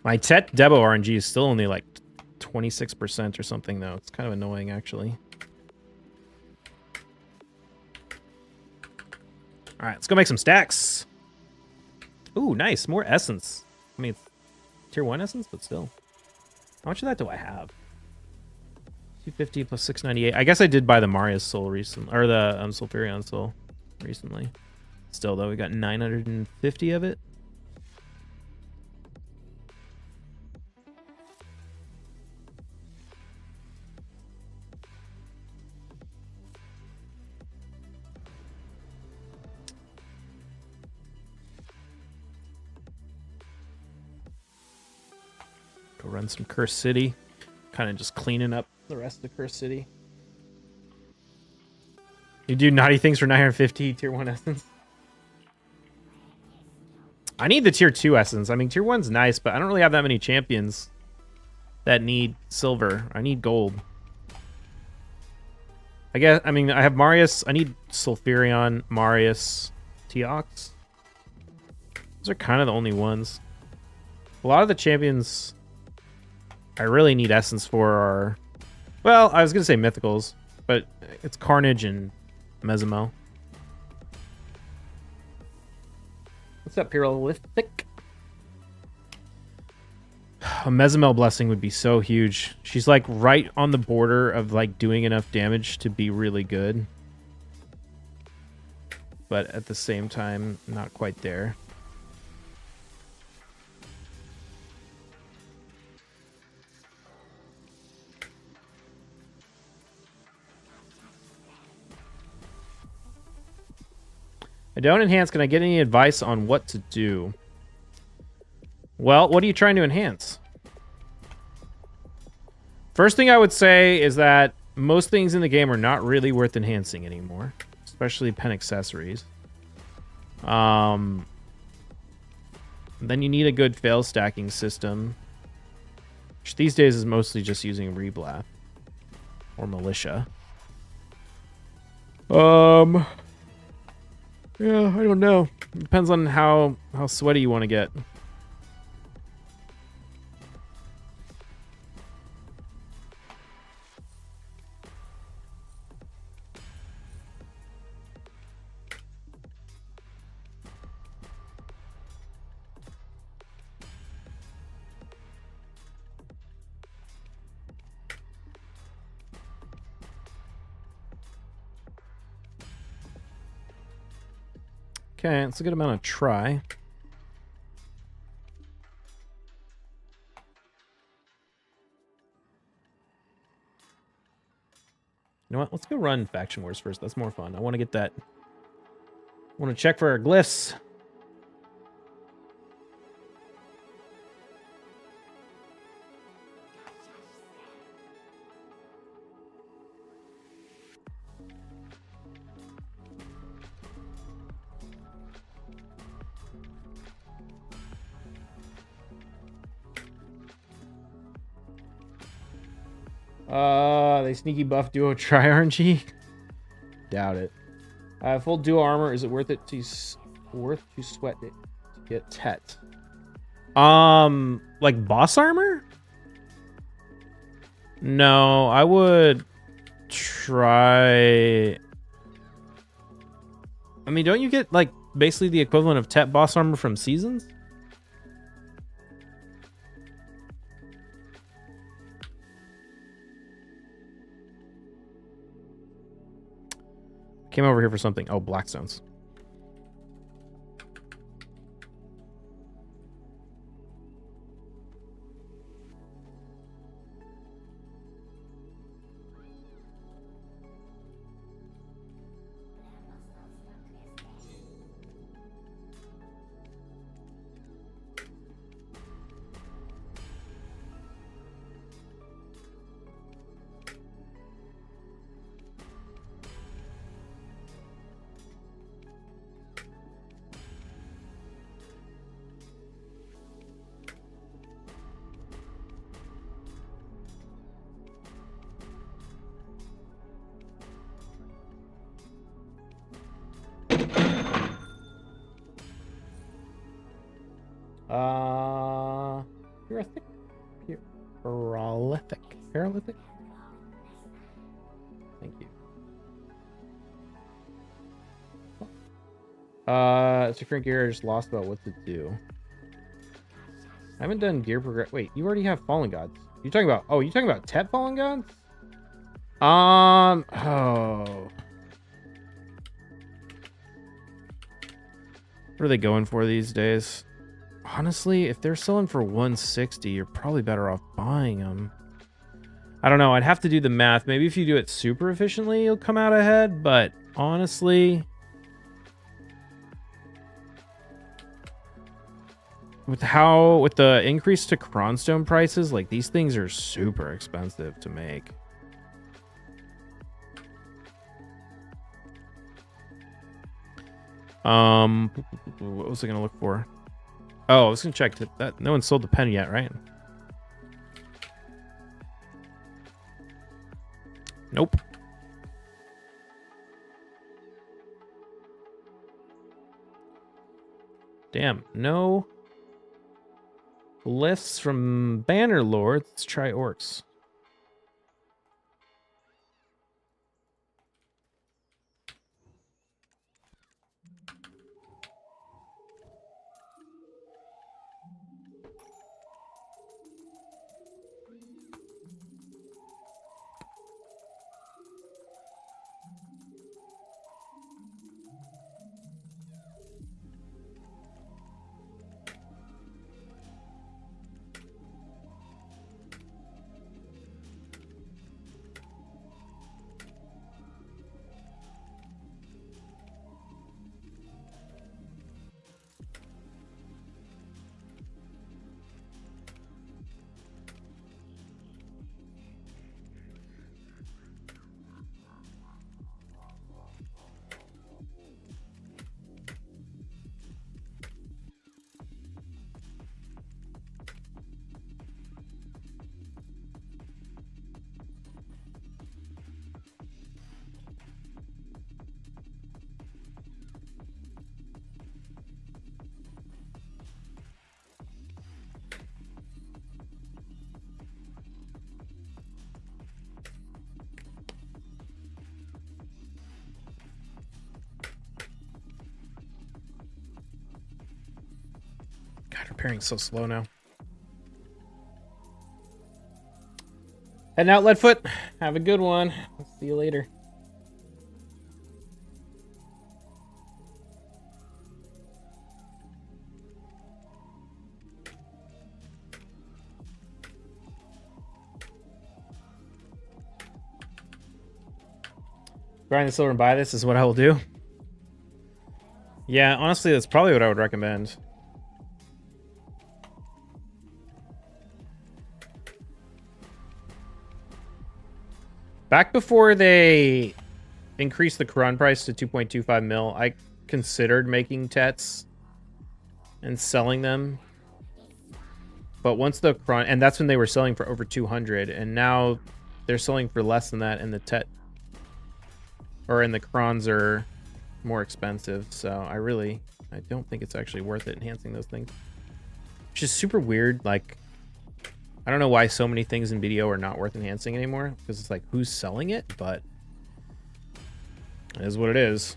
My Tet Debo RNG is still only like 26% or something, though. It's kind of annoying, actually. All right, let's go make some stacks. Ooh, nice. More essence. I mean, it's tier 1 essence, but still. How much of that do I have? 250 plus 698. I guess I did buy the Marius soul recently, or the Sulfurion soul recently. Still, though, we got 950 of it. Go run some Curse City. Kind of just cleaning up the rest of Curse City. You do naughty things for 950 tier 1 essence. I need the tier 2 essence. I mean, tier 1's nice, but I don't really have that many champions that need silver. I need gold. I guess, I mean, I have Marius. I need Sulfurion, Marius, Teox. Those are kind of the only ones. A lot of the champions I really need essence for are, well, I was going to say mythicals, but it's Carnage and Mesemo. What's up, Pyrolithic? A Mesomel blessing would be so huge. She's like right on the border of like doing enough damage to be really good. But at the same time, not quite there. I don't enhance. Can I get any advice on what to do? Well, what are you trying to enhance? First thing I would say is that most things in the game are not really worth enhancing anymore, especially pen accessories. Then you need a good fail stacking system, which these days is mostly just using Reblath or Militia. Yeah, I don't know. It depends on how sweaty you want to get. Okay, it's a good amount of try. You know what? Let's go run Faction Wars first. That's more fun. I want to get that Want to check for our glyphs. They sneaky buff duo try RNG. Doubt it. Full duo armor. Is it worth it to sweat it to get Tet? Like boss armor? No, I would try. I mean, don't you get like basically the equivalent of Tet boss armor from Seasons? Came over here for something. Oh, Blackstones. Paralytic? Thank you. It's different gear. I just lost about what to do. I haven't done gear progress. Wait, you already have Fallen Gods. You talking about? Oh, you talking about Tet Fallen Gods? Oh. What are they going for these days? Honestly, if they're selling for 160, you're probably better off buying them. I don't know. I'd have to do the math. Maybe if you do it super efficiently, you'll come out ahead. But honestly, with the increase to Cronstone prices, like these things are super expensive to make. What was I gonna look for? Oh, I was gonna check that no one sold the pen yet, right? Nope. Damn, no lifts from Banner Lords. Let's try Orcs. Repairing so slow now. Heading out, Leadfoot. Have a good one. I'll see you later. Grind the silver and buy this is what I will do. Yeah, honestly, that's probably what I would recommend. Back before they increased the Quran price to 2.25 mil, I considered making Tets and selling them. But once the Quran, and that's when they were selling for over 200, and now they're selling for less than that, and the Tet, or in the Qurans are more expensive. So I don't think it's actually worth it enhancing those things. Which is super weird. Like, I don't know why so many things in BDO are not worth enhancing anymore, because it's like, who's selling it? But it is what it is.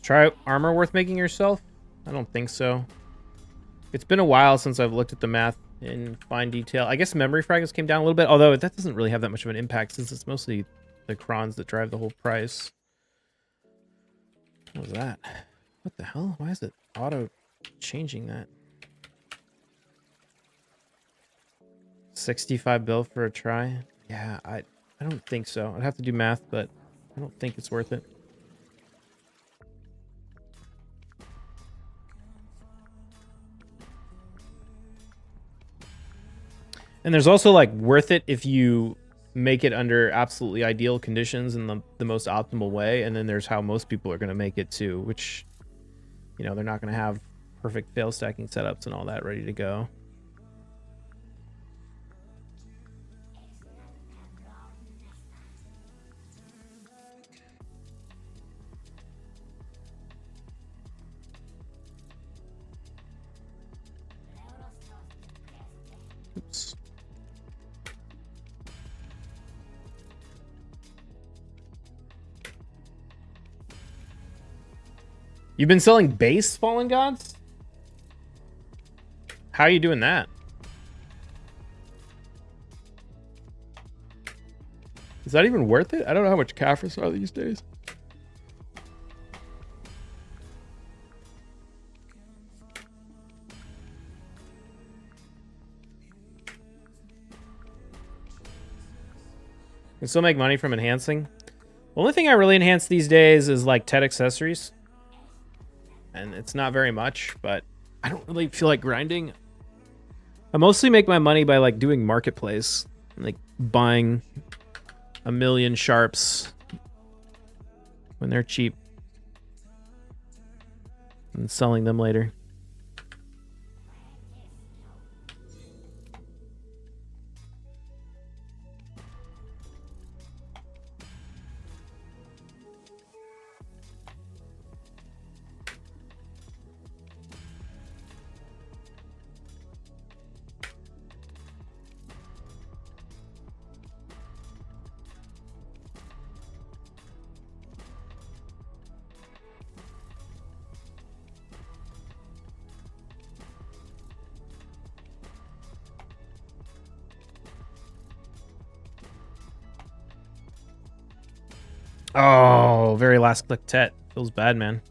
Try armor worth making yourself? I don't think so. It's been a while since I've looked at the math in fine detail. I guess memory fragments came down a little bit, although that doesn't really have that much of an impact since it's mostly the crons that drive the whole price. What was that? What the hell? Why is it auto changing that? 65 bill for a try? Yeah, I don't think so. I'd have to do math, but I don't think it's worth it. And there's also like worth it if you make it under absolutely ideal conditions in the most optimal way. And then there's how most people are going to make it too, which, you know, they're not going to have perfect fail stacking setups and all that ready to go. Oops. You've been selling base Fallen Gods? How are you doing that? Is that even worth it? I don't know how much Caphras are these days. Can still make money from enhancing. The only thing I really enhance these days is like TED accessories. And it's not very much, but I don't really feel like grinding. I mostly make my money by like doing marketplace, like buying a million sharps when they're cheap and selling them later. Oh, very last click Tet. Feels bad, man.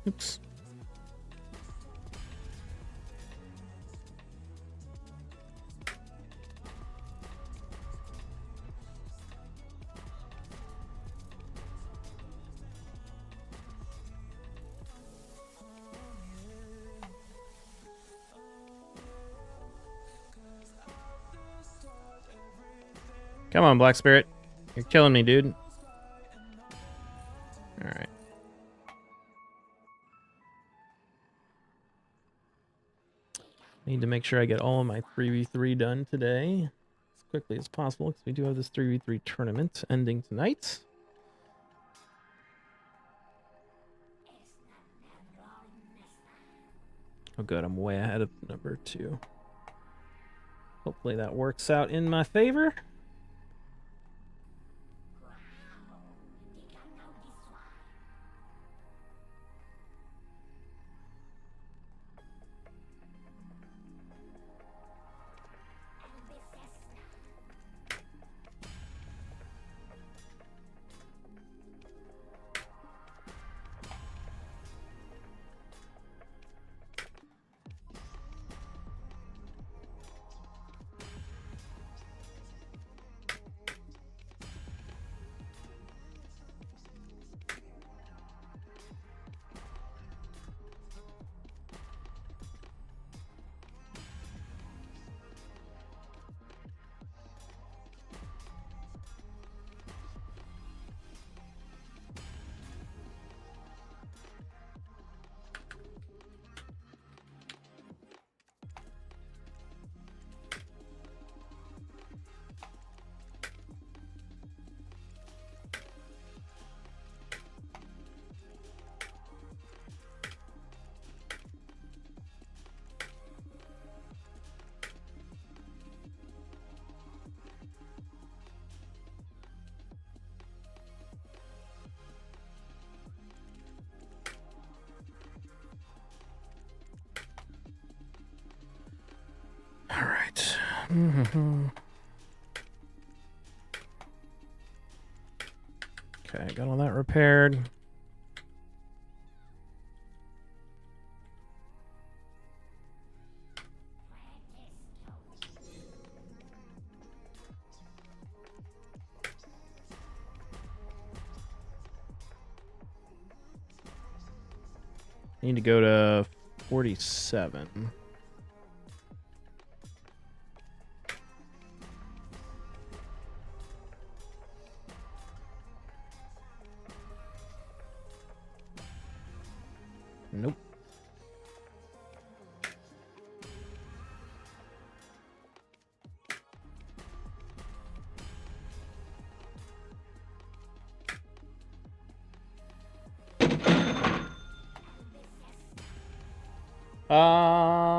Oops. Come on, Black Spirit. You're killing me, dude. Alright. Need to make sure I get all of my 3v3 done today as quickly as possible, because we do have this 3v3 tournament ending tonight. Oh good, I'm way ahead of number 2. Hopefully that works out in my favor. All right. Okay, got all that repaired. Need to go to 47. Nope.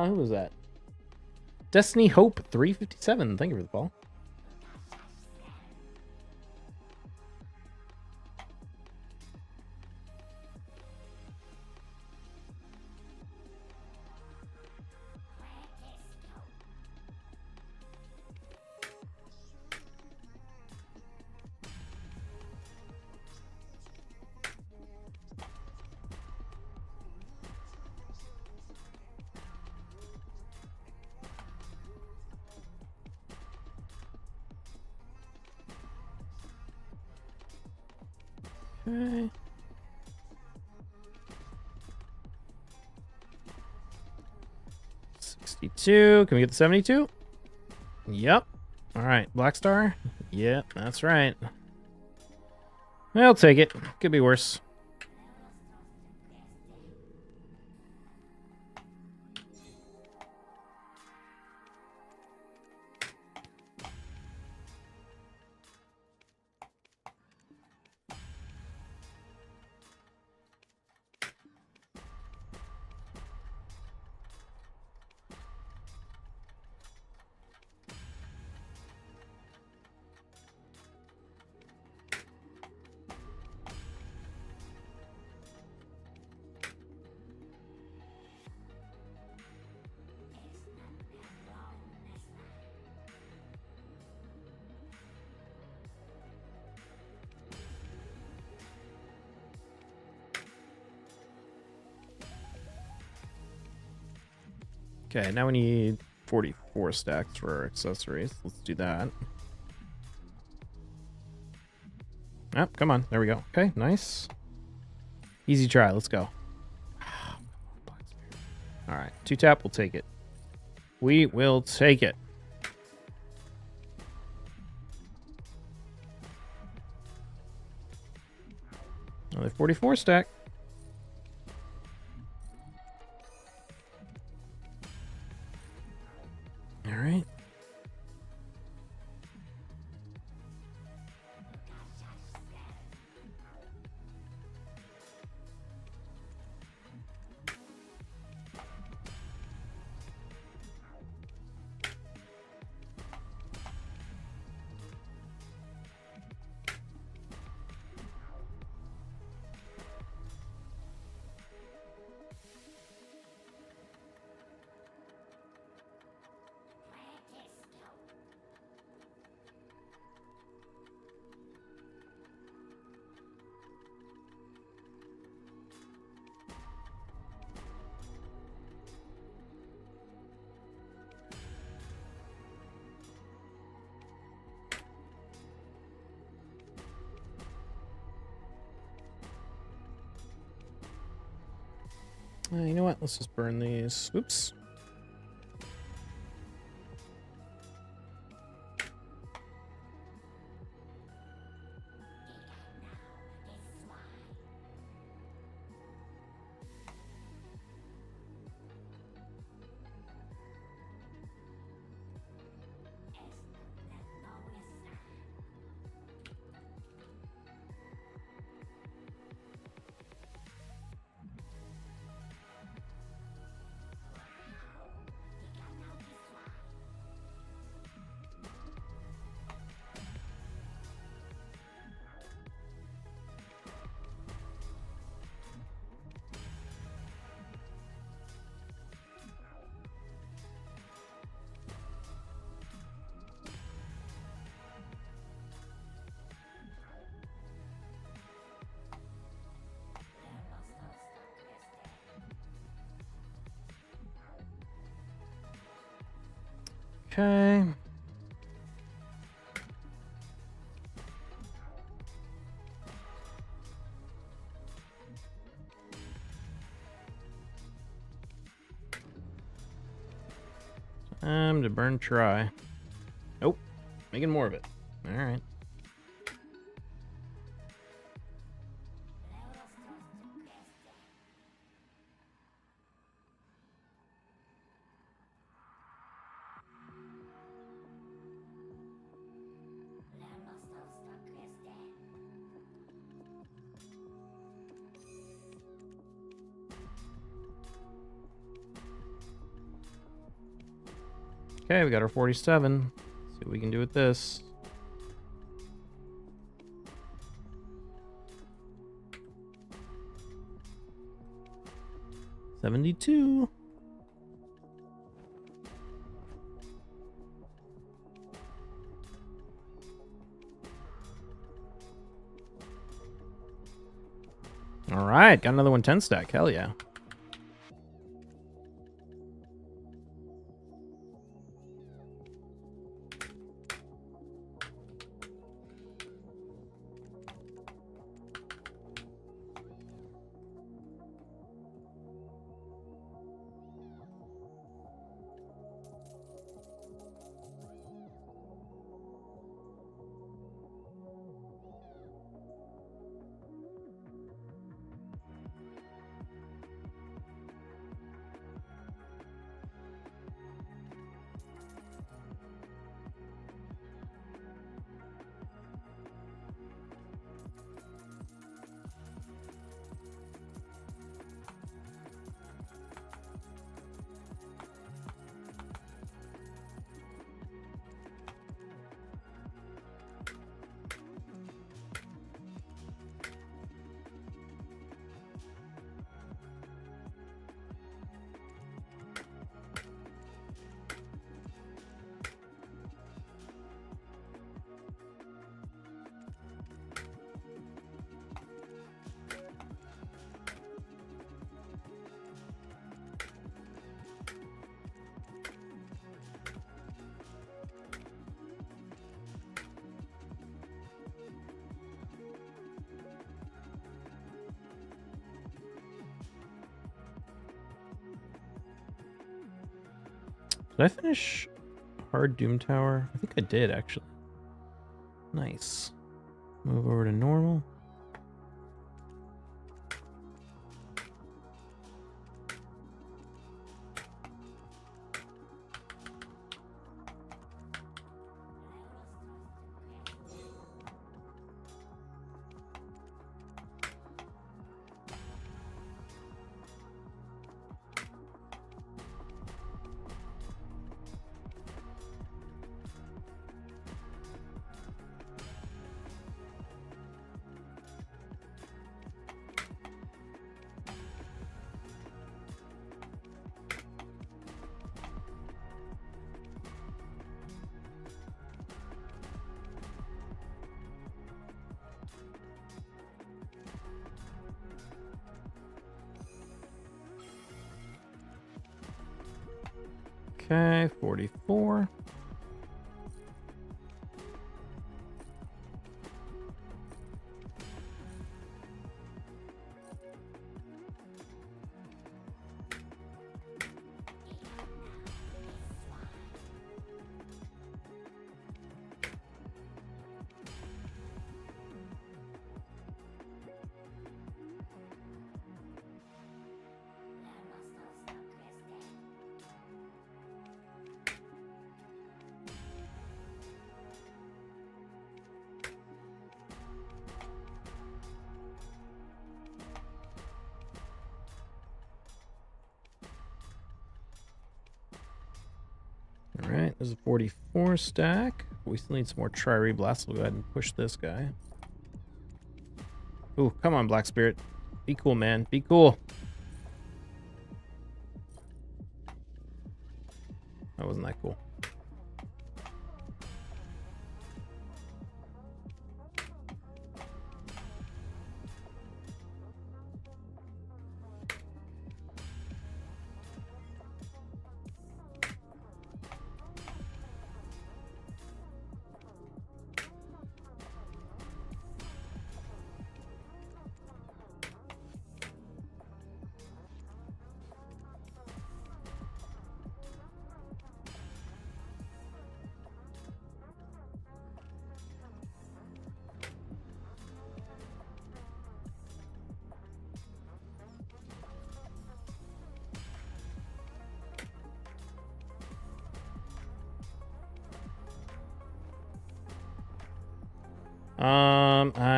Who was that? Destiny Hope 357. Thank you for the ball. Okay. $62. Can we get the 72? Yep. All right. Black Star? Yep, that's right. I'll take it. Could be worse. Okay, now we need 44 stacks for our accessories. Let's do that. Oh, come on. There we go. Okay, nice. Easy try. Let's go. All right, 2-tap. We'll take it. We will take it. Another 44 stack. All right. You know what? Let's just burn these. Oops. Okay. Time to burn try. Nope. Making more of it. All right. Okay, we got our 47. Let's see what we can do with this. $72. All right, got another 110 stack. Hell yeah. Did I finish Hard Doom Tower? I think I did, actually. Nice. Move over to normal. Okay, 44. All right, there's a 44 stack. We still need some more tri-reblast. We'll go ahead and push this guy. Ooh, come on, Black Spirit. Be cool, man. Be cool. That wasn't that cool.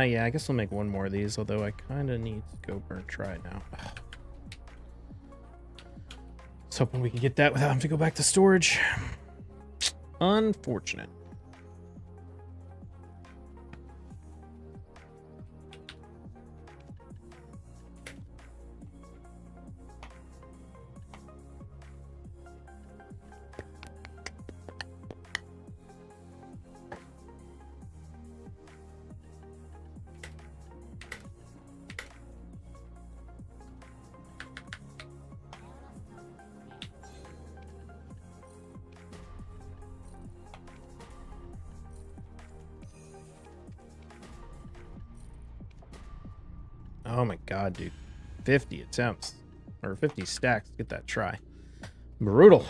Yeah, I guess I'll make one more of these, although I kind of need to go burn try now. I was hoping we could get that without having to go back to storage. Unfortunate. Oh my god, dude. 50 attempts. Or 50 stacks to get that try. Brutal.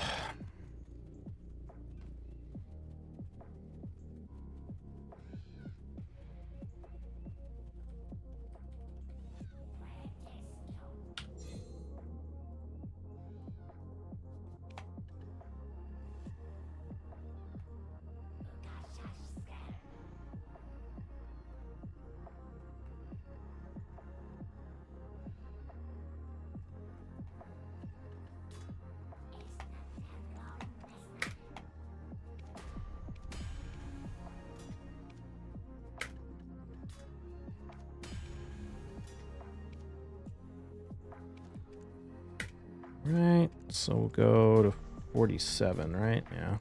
Right, so we'll go to 47, right? Yeah.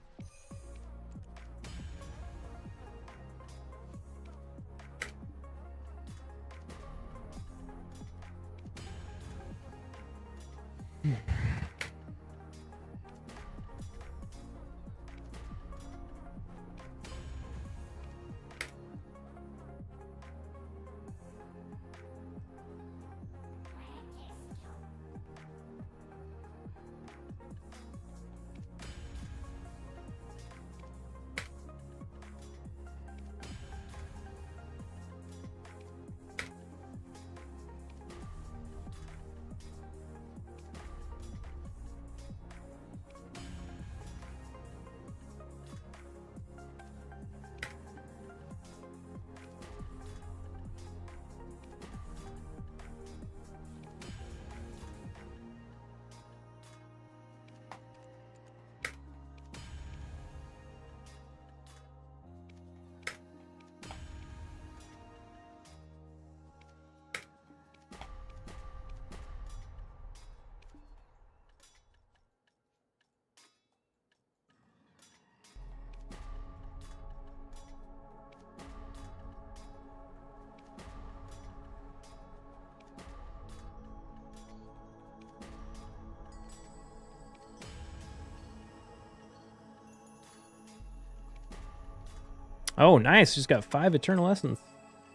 Oh, nice. Just got 5 Eternal Essence.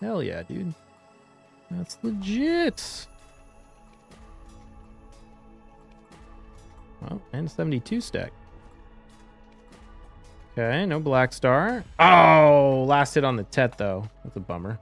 Hell yeah, dude. That's legit. Well, and 72 stack. Okay, no Black Star. Oh, last hit on the Tet, though. That's a bummer.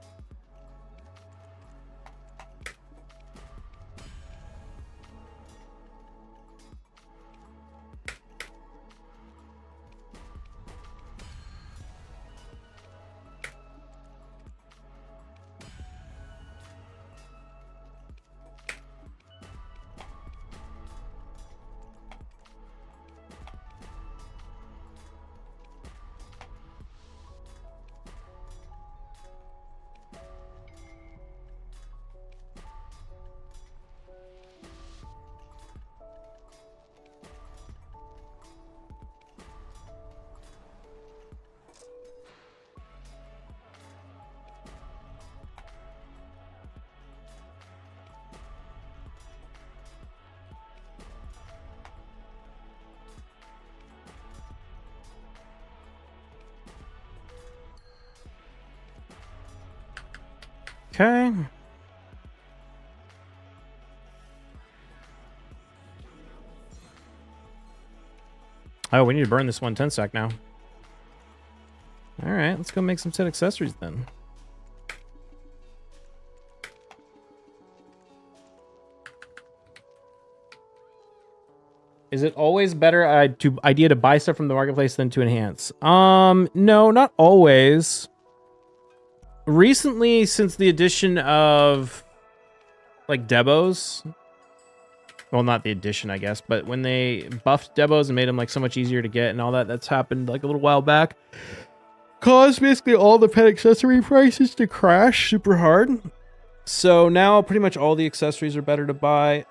Okay. Oh, we need to burn this 110 stack now. All right, let's go make some set accessories then. Is it always better idea to buy stuff from the marketplace than to enhance? No, not always. Recently, since the addition of like Debos, well, not the addition, I guess, but when they buffed Debos and made them like so much easier to get and all that, that's happened like a little while back. Caused basically all the pet accessory prices to crash super hard. So now pretty much all the accessories are better to buy.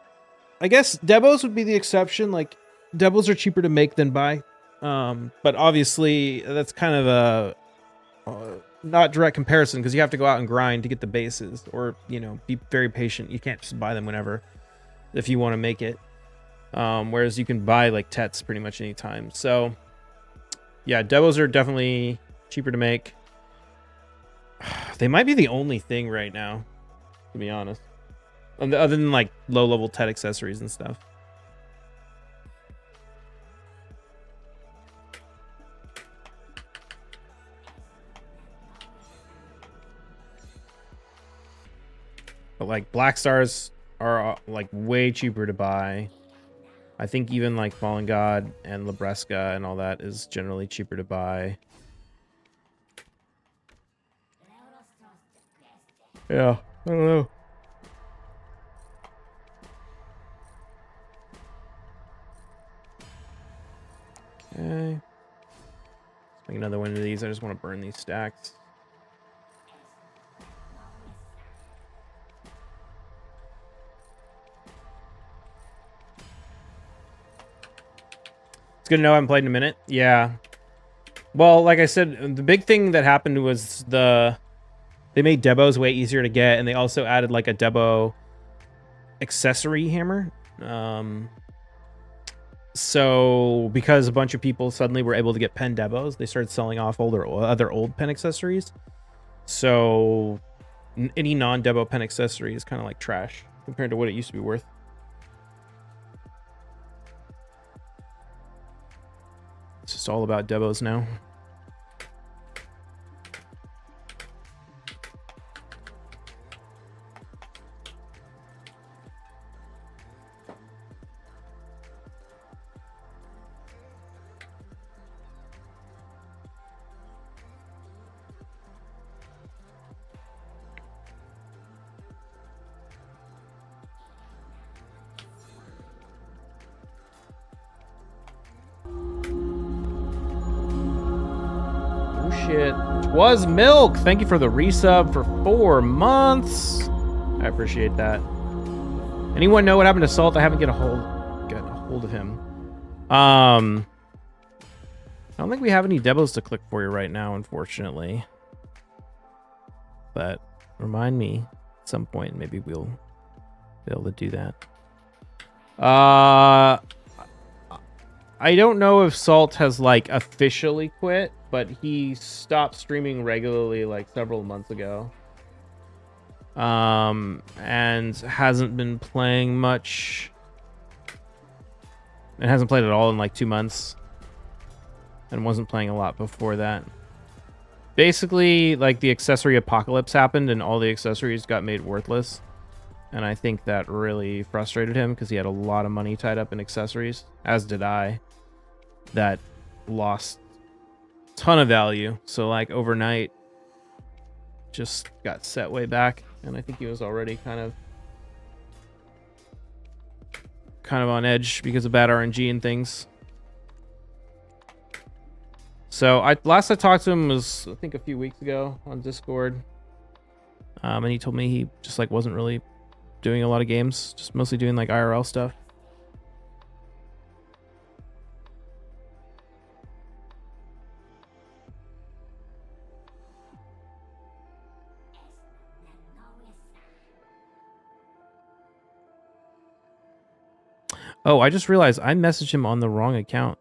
I guess Debos would be the exception. Like Debos are cheaper to make than buy. But obviously that's kind of a not direct comparison because you have to go out and grind to get the bases or, you know, be very patient. You can't just buy them whenever if you want to make it. Whereas you can buy like Tets pretty much anytime. So yeah, Debos are definitely cheaper to make. They might be the only thing right now, to be honest. Other than like low-level Tet accessories and stuff. But like Black Stars are like way cheaper to buy. I think even like Fallen God and Labresca and all that is generally cheaper to buy. Yeah, I don't know. Okay. Let's make another one of these. I just want to burn these stacks. It's good to know I haven't played in a minute. Yeah. Well, like I said, the big thing that happened was they made Debos way easier to get, and they also added like a Debo accessory hammer. So because a bunch of people suddenly were able to get pen Debos, they started selling off other old pen accessories. So any non-Debo pen accessory is kind of like trash compared to what it used to be worth. It's just all about Debos now. Shit. Was Milk, thank you for the resub for 4 months. I appreciate that. Anyone know what happened to Salt? I haven't got a hold of him. I don't think we have any Debos to click for you right now, unfortunately. But remind me at some point, maybe we'll be able to do that. I don't know if Salt has like officially quit, but he stopped streaming regularly like several months ago. And hasn't been playing much. And hasn't played at all in like 2 months. And wasn't playing a lot before that. Basically, like the accessory apocalypse happened and all the accessories got made worthless. And I think that really frustrated him because he had a lot of money tied up in accessories, as did I, that lost a ton of value. So like overnight, just got set way back. And I think he was already kind of on edge because of bad RNG and things. So last I talked to him was, I think, a few weeks ago on Discord. And he told me he just like wasn't really doing a lot of games, just mostly doing like IRL stuff. Oh, I just realized I messaged him on the wrong account.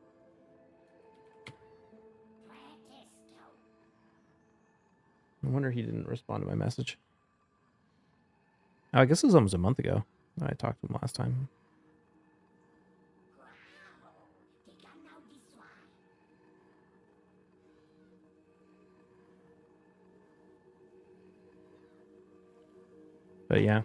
I wonder he didn't respond to my message. Oh, I guess it was almost a month ago I talked to him last time. But yeah.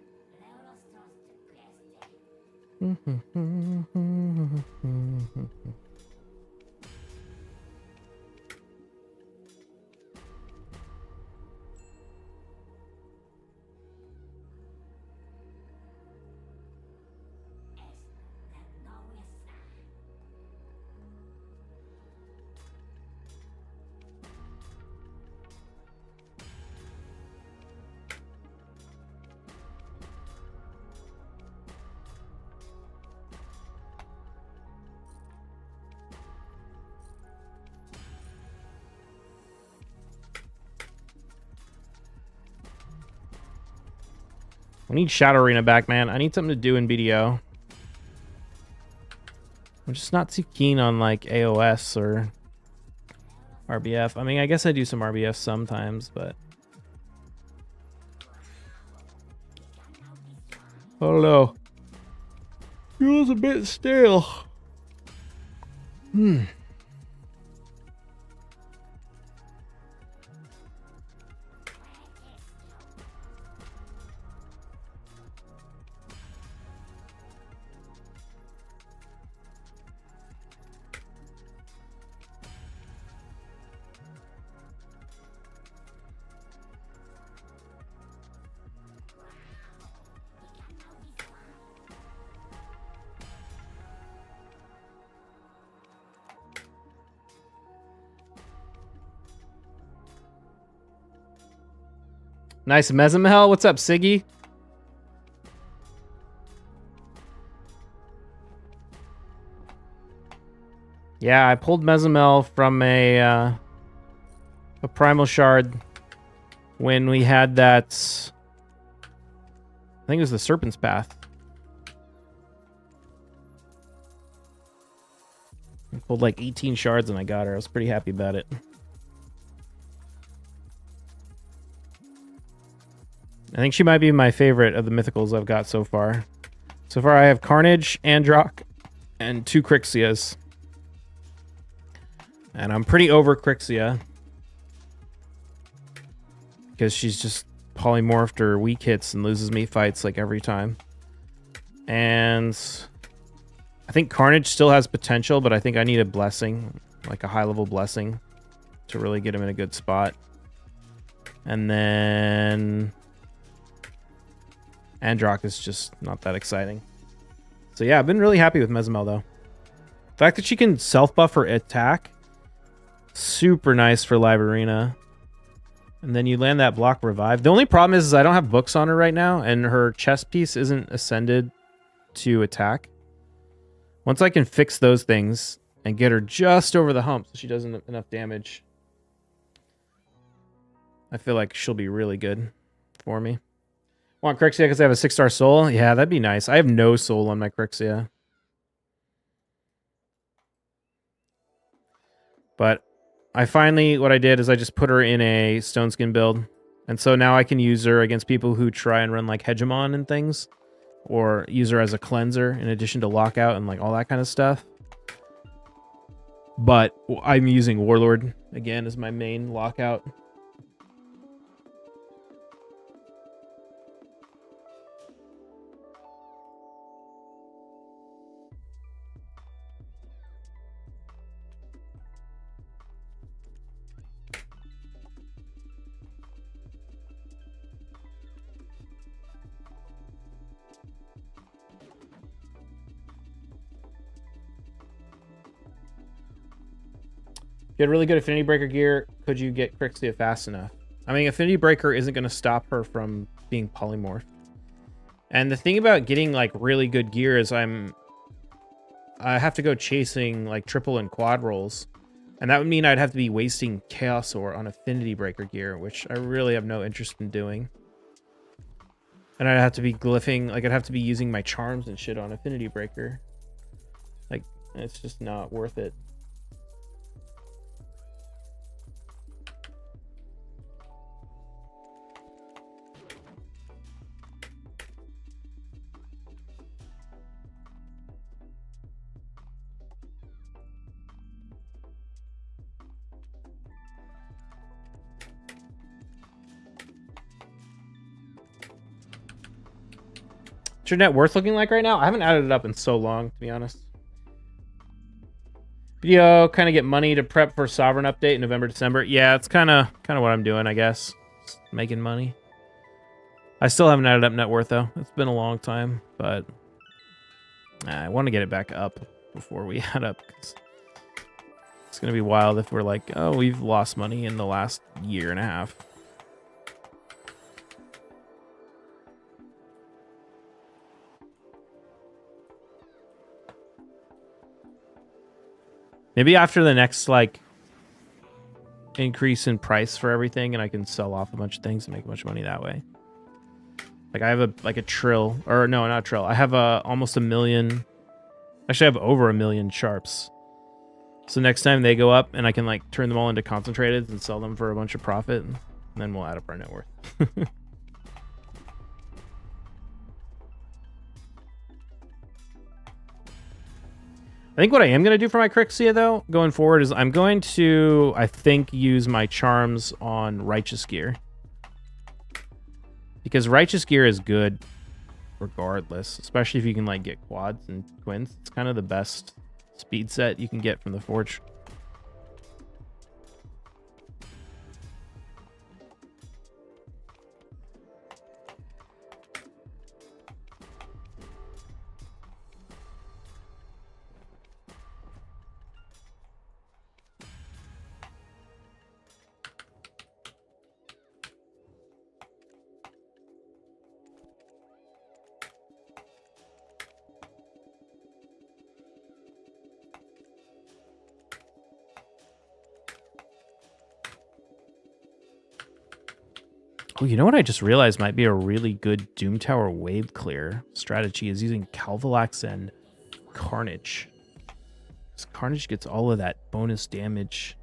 I need Shadow Arena back, man. I need something to do in BDO. I'm just not too keen on like AOS or RBF. I mean, I guess I do some RBF sometimes, but I don't know. Feels a bit stale. Nice Mezamel. What's up, Siggy? Yeah, I pulled Mezamel from a Primal Shard when we had that. I think it was the Serpent's Path. I pulled like 18 shards and I got her. I was pretty happy about it. I think she might be my favorite of the mythicals I've got so far. So far I have Carnage, Androck, and 2 Crixias. And I'm pretty over Crixia. Because she's just polymorphed or weak hits and loses me fights like every time. And I think Carnage still has potential, but I think I need a blessing, like a high level blessing, to really get him in a good spot. And then Androck is just not that exciting. So yeah, I've been really happy with Mezamel though. The fact that she can self-buff her attack, super nice for live arena. And then you land that block revive. The only problem is I don't have books on her right now, and her chest piece isn't ascended to attack. Once I can fix those things and get her just over the hump so she does enough damage, I feel like she'll be really good for me. Want Crixia because I have a 6-star soul? Yeah, that'd be nice. I have no soul on my Crixia. But what I did is I just put her in a stone skin build. And so now I can use her against people who try and run like Hegemon and things. Or use her as a cleanser in addition to lockout and like all that kind of stuff. But I'm using Warlord again as my main lockout. If you had really good Affinity Breaker gear, could you get Crixia fast enough? I mean, Affinity Breaker isn't going to stop her from being polymorphed. And the thing about getting like really good gear is I have to go chasing like triple and quad rolls. And that would mean I'd have to be wasting Chaos Ore on Affinity Breaker gear, which I really have no interest in doing. And I'd have to be glyphing, like I'd have to be using my charms and shit on Affinity Breaker. Like, it's just not worth it. What's your net worth looking like right now? I haven't added it up in so long, to be honest. Video, kind of get money to prep for Sovereign update in November, December. Yeah, it's kind of what I'm doing, I guess. Just making money. I still haven't added up net worth, though. It's been a long time, but I want to get it back up before we add up. Cause it's going to be wild if we're like, oh, we've lost money in the last year and a half. Maybe after the next, like, increase in price for everything, and I can sell off a bunch of things and make a bunch of money that way. Like, I have a trill, or no, not a trill. I have almost 1 million. Actually, I have over 1 million sharps. So next time they go up, and I can, like, turn them all into concentrateds and sell them for a bunch of profit, and then we'll add up our net worth. I think what I am going to do for my Crixia, though, going forward, is I'm going to, I think, use my charms on Righteous Gear. Because Righteous Gear is good regardless, especially if you can, like, get quads and twins. It's kind of the best speed set you can get from the Forge. Oh, you know what I just realized might be a really good Doom Tower wave clear strategy is using Calvalax and Carnage. Because Carnage gets all of that bonus damage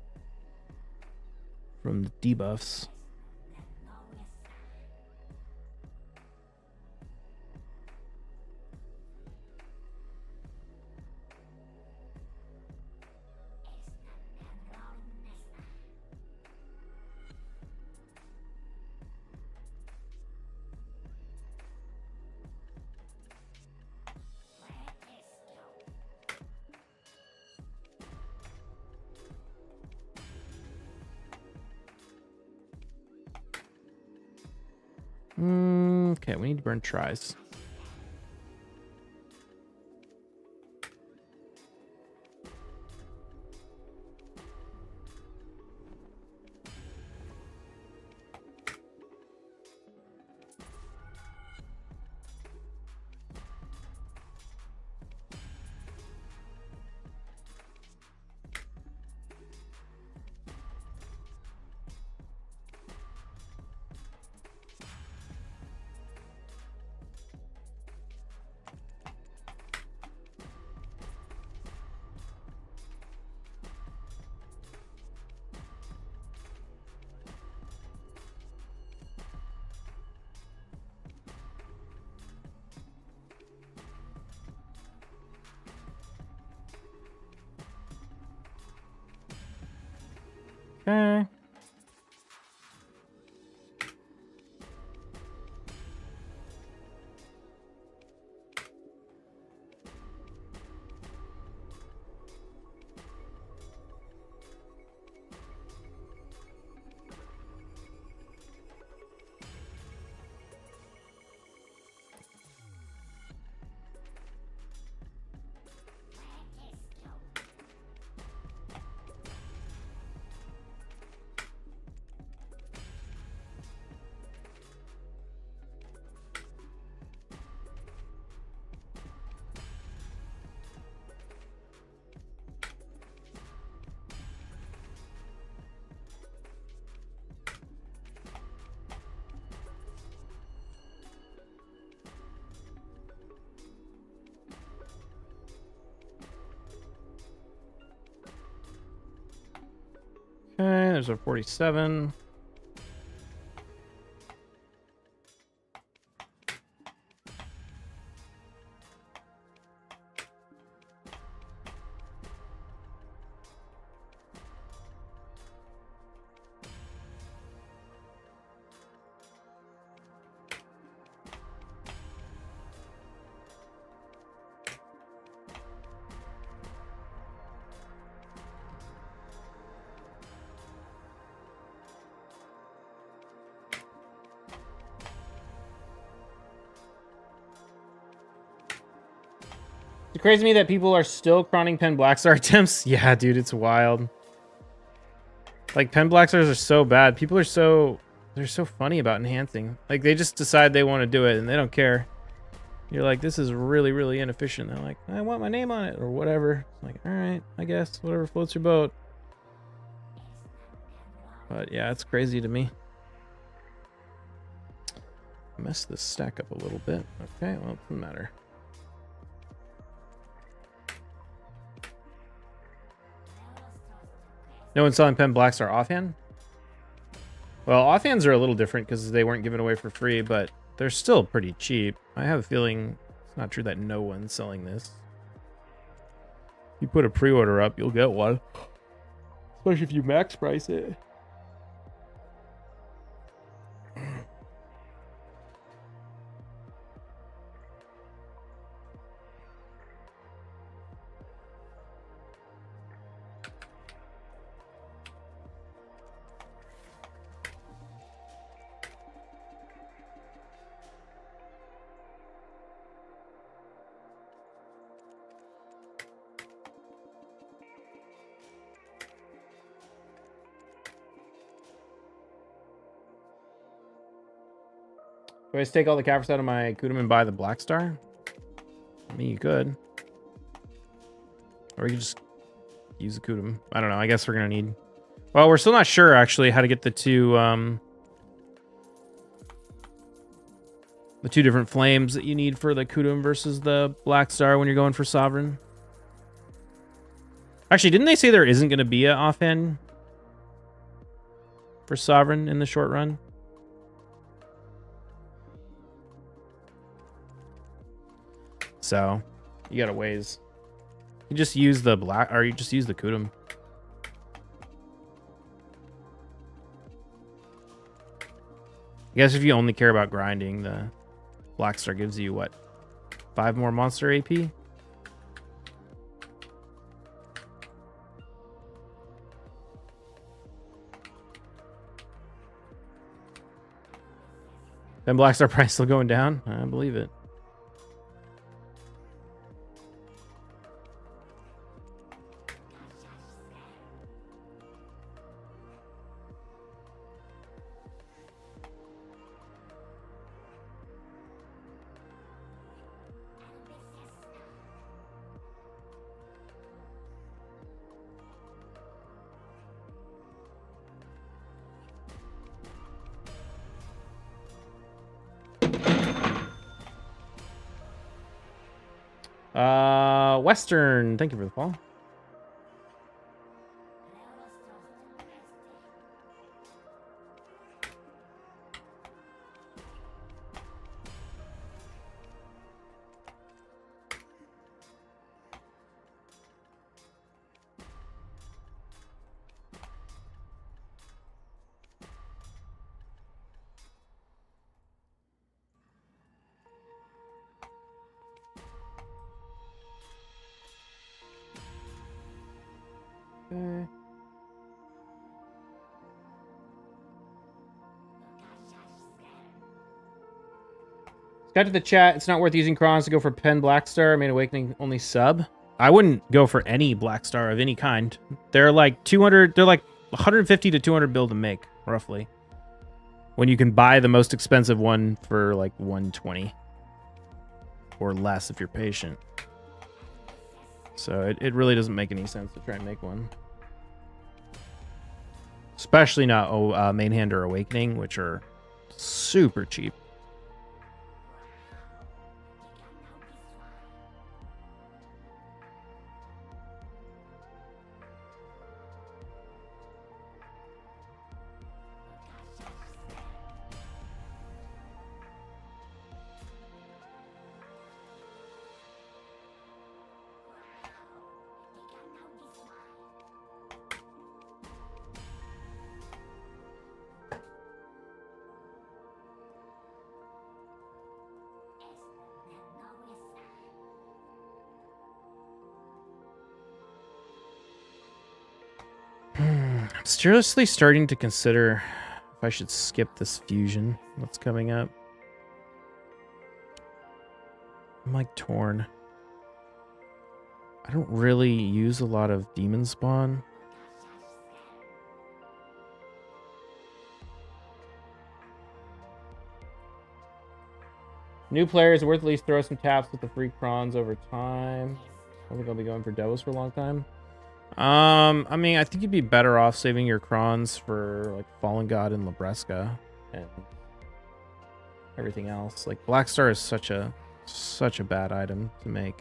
from the debuffs. Okay, we need to burn tries. Okay. Okay, there's a 47. It's crazy to me that people are still crawling pen black star attempts. Yeah, dude, it's wild. Like, pen black stars are so bad. People are they're so funny about enhancing. Like, they just decide they want to do it and they don't care. You're like, this is really, really inefficient. They're like, I want my name on it or whatever. I'm like, all right, I guess, whatever floats your boat. But yeah, it's crazy to me. Mess this stack up a little bit. Okay, well, it doesn't matter. No one's selling pen blacks are offhand? Well, offhands are a little different because they weren't given away for free, but they're still pretty cheap. I have a feeling it's not true that no one's selling this. If you put a pre-order up, you'll get one. Especially if you max price it. Do I just take all the Caffers out of my Kudum and buy the Black Star? I mean, you could. Or you could just use the Kudum. I don't know. I guess we're going to need... Well, we're still not sure, actually, how to get the two different flames that you need for the Kudum versus the Black Star when you're going for Sovereign. Actually, didn't they say there isn't going to be an offhand for Sovereign in the short run? So, you got a ways. You just use the black, or you just use the Kudum. I guess if you only care about grinding, the Black Star gives you, what, 5 more monster AP? Then Black Star price still going down? I believe it. Western, thank you for the follow. Got to the chat. It's not worth using crons to go for Pen Blackstar. I made Awakening only sub. I wouldn't go for any Blackstar of any kind. They're like 200. They're like 150 to 200 bill to make, roughly. When you can buy the most expensive one for like 120 or less if you're patient. So it really doesn't make any sense to try and make one. Especially not Main Hand or Awakening, which are super cheap. I'm seriously starting to consider if I should skip this fusion that's coming up. I'm like torn. I don't really use a lot of demon spawn. New players, worth at least throw some taps with the free crons over time. I think I'll be going for Devils for a long time. I mean, I think you'd be better off saving your crons for like Fallen God and Labresca and everything else. Like Blackstar is such a bad item to make.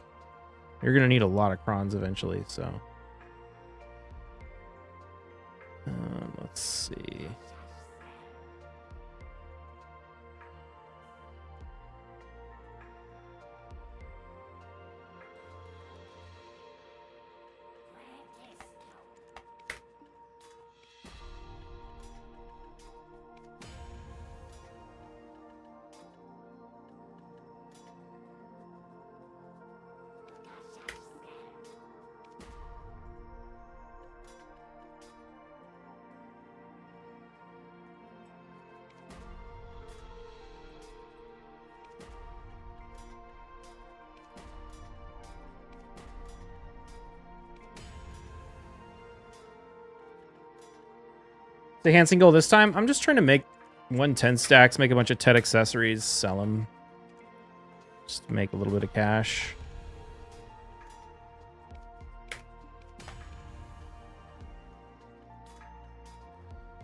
You're gonna need a lot of crons eventually, so let's see. The hand single this time, I'm just trying to make 110 stacks, make a bunch of TED accessories, sell them. Just to make a little bit of cash.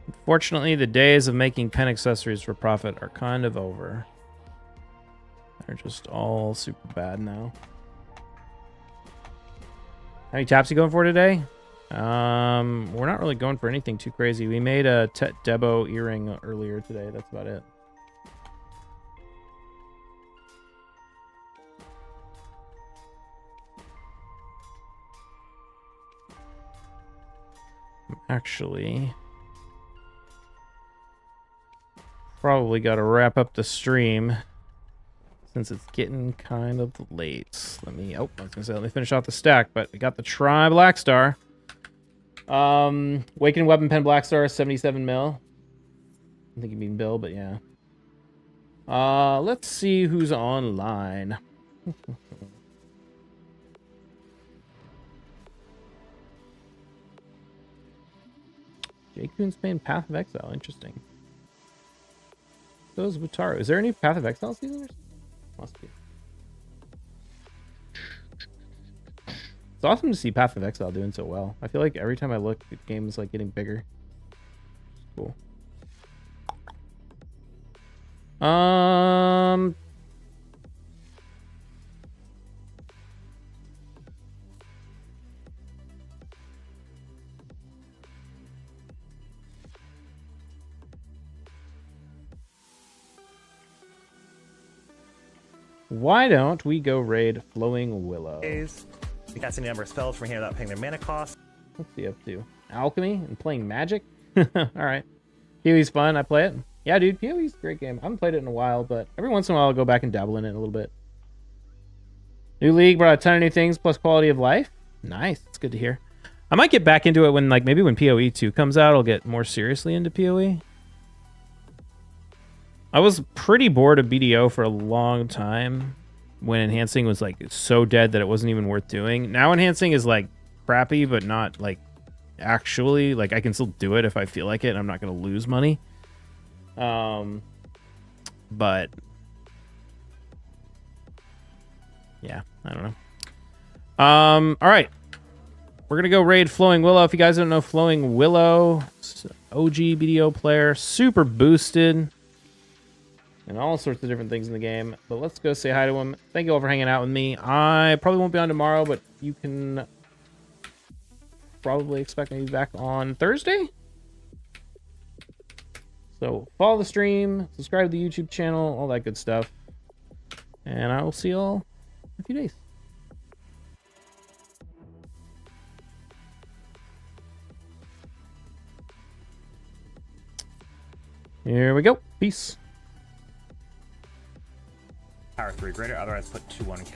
Unfortunately, the days of making pen accessories for profit are kind of over. They're just all super bad now. How many taps are you going for today? We're not really going for anything too crazy. We made a Tet Debo earring earlier today. That's about it. Actually, probably got to wrap up the stream since it's getting kind of late. Let me, oh, I was gonna say, let me finish off the stack, but we got the Tri Blackstar. Waken Weapon Pen Blackstar, 77 mil. I think you mean Bill, but yeah. Let's see who's online. Jay Kuhn's playing Path of Exile. Interesting. So is Wutaru. Is there any Path of Exile seasons? Must be. It's awesome to see Path of Exile doing so well. I feel like every time I look, the game is like getting bigger. Cool. Why don't we go raid Flowing Willow? We casting a number of spells from here without paying their mana cost. What's he up to? Alchemy and playing Magic? Alright. PoE's fun. I play it. Yeah, dude, PoE's a great game. I haven't played it in a while, but every once in a while I'll go back and dabble in it a little bit. New league brought a ton of new things, plus quality of life. Nice. It's good to hear. I might get back into it when, like, maybe when PoE 2 comes out, I'll get more seriously into PoE. I was pretty bored of BDO for a long time when enhancing was like so dead that it wasn't even worth doing. Now enhancing is like crappy, but not like actually like I can still do it if I feel like it and I'm not going to lose money. But yeah, I don't know. All right. We're going to go raid Flowing Willow. If you guys don't know Flowing Willow, OG BDO player, super boosted, and all sorts of different things in the game. But let's go say hi to him. Thank you all for hanging out with me. I probably won't be on tomorrow, but you can probably expect me to be back on Thursday. So follow the stream, subscribe to the YouTube channel, all that good stuff. And I will see you all in a few days. Here we go. Peace. Power 3 greater, otherwise put 2-1 count.